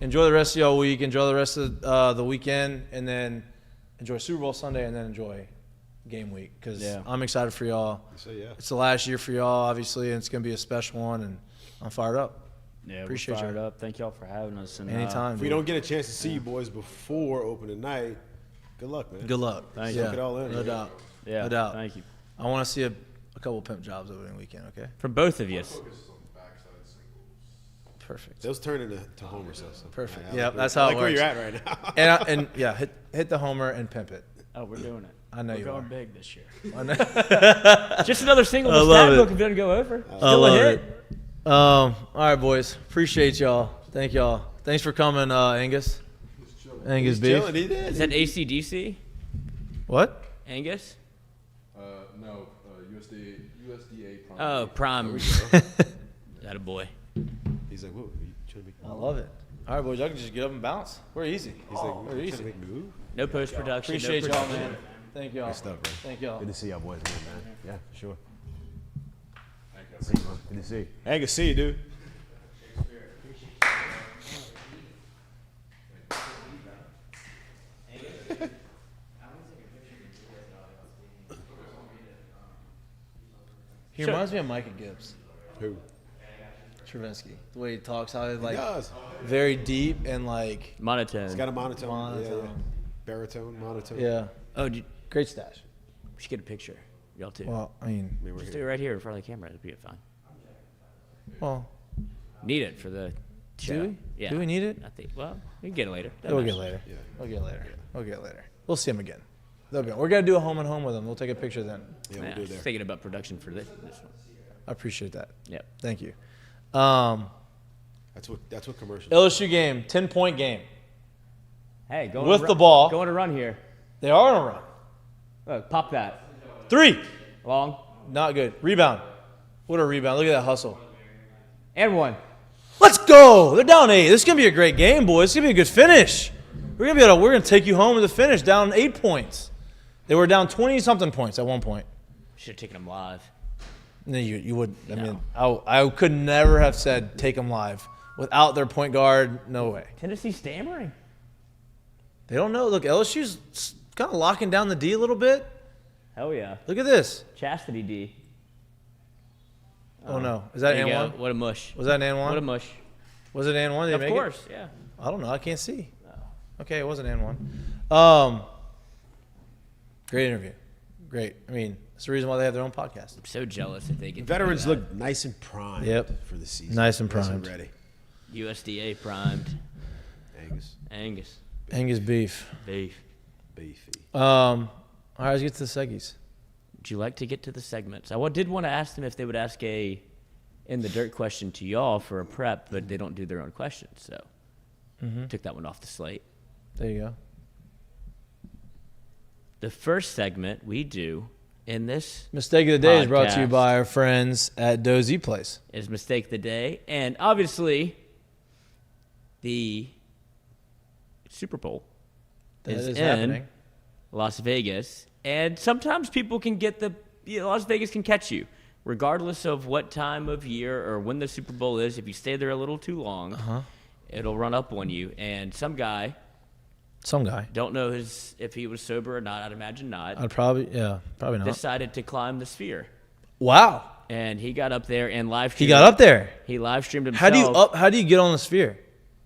Enjoy the rest of y'all week. Enjoy the rest of the weekend, and then enjoy Super Bowl Sunday, and then enjoy game week because Yeah. I'm excited for y'all. So yeah. It's the last year for y'all, obviously, and it's gonna be a special one, and I'm fired up. Yeah, Appreciate we're fired you. up. Thank y'all for having us. And, Anytime. If we dude. don't get a chance to see you boys before opening night, good luck, man. Good luck. Thank yeah, you. Soak it all in, no man. doubt. Yeah, No doubt. thank you. I want to see a couple pimp jobs opening weekend. Okay. From both of you. Perfect. Those turn into homers. So. Perfect. I Yep, like that's where- how I it like where works. you're at right now. And yeah, hit the homer and pimp it. Oh, we're doing it. I know We're you going are. big this year. I know. Just another single in I the love stat it. book if it doesn't go over. I Still a love hit. it. All right, boys. Appreciate y'all. Thank y'all. Thanks for coming, Angus. Angus beef. Chilling, he did. Is that ACDC? What? Angus? No, USDA. Oh, Prime. That a boy. He's like, whoa, are you trying to make I love it. All right, boys. Y'all can just get up and bounce. We're easy. He's like, We're you easy. trying to make move? No post production. Appreciate no y'all, production. man. Thank y'all. Good stuff, bro. Thank y'all. Good to see y'all boys again, man. Yeah, for sure. See you, man. Good to see you. Hey, good to see you, dude. He reminds me of Micah Gibbs. Who? Travinski. The way he talks, how he's He like does. very deep and like Monotone. He's got a monotone. Monotone. Yeah, yeah. Baritone, monotone. yeah, Oh, great stash. we should get a picture. Y'all too. Well, I mean, I mean, we're Just do here. it right here in front of the camera. It'll be fine. well, Need it for the show. do we? Yeah. Do we need it? I think. Well, we can get it later. We'll get later. We'll get later. We'll get later. We'll see him again. They'll be. We're gonna do a home and home with him. We'll take a picture then. Yeah, we'll Yeah, do it just there. thinking about production for this one. I appreciate that. Yep. Thank you. That's what commercials. LSU game, 10-point game. Hey, going With to the ball. Going to run here. They are on a run. Pop that. 3. Long. Not good. Rebound. What a rebound. Look at that hustle. And 1. Let's go. They're down 8. This is going to be a great game, boys. It's going to be a good finish. We're going to take you home with the finish down 8 points. They were down 20-something points at one point. Should have taken them live. No, you would. I mean, I could never have said take them live without their point guard. No way. Tennessee stammering. They don't know. Look, LSU's kind of locking down the D a little bit. Hell yeah. Look at this. Chastity D. Oh no, is that There you an go. one? What a mush. Was that an and one? What a mush. Was it an one? Did Of they make course, it? yeah. I don't know. I can't see. Okay, it was an and one. Great interview. Great. I mean, that's the reason why they have their own podcast. I'm so jealous if they get Veterans to do look nice and primed for the season. Nice and Nice primed. ready. that. USDA primed. Angus. Angus beef. Beef. Beefy. All right, let's get to the seggies. Would you like to get to the segments? I did want to ask them if they would ask a in the dirt question to y'all for a prep, but they don't do their own questions, so took that one off the slate. There you go. The first segment we do in this Mistake of the day is brought to you podcast by our friends at Dozy Place. is Mistake of the Day, and obviously the Super Bowl That is is in happening. Las Vegas, and sometimes people can get Las Vegas can catch you, regardless of what time of year or when the Super Bowl is. If you stay there a little too long, it'll run up on you. And some guy, don't know if he was sober or not. I'd imagine not. Probably not. Decided to climb the sphere, Wow. and he got up there and live streamed. He got up there. He live streamed himself. How do you get on the sphere?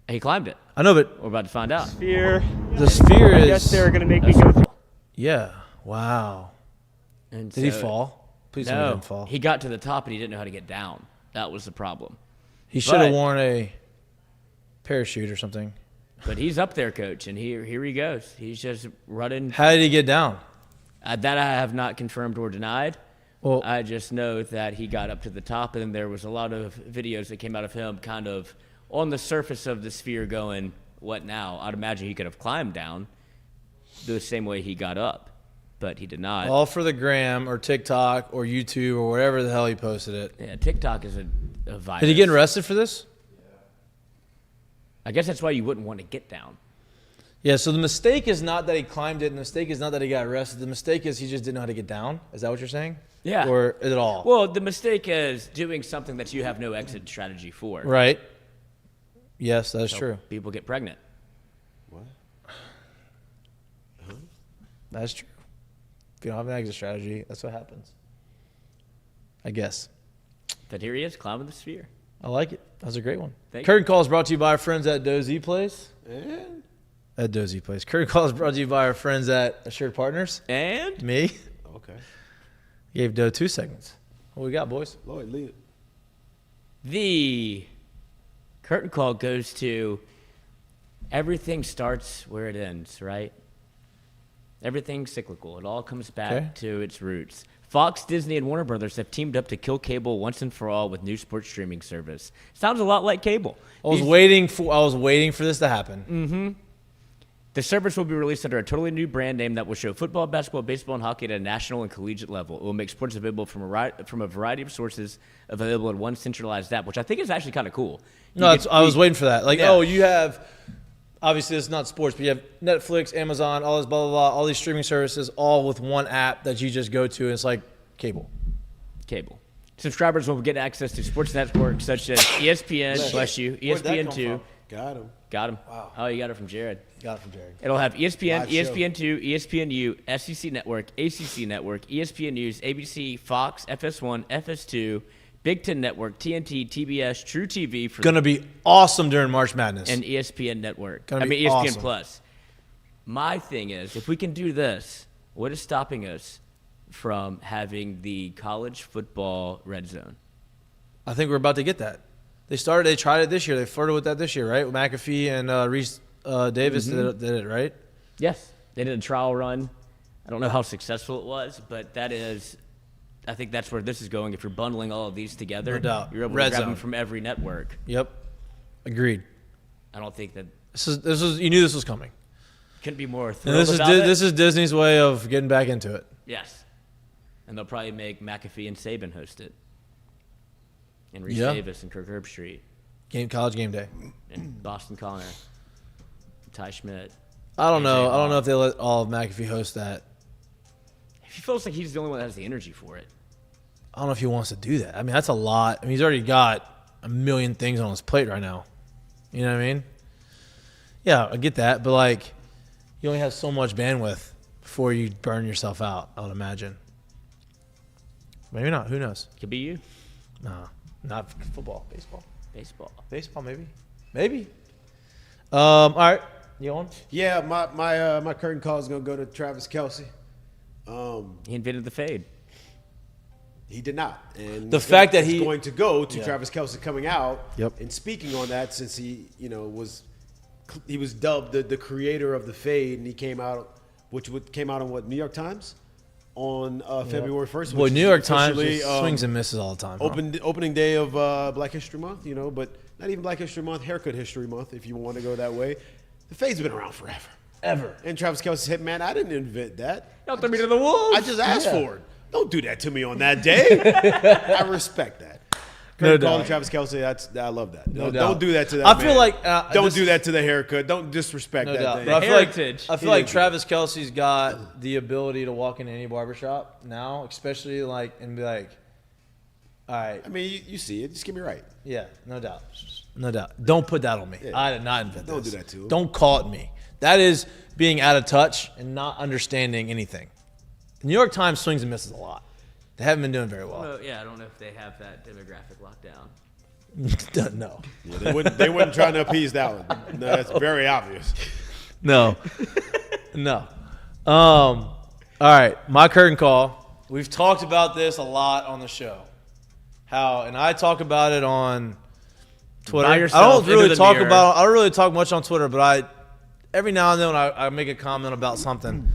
He climbed it. I know, but We're about to find out. the sphere is. I guess they're going to make me go through. Yeah. Wow. And Did he so- fall? Please don't let No, him fall. he got to the top and he didn't know how to get down. That was the problem. He should have but- worn a parachute or something. But he's up there, coach, and here he goes. He's just running. How did he get down? That I have not confirmed or denied. Well, I just know that he got up to the top, and then there was a lot of videos that came out of him kind of on the surface of the sphere going, what now? I'd imagine he could have climbed down the same way he got up, but he did not. all for the gram or TikTok or YouTube or wherever the hell he posted it. Yeah, TikTok is a virus. Did he get arrested for this? I guess that's why you wouldn't want to get down. Yeah, so the mistake is not that he climbed it, and the mistake is not that he got arrested. The mistake is he just didn't know how to get down. Is that what you're saying? Yeah. Or is it all? Well, the mistake is doing something that you have no exit strategy for. Right. Yes, that is true. People get pregnant. That's true. If you don't have an exit strategy, that's what happens. I guess. But here he is, climbing the sphere. I like it. That was a great one. Thank Curtain Call is brought to you by our friends at Dozy Place. At Dozy Place. Curtain Call is brought to you by our friends at Assured Partners. And Me. Okay. Gave Doe 2 seconds. What we got, boys? Lloyd, lead it. the curtain call goes to everything starts where it ends, right? Everything's cyclical. It all comes back to its roots. Fox, Disney, and Warner Brothers have teamed up to kill cable once and for all with new sports streaming service. Sounds a lot like cable. I was waiting for this to happen. The service will be released under a totally new brand name that will show football, basketball, baseball, and hockey at a national and collegiate level. It will make sports available from a variety of sources available in one centralized app, which I think is actually kind of cool. I was waiting for that. Like, Yeah. oh, you have, obviously it's not sports, but you have Netflix, Amazon, all this blah, blah, blah, all these streaming services, all with one app that you just go to, and it's like cable. Cable. Subscribers will get access to sports networks such as ESPN, bless you, Where'd that come ESPN2. from? Got him. Got him. Wow. Oh, you got it from Jared. Got it from Jared. It'll have ESPN, Live show. ESPN2, ESPNU, SEC Network, ACC Network, ESPN News, ABC, Fox, FS1, FS2, Big Ten Network, TNT, TBS, True TV for Gonna be awesome during March Madness. and ESPN Network. Gonna be ESPN awesome. Plus. My thing is, if we can do this, what is stopping us from having the college football red zone? I think we're about to get that. They tried it this year. They flirted with that this year, right? With McAfee and Reese Davis did it, right? Yes. They did a trial run. I don't know how successful it was, but I think that's where this is going. If you're bundling all of these together, No doubt. you're able Red to grab zone. them from every network. Yep. Agreed. I don't think that This is you knew this was coming. Couldn't be more And thrilled about it. this is Disney's way of getting back into it. Yes. And they'll probably make McAfee and Saban host it. And Reese Yeah. Davis and Kirk Herbstreit. College game day. And Boston Connor. Ty Schmidt. I don't know. AJ I don't know Ball. if they let all of McAfee host that. He feels like he's the only one that has the energy for it. I don't know if he wants to do that. I mean, that's a lot. I mean, he's already got a million things on his plate right now. You know what I mean? Yeah, I get that. But, like, you only have so much bandwidth before you burn yourself out, I would imagine. Maybe not. Who knows? Could be you. No, not football. Baseball. Baseball. Maybe. Maybe. All right. You on? Yeah, my curtain call is gonna go to Travis Kelce. He invented the fade. He did not, and The fact that he's he- going to go to Yeah. Travis Kelce coming out. Yep. And speaking on that, since he was dubbed the creator of the fade, and he came out, came out on what, New York Times on February 1st. Boy, which New is York Times officially, just swings and misses all the time. Huh? Opening day of Black History Month, but not even Black History Month, Haircut History Month, if you want to go that way. The fade's been around forever. Ever. And Travis Kelce said, man, I didn't invent that. Y'all threw me to the wolves. I just asked for it. Don't do that to me on that day. I respect that. No Calling doubt. Travis Kelce, I love that. No Don't doubt. do that to that I feel man. like, don't this- do that to the haircut. Don't disrespect No that doubt. thing. But I feel like, Heritage. Travis Kelce's got the ability to walk into any barbershop now, especially and be like, all right, I mean, you see it. Just get me right. yeah, no doubt. No doubt. Don't put that on me. Yeah. I did not invent Don't this. do that to him. Don't call it me. That is being out of touch and not understanding anything. The New York Times swings and misses a lot. They haven't been doing very well. Well, yeah, I don't know if they have that demographic locked down. No. Yeah, they wouldn't try to appease that one. No, that's very obvious. No. No. All right, my curtain call. We've talked about this a lot on the show. And I talk about it on Twitter. By I yourself, don't really into the talk mirror. about. I don't really talk much on Twitter, but every now and then when I make a comment about something,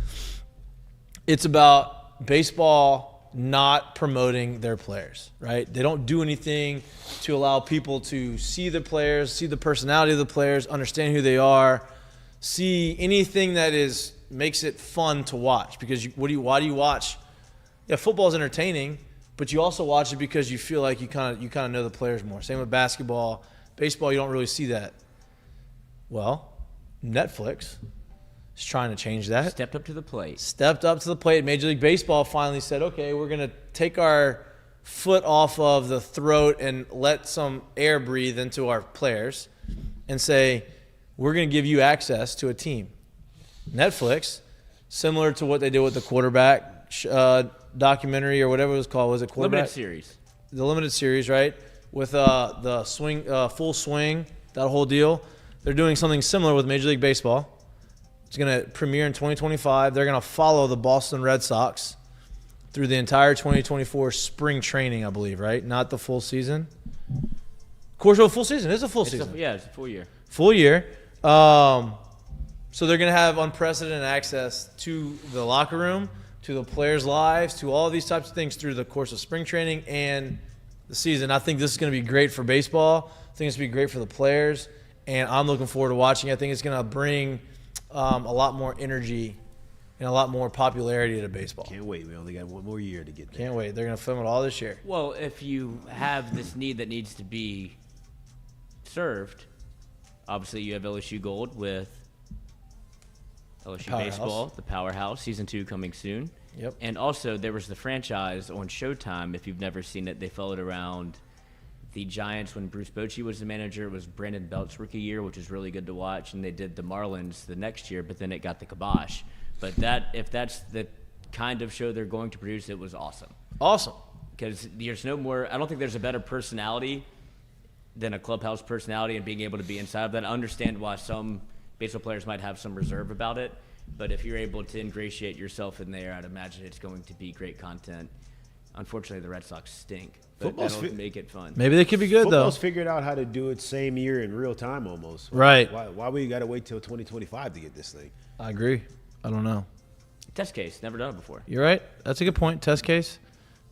it's about baseball not promoting their players, right? They don't do anything to allow people to see the players, see the personality of the players, understand who they are, see anything that makes it fun to watch. Because why do you watch? Yeah, football's entertaining, but you also watch it because you feel like you kind of know the players more. Same with basketball. Baseball, you don't really see that. Well, Netflix is trying to change that. Stepped up to the plate. Stepped up to the plate. Major League Baseball finally said, okay, we're going to take our foot off of the throat and let some air breathe into our players and say, we're going to give you access to a team. Netflix, similar to what they did with the quarterback documentary or whatever it was called. Was it quarterback? Limited series. The limited series, right? With the swing, full swing, that whole deal. They're doing something similar with Major League Baseball. It's going to premiere in 2025. They're going to follow the Boston Red Sox through the entire 2024 spring training, I believe, right? Not the full season. Of course, a full season. It's a full season. It's a full year. Full year. So they're going to have unprecedented access to the locker room, to the players' lives, to all these types of things through the course of spring training and the season. I think this is going to be great for baseball. I think it's going to be great for the players, and I'm looking forward to watching. I think it's going to bring a lot more energy and a lot more popularity to baseball. Can't wait. We only got one more year to get there. Can't wait. They're going to film it all this year. Well, if you have this need that needs to be served, obviously you have LSU Gold with LSU Powerhouse. Baseball, the Powerhouse, Season 2 coming soon. Yep. And also there was the franchise on Showtime. If you've never seen it, they followed around the Giants when Bruce Bochy was the manager. It was Brandon Belt's rookie year, which was really good to watch. And they did the Marlins the next year, but then it got the kibosh. But if that's the kind of show they're going to produce, it was awesome. Awesome. Because there's no more – I don't think there's a better personality than a clubhouse personality and being able to be inside of that. I understand why some baseball players might have some reserve about it, but if you're able to ingratiate yourself in there, I'd imagine it's going to be great content. Unfortunately, the Red Sox stink, but that'll make it fun. Maybe they could be good, Football's though. figured out how to do it same year in real time almost. Right. Why we got to wait till 2025 to get this thing? I agree. I don't know. Test case, never done it before. You're right. That's a good point. Test case.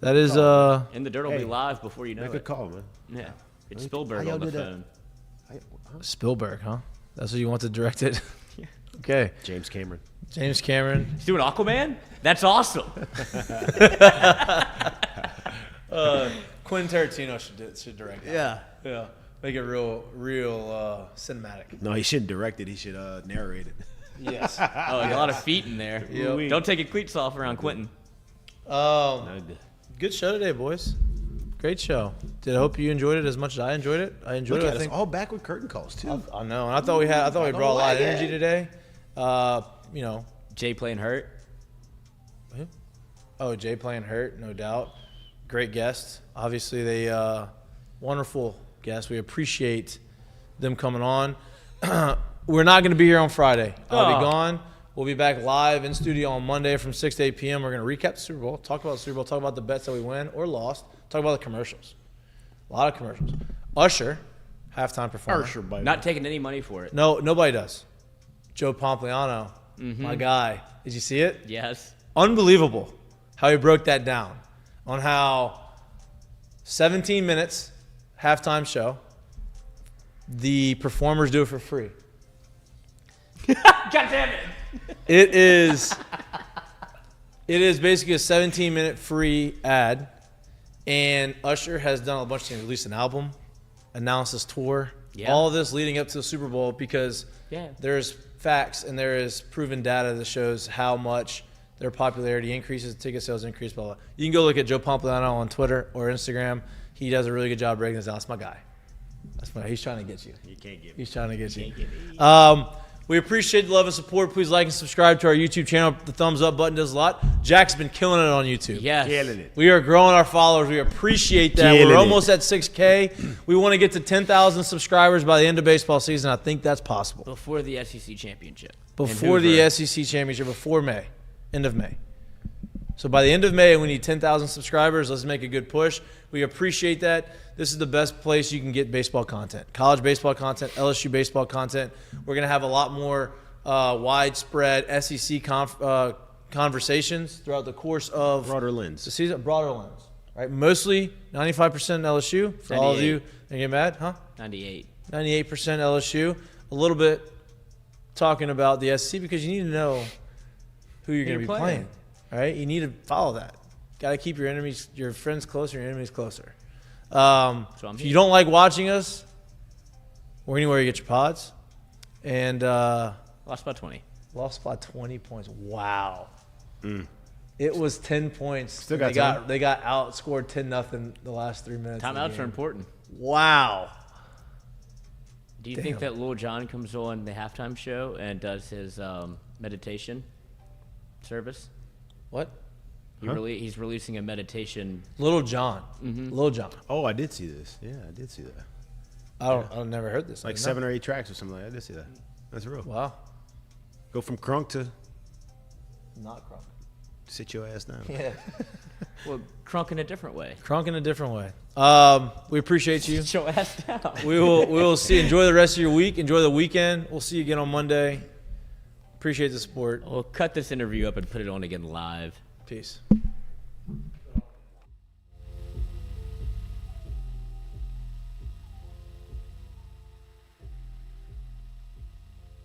That is And the dirt will be live before you know Make it. a call, man. Yeah. It's How Spielberg y'all on the do that? phone. Spielberg, huh? That's what you want to direct it? Okay. James Cameron. James Cameron. He's doing Aquaman? That's awesome. Quentin Tarantino should direct it. Yeah. Yeah. Make it real cinematic. No, he shouldn't direct it. He should narrate it. Yes. Oh, a lot of feet in there. Yep. Don't take your cleats off around Quentin. Good show today, boys. Great show. I hope you enjoyed it as much as I enjoyed it. I enjoyed Look it. at I us, think all back with curtain calls too. I know, and I thought we brought a lot of energy today. You know, Jay playing hurt. oh, Jay playing hurt, no doubt. Great guest. Obviously, they wonderful guests. We appreciate them coming on. We're not going to be here on Friday. I'll be gone. We'll be back live in studio on Monday from 6 to 8 p.m. We're going to recap the Super Bowl, talk about the Super Bowl, talk about the bets that we win or lost, talk about the commercials. A lot of commercials. Usher, halftime performer. Usher, by Not taking any money for it. No, nobody does. Joe Pompliano, my guy. Did you see it? Yes. Unbelievable how he broke that down on how 17 minutes, halftime show, the performers do it for free. God damn it. It is basically a 17-minute free ad, and Usher has done a bunch of things. Released an album, announced his tour, all of this leading up to the Super Bowl because there's facts and there is proven data that shows how much their popularity increases, ticket sales increase, blah, blah. You can go look at Joe Pompliano on Twitter or Instagram. He does a really good job breaking this down. That's my guy. He's trying to get you. You can't get me. He's trying to get you. We appreciate the love and support. Please like and subscribe to our YouTube channel. The thumbs up button does a lot. Jack's been killing it on YouTube. Yes. Killing it. We are growing our followers. We appreciate that. Killing We're it. almost at 6K. We want to get to 10,000 subscribers by the end of baseball season. I think that's possible. Before the SEC championship. Before the SEC championship, before May. End of May. So by the end of May, we need 10,000 subscribers. Let's make a good push. We appreciate that. This is the best place you can get baseball content. College baseball content, LSU baseball content. We're going to have a lot more widespread SEC conversations throughout the course of Broader lens. the season. Broader lens. Right? Mostly 95% LSU. For all of you that get mad, huh? 98. 98% LSU. A little bit talking about the SEC because you need to know who you're going to be playing. All right? You need to follow that. Got to keep your friends closer, your enemies closer. If you don't like watching us, we're anywhere you get your pods. And Lost by 20. Lost by 20 points. Wow. It was 10 points. Still got they got outscored 10-0 the last 3 minutes. Timeouts are important. Wow. Do you think that Lil Jon comes on the halftime show and does his meditation service? What? He's releasing a meditation. Little John. Lil Jon. Oh, I did see this. Yeah, I did see that. I've never heard this. Like 7 or 8 tracks or something like that. I did see that. That's real. Wow. Go from crunk to Not crunk. sit your ass down. Yeah. Well, crunk in a different way. Crunk in a different way. We appreciate you. Sit your ass down. We will see. Enjoy the rest of your week. Enjoy the weekend. We'll see you again on Monday. Appreciate the support. We'll cut this interview up and put it on again live. Peace.